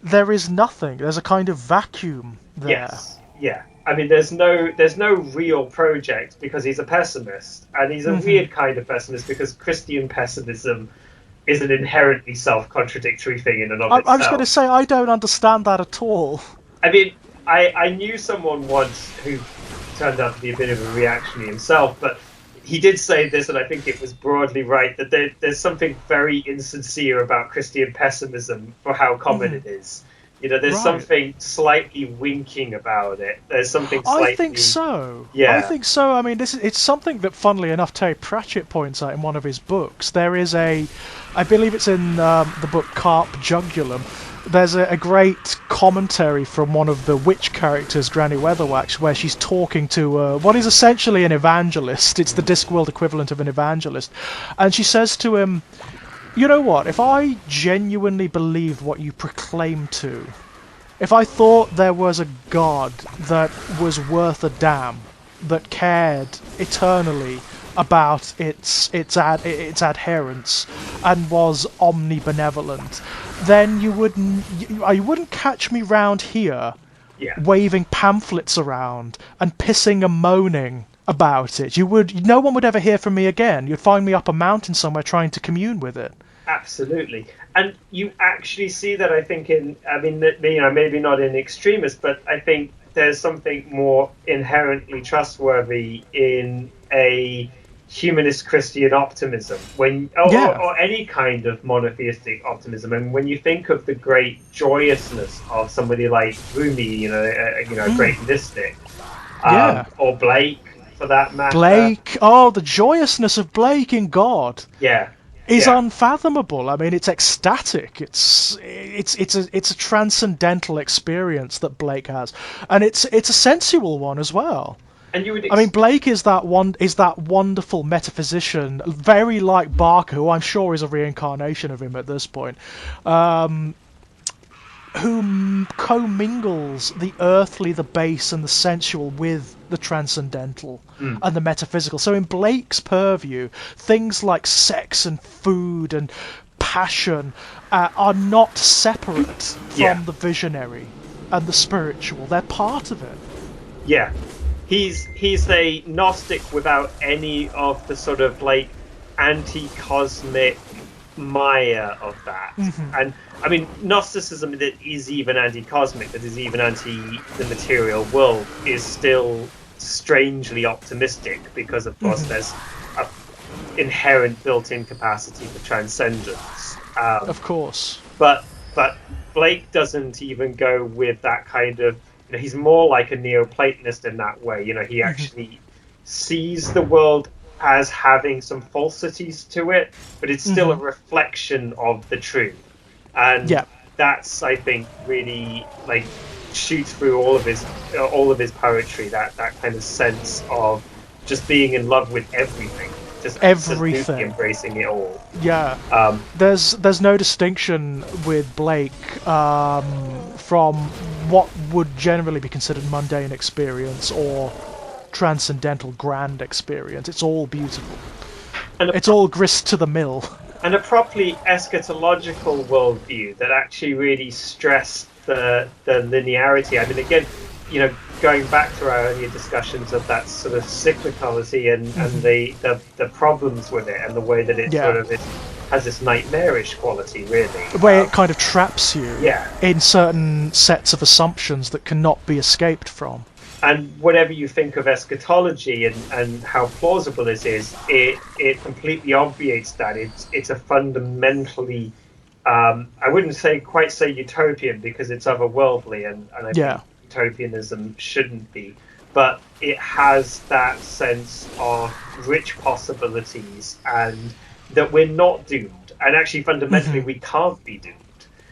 there is nothing. There's a kind of vacuum there. Yes. Yeah. I mean, there's no real project because he's a pessimist, and he's a weird kind of pessimist because Christian pessimism is an inherently self-contradictory thing in and of itself. I was going to say, I don't understand that at all. I mean, I knew someone once who turned out to be a bit of a reactionary himself, but he did say this, and I think it was broadly right, that there's something very insincere about Christian pessimism for how common it is. You know, there's something slightly winking about it. There's something slightly... I think so. Yeah. I think so. I mean, it's something that, funnily enough, Terry Pratchett points out in one of his books. There is I believe it's in the book Carp Jugulum. There's a great commentary from one of the witch characters, Granny Weatherwax, where she's talking to what is essentially an evangelist. It's the Discworld equivalent of an evangelist. And she says to him, "You know what, if I genuinely believed what you proclaim to, if I thought there was a God that was worth a damn, that cared eternally about its adherents and was omnibenevolent, then you wouldn't catch me round here waving pamphlets around and pissing and moaning about it. No one would ever hear from me again. You'd find me up a mountain somewhere trying to commune with it." Absolutely. And you actually see that, I think, maybe not in extremis, but I think there's something more inherently trustworthy in a humanist Christian optimism, or any kind of monotheistic optimism. And when you think of the great joyousness of somebody like Rumi, a great mystic, or Blake, for that matter. Blake, the joyousness of Blake in God. Yeah. Is unfathomable. I mean, it's ecstatic. It's a transcendental experience that Blake has, and it's a sensual one as well. And you would I mean, Blake is that wonderful metaphysician, very like Barker, who I'm sure is a reincarnation of him at this point, who commingles the earthly, the base, and the sensual with the transcendental and the metaphysical. So in Blake's purview, things like sex and food and passion are not separate from the visionary and the spiritual. They're part of it. Yeah. He's a Gnostic without any of the sort of like anti-cosmic Maya of that. And I mean, Gnosticism that is even anti-cosmic, that is even anti the material world, is still strangely optimistic because, of course, there's an inherent built-in capacity for transcendence. Of course. But Blake doesn't even go with that kind of... he's more like a Neoplatonist in that way. He actually sees the world as having some falsities to it, but it's still a reflection of the truth. And that's, I think, really like shoots through all of his poetry, that kind of sense of just being in love with everything, just absolutely embracing it all. There's no distinction with Blake from what would generally be considered mundane experience or transcendental grand experience. It's all beautiful, and it's all grist to the mill. And a properly eschatological worldview that actually really stressed the linearity. I mean, again, going back to our earlier discussions of that sort of cyclicality and the problems with it, and the way that it sort of has this nightmarish quality, really. The way it kind of traps you in certain sets of assumptions that cannot be escaped from. and whatever you think of eschatology and how plausible it is, it completely obviates that. It's a fundamentally, I wouldn't quite say utopian, because it's otherworldly, and I think utopianism shouldn't be, but it has that sense of rich possibilities, and that we're not doomed, and actually fundamentally we can't be doomed.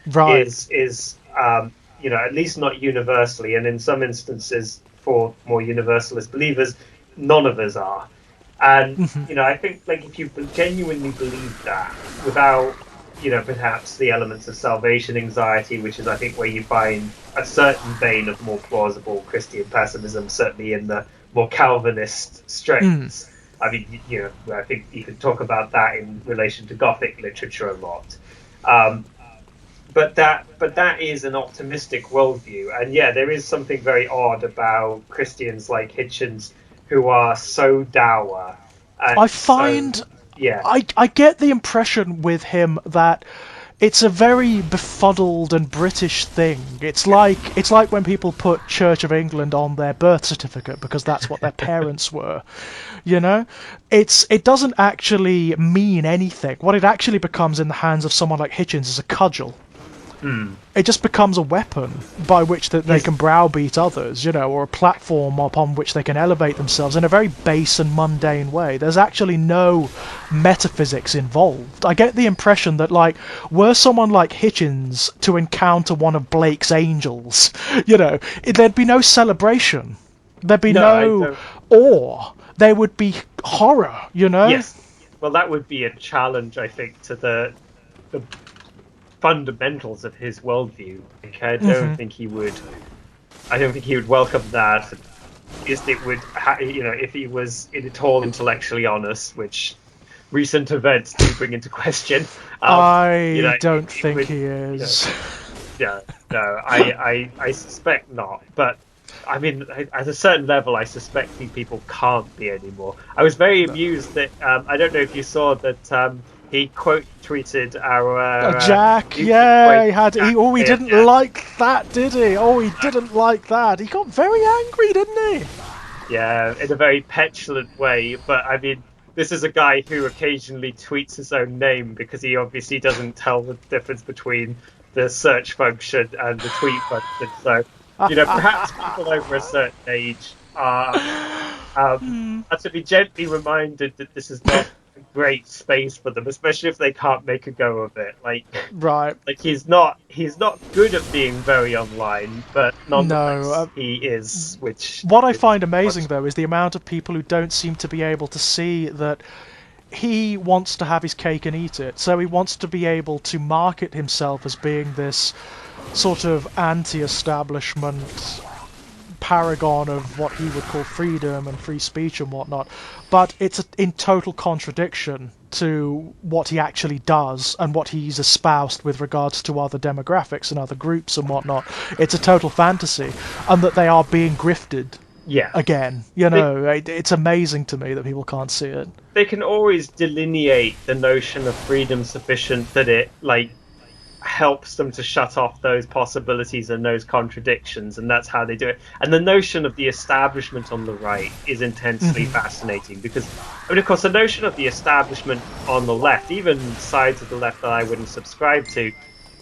Right. Is at least not universally, and in some instances for more universalist believers, none of us are. And I think, like, if you genuinely believe that, without perhaps the elements of salvation anxiety, which is, I think, where you find a certain vein of more plausible Christian pessimism, certainly in the more Calvinist strains. I mean, I think you could talk about that in relation to Gothic literature a lot. But that is an optimistic worldview, and there is something very odd about Christians like Hitchens, who are so dour. I find, I get the impression with him that it's a very befuddled and British thing. It's like when people put Church of England on their birth certificate because that's what their parents were. It doesn't actually mean anything. What it actually becomes in the hands of someone like Hitchens is a cudgel. It just becomes a weapon by which they can browbeat others, or a platform upon which they can elevate themselves in a very base and mundane way. There's actually no metaphysics involved. I get the impression that, like, were someone like Hitchens to encounter one of Blake's angels, there'd be no celebration. There'd be no awe. There would be horror, Yes. Well, that would be a challenge, I think, to the fundamentals of his worldview. Like, I don't think he would welcome that. It would, if he was at all intellectually honest, which recent events do bring into question. I don't think he is. I suspect not. But I mean, at a certain level, I suspect these people can't be anymore. I was very amused that I don't know if you saw that. He quote tweeted our Jack. He didn't like that, did he? Oh, he didn't like that. He got very angry, didn't he? Yeah, in a very petulant way. But I mean, this is a guy who occasionally tweets his own name because he obviously doesn't tell the difference between the search function and the tweet function. So, perhaps people over a certain age are to be gently reminded that this is not a great space for them, especially if they can't make a go of it. Like he's not good at being very online, but nonetheless he is. What I find amazing though is the amount of people who don't seem to be able to see that he wants to have his cake and eat it. So he wants to be able to market himself as being this sort of anti-establishment paragon of what he would call freedom and free speech and whatnot, but it's in total contradiction to what he actually does and what he's espoused with regards to other demographics and other groups and whatnot. It's a total fantasy, and that they are being grifted again. It's amazing to me that people can't see it. They can always delineate the notion of freedom sufficient that it helps them to shut off those possibilities and those contradictions, and that's how they do it. And the notion of the establishment on the right is intensely fascinating, because of course the notion of the establishment on the left, even sides of the left that I wouldn't subscribe to,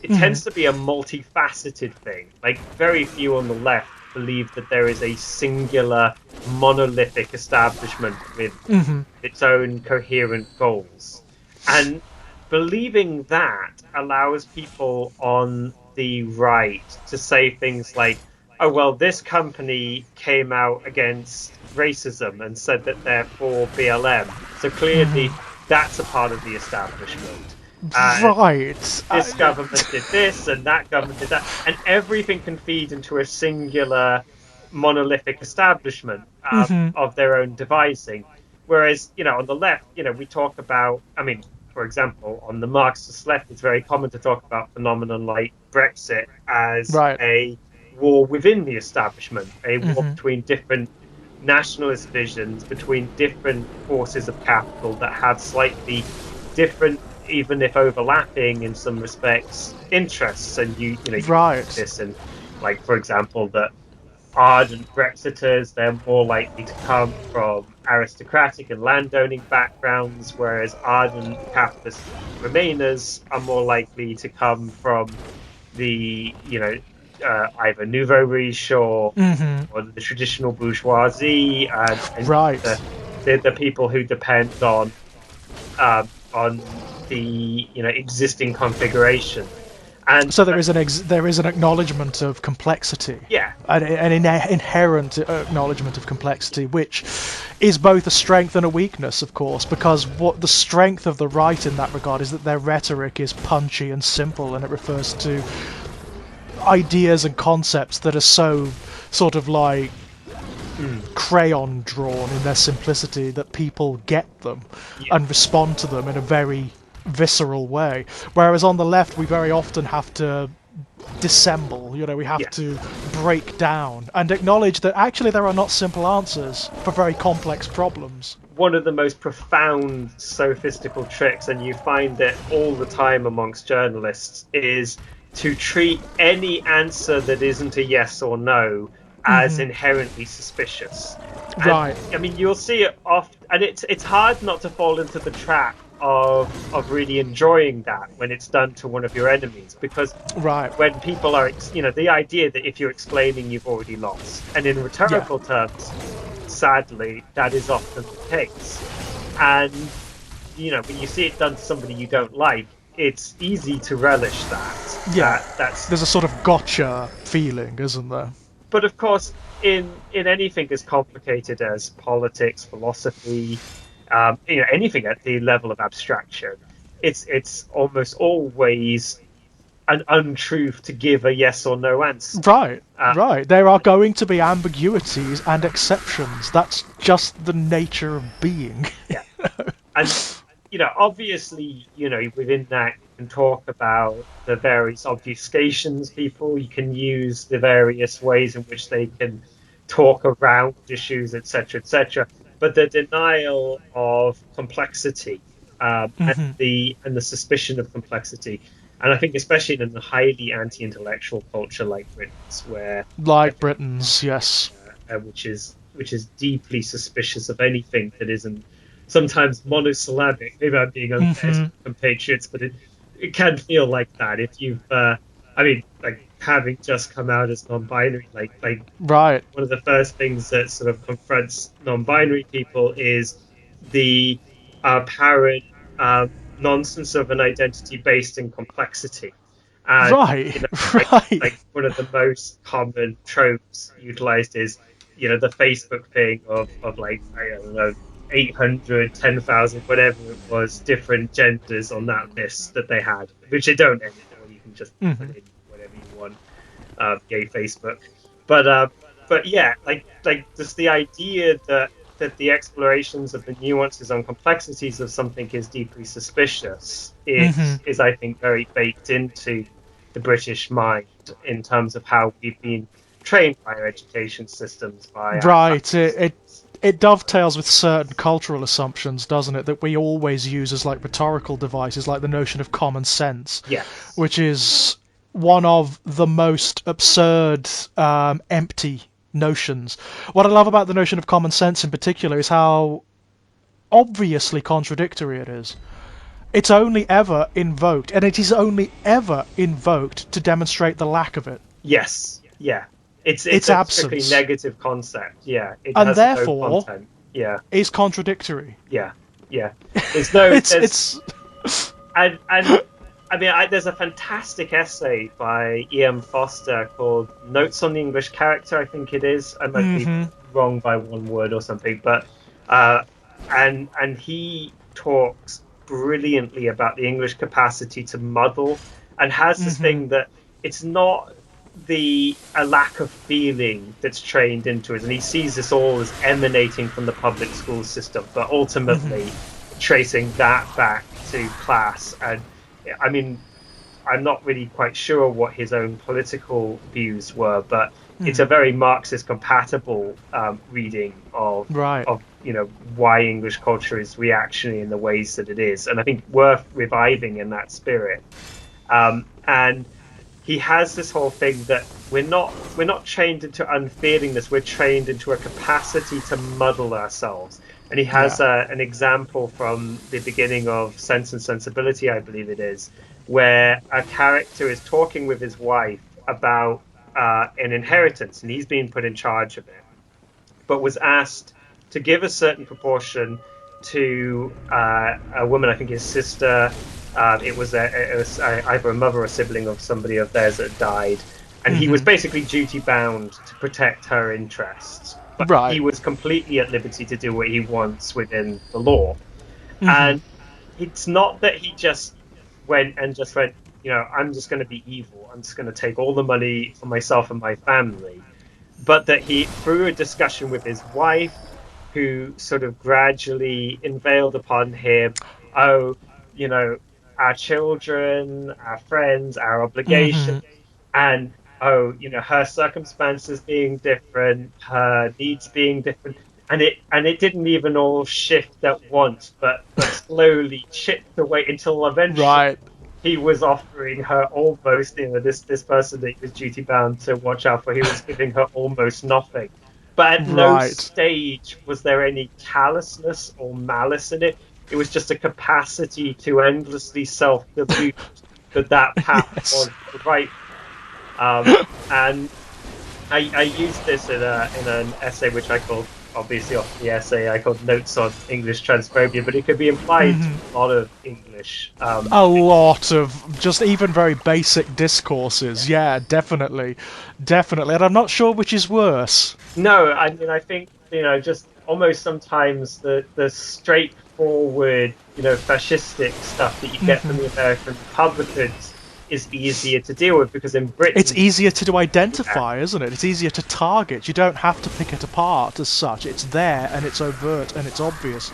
it tends to be a multifaceted thing. Like, very few on the left believe that there is a singular monolithic establishment with its own coherent goals, and believing that allows people on the right to say things like, oh, well, this company came out against racism and said that they're for BLM, so clearly that's a part of the establishment. This government did this and that government did that, and everything can feed into a singular monolithic establishment of their own devising. Whereas, on the left, we talk about, for example, on the Marxist left, it's very common to talk about phenomenon like Brexit as a war within the establishment, a war between different nationalist visions, between different forces of capital that have slightly different, even if overlapping in some respects, interests. And you this, and like, for example, that ardent Brexiters, they're more likely to come from aristocratic and landowning backgrounds, whereas ardent capitalist Remainers are more likely to come from the, either nouveau riche or the traditional bourgeoisie, and Right. the people who depend on the existing configuration. And So there is an acknowledgement of complexity, yeah, an inherent acknowledgement of complexity, which is both a strength and a weakness, of course, because what the strength of the right in that regard is that their rhetoric is punchy and simple, and it refers to ideas and concepts that are so sort of like crayon drawn in their simplicity that people get them and respond to them in a very visceral way. Whereas on the left, we very often have to dissemble, we have to break down and acknowledge that actually there are not simple answers for very complex problems. One of the most profound sophistical tricks, and you find it all the time amongst journalists, is to treat any answer that isn't a yes or no as inherently suspicious. And, Right. I mean, you'll see it often, and it's hard not to fall into the trap of really enjoying that when it's done to one of your enemies, because when people are, the idea that if you're explaining, you've already lost, and in rhetorical terms, sadly, that is often the case. And when you see it done to somebody you don't like, it's easy to relish that. There's a sort of gotcha feeling, isn't there? But of course, in anything as complicated as politics, philosophy, anything at the level of abstraction, it's almost always an untruth to give a yes or no answer. Right. There are going to be ambiguities and exceptions. That's just the nature of being. Yeah. And obviously, within that, you can talk about the various obfuscations you can use the various ways in which they can talk around issues, etc., etc. But the denial of complexity, and the suspicion of complexity, and I think especially in a highly anti-intellectual culture like Britain's, yes, which is deeply suspicious of anything that isn't sometimes monosyllabic. Maybe I'm being unfair to compatriots, but it can feel like that if you've having just come out as non-binary, right. One of the first things that sort of confronts non-binary people is the apparent nonsense of an identity based in complexity. And, right. One of the most common tropes utilized is, the Facebook thing of I don't know, 800, 10,000, whatever it was, different genders on that list that they had, which they don't anymore. You can just put in whatever you want, gay Facebook. But yeah, just the idea that the explorations of the nuances and complexities of something is deeply suspicious is I think very baked into the British mind in terms of how we've been trained by our education systems. It dovetails with certain cultural assumptions, doesn't it, that we always use as rhetorical devices, like the notion of common sense, which is one of the most absurd, empty notions. What I love about the notion of common sense in particular is how obviously contradictory it is. It's only ever invoked, and it is only ever invoked to demonstrate the lack of it. Yes, yeah. It's a strictly negative concept, yeah. It and has therefore no content. Yeah. Is contradictory. Yeah. There's no... And I mean, there's a fantastic essay by E.M. Foster called Notes on the English Character, I think it is. I might be wrong by one word or something, but and he talks brilliantly about the English capacity to muddle, and has this thing that it's not a lack of feeling that's trained into it, and he sees this all as emanating from the public school system, but ultimately tracing that back to class. And I mean, I'm not really quite sure what his own political views were, but it's a very Marxist compatible reading of why English culture is reactionary in the ways that it is, and I think worth reviving in that spirit. And he has this whole thing that we're not trained into unfeelingness. We're trained into a capacity to muddle ourselves. And he has an example from the beginning of Sense and Sensibility, I believe it is, where a character is talking with his wife about an inheritance, and he's being put in charge of it, but was asked to give a certain proportion to a woman, I think his sister. It was either a mother or sibling of somebody of theirs that died, and he was basically duty bound to protect her interests. But he was completely at liberty to do what he wants within the law. And it's not that he just went, I'm just going to be evil. I'm just going to take all the money for myself and my family. But that he, through a discussion with his wife, who sort of gradually unveiled upon him, oh, our children, our friends, our obligations, and her circumstances being different, her needs being different, and it didn't even all shift at once, but slowly chipped away until eventually he was offering her almost, this person that he was duty bound to watch out for, he was giving her almost nothing. But at no stage was there any callousness or malice in it. It was just a capacity to endlessly self-delude that path was the right. And I used this in an essay which I called, obviously off the essay, I called Notes on English Transphobia, but it could be applied to a lot of English. A lot of just even very basic discourses. Yeah, definitely. And I'm not sure which is worse. No, I mean, I think, just almost sometimes the straightforward, fascistic stuff that you get from the American Republicans is easier to deal with, because in Britain it's easier to identify, isn't it? It's easier to target. You don't have to pick it apart as such. It's there and it's overt and it's obvious.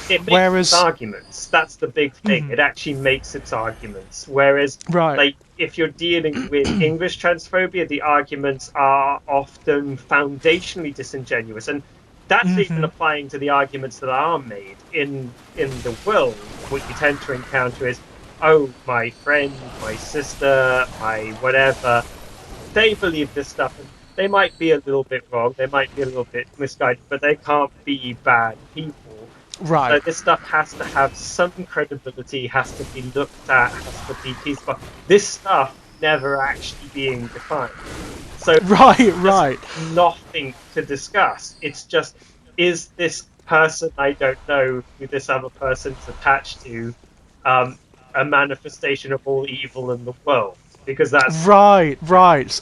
It makes its arguments. That's the big thing. It actually makes its arguments. Whereas, like, if you're dealing with English transphobia, the arguments are often foundationally disingenuous, and that's even applying to the arguments that are made in the world. What you tend to encounter is, oh, my friend, my sister, my whatever, they believe this stuff, and they might be a little bit wrong, they might be a little bit misguided, but they can't be bad people. Right. So this stuff has to have some credibility, has to be looked at, has to be peaceful. This stuff never actually being defined. So right. Nothing to discuss. It's just, is this person I don't know who this other person's attached to a manifestation of all evil in the world? Because that's right.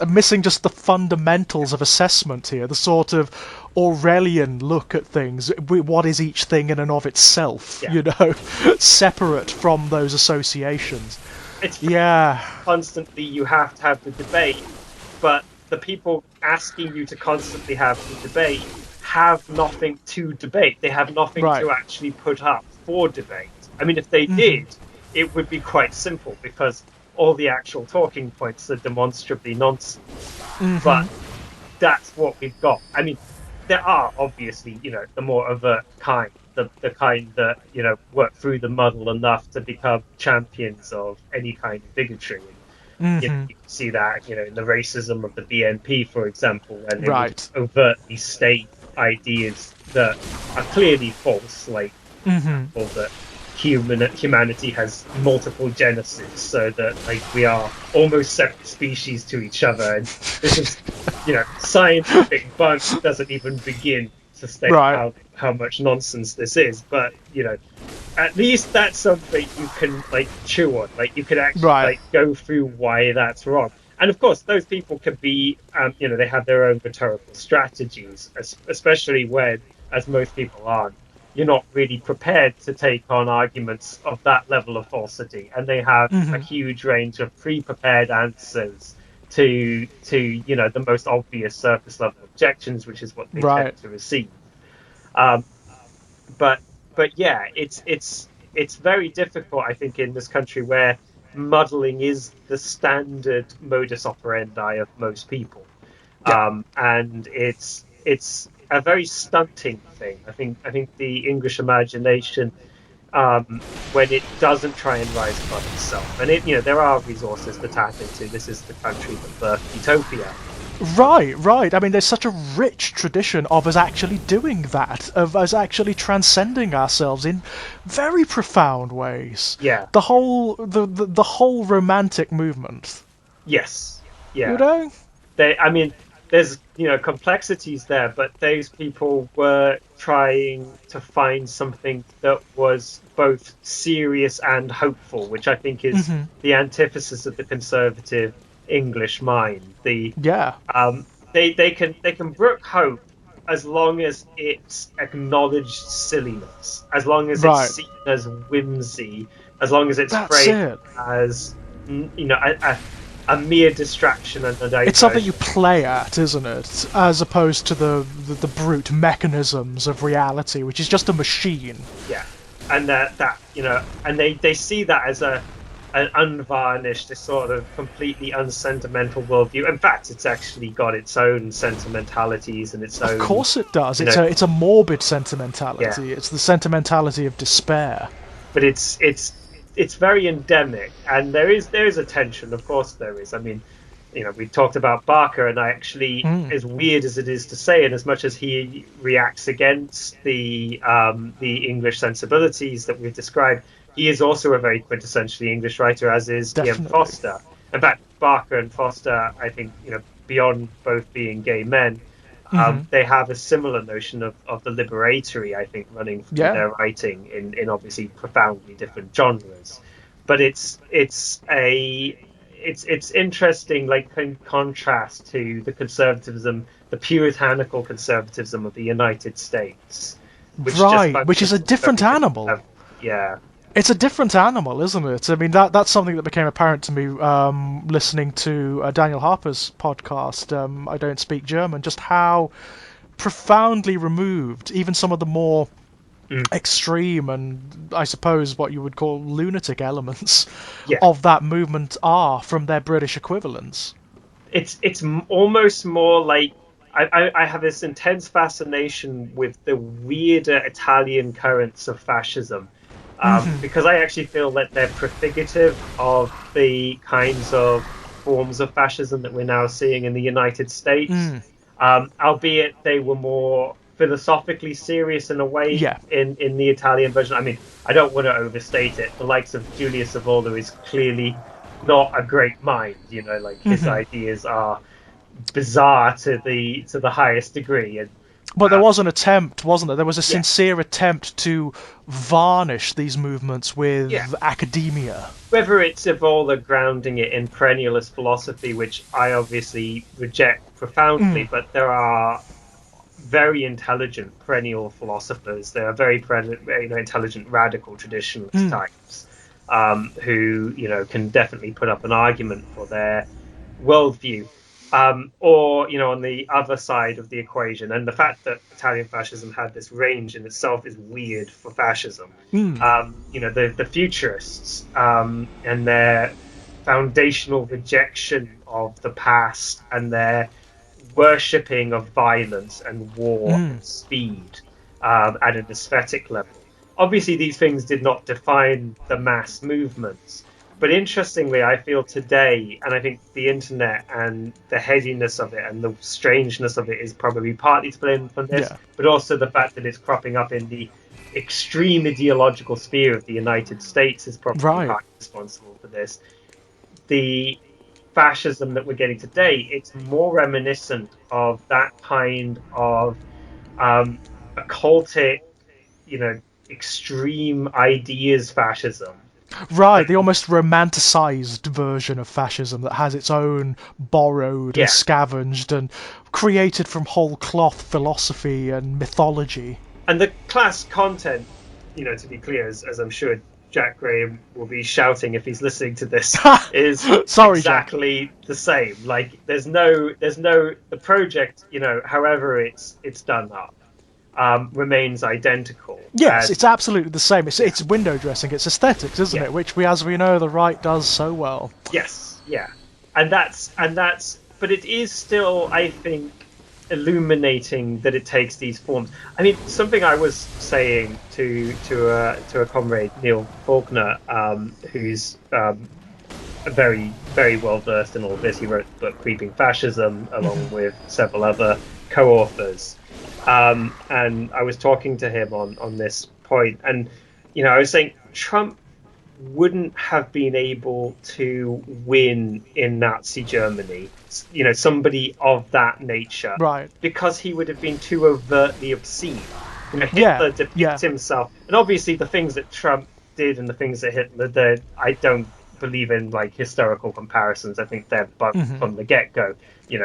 I'm missing just the fundamentals of assessment here, the sort of Aurelian look at things. What is each thing in and of itself? Separate from those associations. It's constantly you have to have the debate, but the people asking you to constantly have the debate have nothing to debate. They have nothing to actually put up for debate. I mean, if they did, it would be quite simple, because all the actual talking points are demonstrably nonsense. But that's what we've got. I mean, there are obviously, the more overt kind, the kind that, work through the muddle enough to become champions of any kind of bigotry. And, you can see that, in the racism of the BNP, for example, when they would overtly state ideas that are clearly false, like that humanity has multiple genesis, so that we are almost separate species to each other, and this is scientific bunk doesn't even begin to state how much nonsense this is, but at least that's something you can chew on, you can actually go through why that's wrong. And of course those people can be they have their own rhetorical strategies, especially when, as most people aren't, you're not really prepared to take on arguments of that level of falsity, and they have a huge range of pre-prepared answers to the most obvious surface level objections, which is what they tend to receive. But yeah, it's very difficult, I think, in this country where muddling is the standard modus operandi of most people, and it's a very stunting thing. I think the English imagination when it doesn't try and rise above itself. And there are resources to tap into. This is the country that birthed utopia. Right. I mean, there's such a rich tradition of us actually doing that, of us actually transcending ourselves in very profound ways. Yeah. The whole romantic movement. Yes. Yeah. There's complexities there, but those people were trying to find something that was both serious and hopeful, which I think is the antithesis of the conservative English mind. They can brook hope as long as it's acknowledged silliness, as long as it's seen as whimsy, as long as it's framed as a mere distraction and a diversion. It's something you play at, isn't it? As opposed to the brute mechanisms of reality, which is just a machine. Yeah, and and they see that as an unvarnished, this sort of completely unsentimental worldview. In fact, it's actually got its own sentimentalities and its own. Of course, it does. It's a morbid sentimentality. Yeah. It's the sentimentality of despair. But it's very endemic, and there is a tension. Of course, there is. I mean, we talked about Barker, and I actually, as weird as it is to say, and as much as he reacts against the English sensibilities that we've described, he is also a very quintessentially English writer, as is Ian Foster. In fact, Barker and Foster, I think, beyond both being gay men, they have a similar notion of the liberatory, I think, running through their writing in obviously profoundly different genres. But it's interesting, like in contrast to the conservatism, the puritanical conservatism of the United States, which is a different animal. Yeah. It's a different animal, isn't it? I mean, that's something that became apparent to me listening to Daniel Harper's podcast, I Don't Speak German, just how profoundly removed even some of the more extreme and, I suppose, what you would call lunatic elements of that movement are from their British equivalents. It's almost more like I have this intense fascination with the weirder Italian currents of fascism. Because I actually feel that they're prefigurative of the kinds of forms of fascism that we're now seeing in the United States, albeit they were more philosophically serious in a way in the Italian version. I mean, I don't want to overstate it. The likes of Julius Evola is clearly not a great mind. His ideas are bizarre to the highest degree. But there was an attempt, wasn't there? There was a sincere attempt to varnish these movements with academia. Whether it's Evola grounding it in perennialist philosophy, which I obviously reject profoundly, but there are very intelligent perennial philosophers. There are very intelligent radical traditionalist types who can definitely put up an argument for their worldview. Or on the other side of the equation, and the fact that Italian fascism had this range in itself is weird for fascism. The futurists and their foundational rejection of the past and their worshipping of violence and war and speed at an aesthetic level. Obviously, these things did not define the mass movements. But interestingly, I feel today, and I think the internet and the headiness of it and the strangeness of it is probably partly to blame for this, but also the fact that it's cropping up in the extreme ideological sphere of the United States is probably partly responsible for this. The fascism that we're getting today, it's more reminiscent of that kind of occultic, extreme ideas fascism. Right, the almost romanticized version of fascism that has its own borrowed and scavenged and created from whole cloth philosophy and mythology. And the class content, to be clear, as I'm sure Jack Graham will be shouting if he's listening to this, is exactly the same. Like, there's no the project, however it's done up, remains identical. Yes, it's absolutely the same. It's window dressing, it's aesthetics, isn't it? Which as we know, the right does so well. Yes, yeah, and that's, but it is still, I think, illuminating that it takes these forms. I mean, something I was saying to a comrade, Neil Faulkner, who's very, very well versed in all of this. He wrote the book Creeping Fascism along with several other co-authors. And I was talking to him on this point, and I was saying Trump wouldn't have been able to win in Nazi Germany, somebody of that nature, right? Because he would have been too overtly obscene. Hitler depicts himself, and obviously the things that Trump did and the things that Hitler did, I don't believe in like historical comparisons. I think they're from the get-go,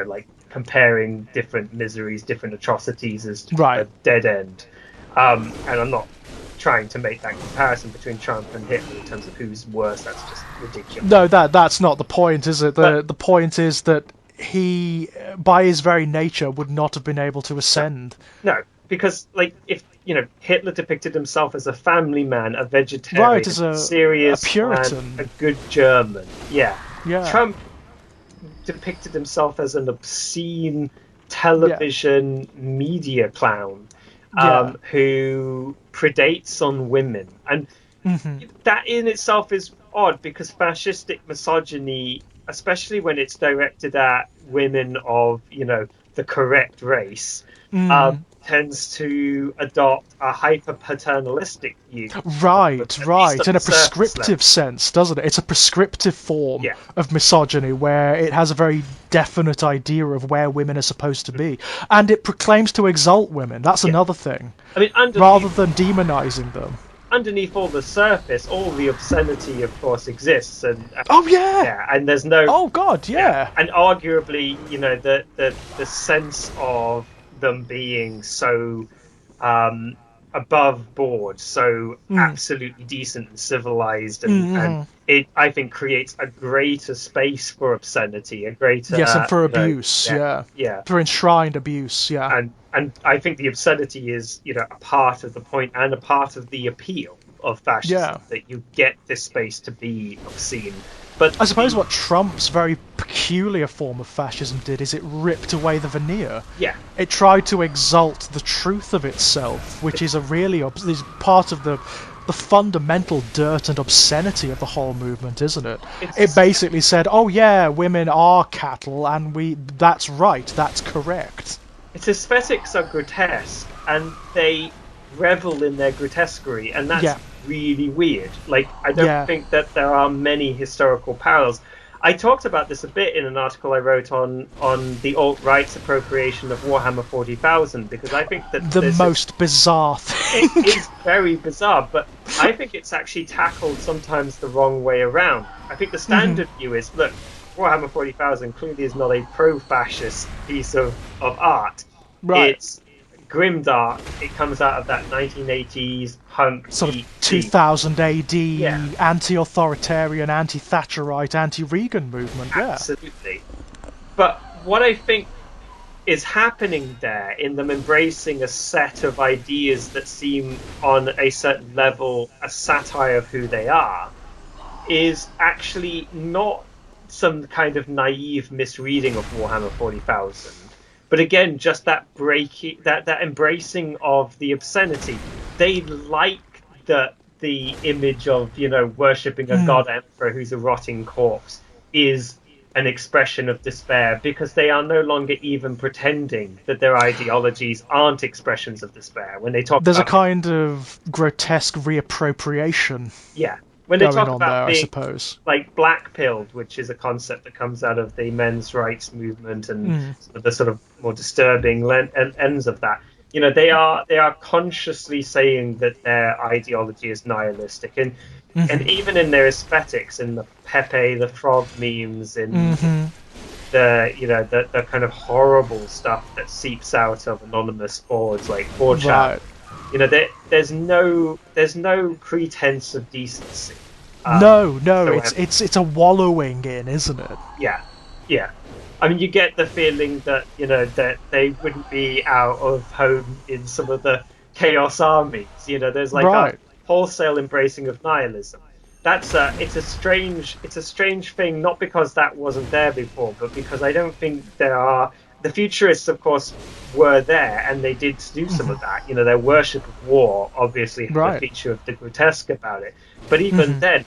like comparing different miseries, different atrocities as a dead end. And I'm not trying to make that comparison between Trump and Hitler in terms of who's worse. That's just ridiculous. No, that's not the point, is it? The point is that he, by his very nature, would not have been able to ascend. No, because like if Hitler depicted himself as a family man, a vegetarian, as a serious, a Puritan, man, a good German. Yeah. Yeah. Trump depicted himself as an obscene television media clown. Who predates on women, and that in itself is odd because fascistic misogyny, especially when it's directed at women of the correct race, tends to adopt a hyper paternalistic view. Right, in a prescriptive sense, doesn't it? It's a prescriptive form of misogyny where it has a very definite idea of where women are supposed to be, and it proclaims to exalt women. That's another thing. I mean, rather than demonizing them. Underneath all the surface, all the obscenity, of course, exists, and and there's no. Oh God, and arguably, the sense of them being so above board, so absolutely decent and civilized, and it, I think, creates a greater space for obscenity, a greater and for abuse, for enshrined abuse, and I think the obscenity is a part of the point and a part of the appeal of fascism, that you get this space to be obscene. But I suppose what Trump's very peculiar form of fascism did is it ripped away the veneer. Yeah. It tried to exalt the truth of itself, which is is part of the fundamental dirt and obscenity of the whole movement, isn't it? It basically said, oh yeah, women are cattle, and that's right, that's correct. Its aesthetics are grotesque, and they revel in their grotesquerie, and that's really weird. Like, I don't think that there are many historical parallels. I talked about this a bit in an article I wrote on the alt-right's appropriation of Warhammer 40,000, because I think that the most bizarre thing. It is very bizarre, but I think it's actually tackled sometimes the wrong way around. I think the standard view is, look, Warhammer 40,000 clearly is not a pro-fascist piece of art. Right. It's grimdark. It comes out of that 1980s punk sort of 2000 AD anti-authoritarian, anti-Thatcherite, anti-Reagan movement. Absolutely. But what I think is happening there, in them embracing a set of ideas that seem on a certain level a satire of who they are, is actually not some kind of naive misreading of Warhammer 40,000. But again, just that breaking, that embracing of the obscenity. They like the image of, worshipping a god emperor who's a rotting corpse is an expression of despair, because they are no longer even pretending that their ideologies aren't expressions of despair. When they talk, there's a kind of grotesque reappropriation. Yeah. When they talk about there, being, I suppose, like black-pilled, which is a concept that comes out of the men's rights movement and the sort of more disturbing ends of that, they are consciously saying that their ideology is nihilistic, and even in their aesthetics, in the Pepe the Frog memes, in the kind of horrible stuff that seeps out of anonymous boards like 4chan. There's no pretense of decency. No, it's a wallowing in, isn't it? Yeah. I mean, you get the feeling that that they wouldn't be out of home in some of the Chaos Armies. There's like a wholesale embracing of nihilism. It's a strange thing, not because that wasn't there before, but because I don't think there are the futurists, of course, were there, and they did do some of that. Their worship of war obviously had a feature of the grotesque about it. But even then,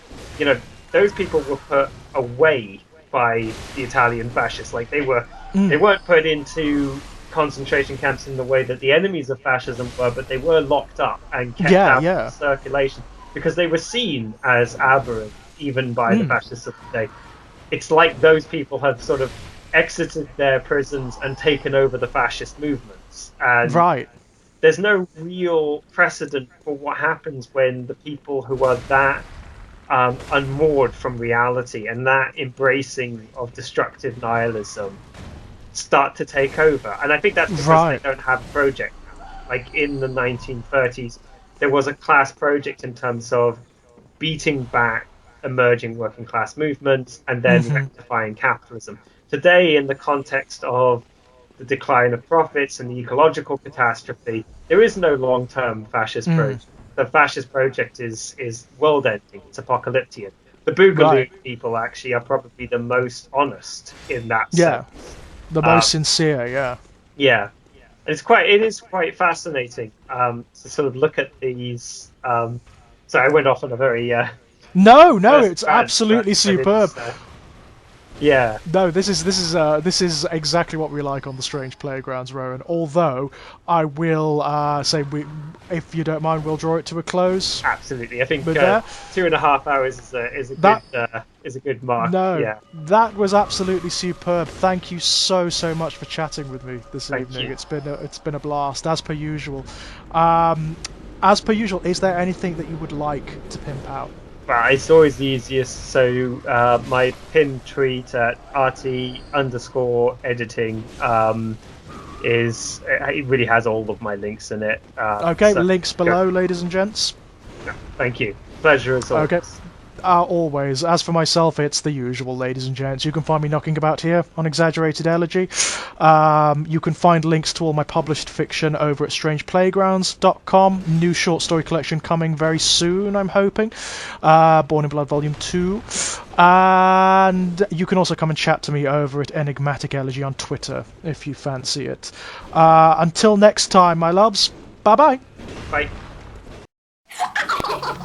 those people were put away by the Italian fascists. Like they weren't put into concentration camps in the way that the enemies of fascism were, but they were locked up and kept out of circulation because they were seen as aberrant even by the fascists of the day. It's like those people have sort of exited their prisons and taken over the fascist movements. And there's no real precedent for what happens when the people who are that unmoored from reality and that embracing of destructive nihilism start to take over. And I think that's because they don't have a project. Like in the 1930s, there was a class project in terms of beating back emerging working class movements and then rectifying capitalism. Today, in the context of the decline of profits and the ecological catastrophe, there is no long-term fascist project. The fascist project is world-ending. It's apocalyptic. The Boogaloo people actually are probably the most honest in that sense. The most sincere, Yeah. It is quite fascinating to sort of look at these. So I went off on a very no, it's absolutely superb. Yeah. No, this is exactly what we like on the Strange Playgrounds, Rowan. Although I will say, if you don't mind, we'll draw it to a close. Absolutely, I think 2.5 hours is a good mark. No, that was absolutely superb. Thank you so much for chatting with me this evening. It's been a blast as per usual. Is there anything that you would like to pimp out? Well, it's always the easiest. So my pinned tweet at RT_editing it really has all of my links in it. Links below, ladies and gents. Thank you. Pleasure as always. Okay. Always. As for myself, it's the usual, ladies and gents. You can find me knocking about here on Exaggerated Elegy. You can find links to all my published fiction over at strangeplaygrounds.com. New short story collection coming very soon, I'm hoping. Born in Blood Volume 2. And you can also come and chat to me over at Enigmatic Elegy on Twitter, if you fancy it. Until next time, my loves, bye-bye. Bye. Ha ha ha!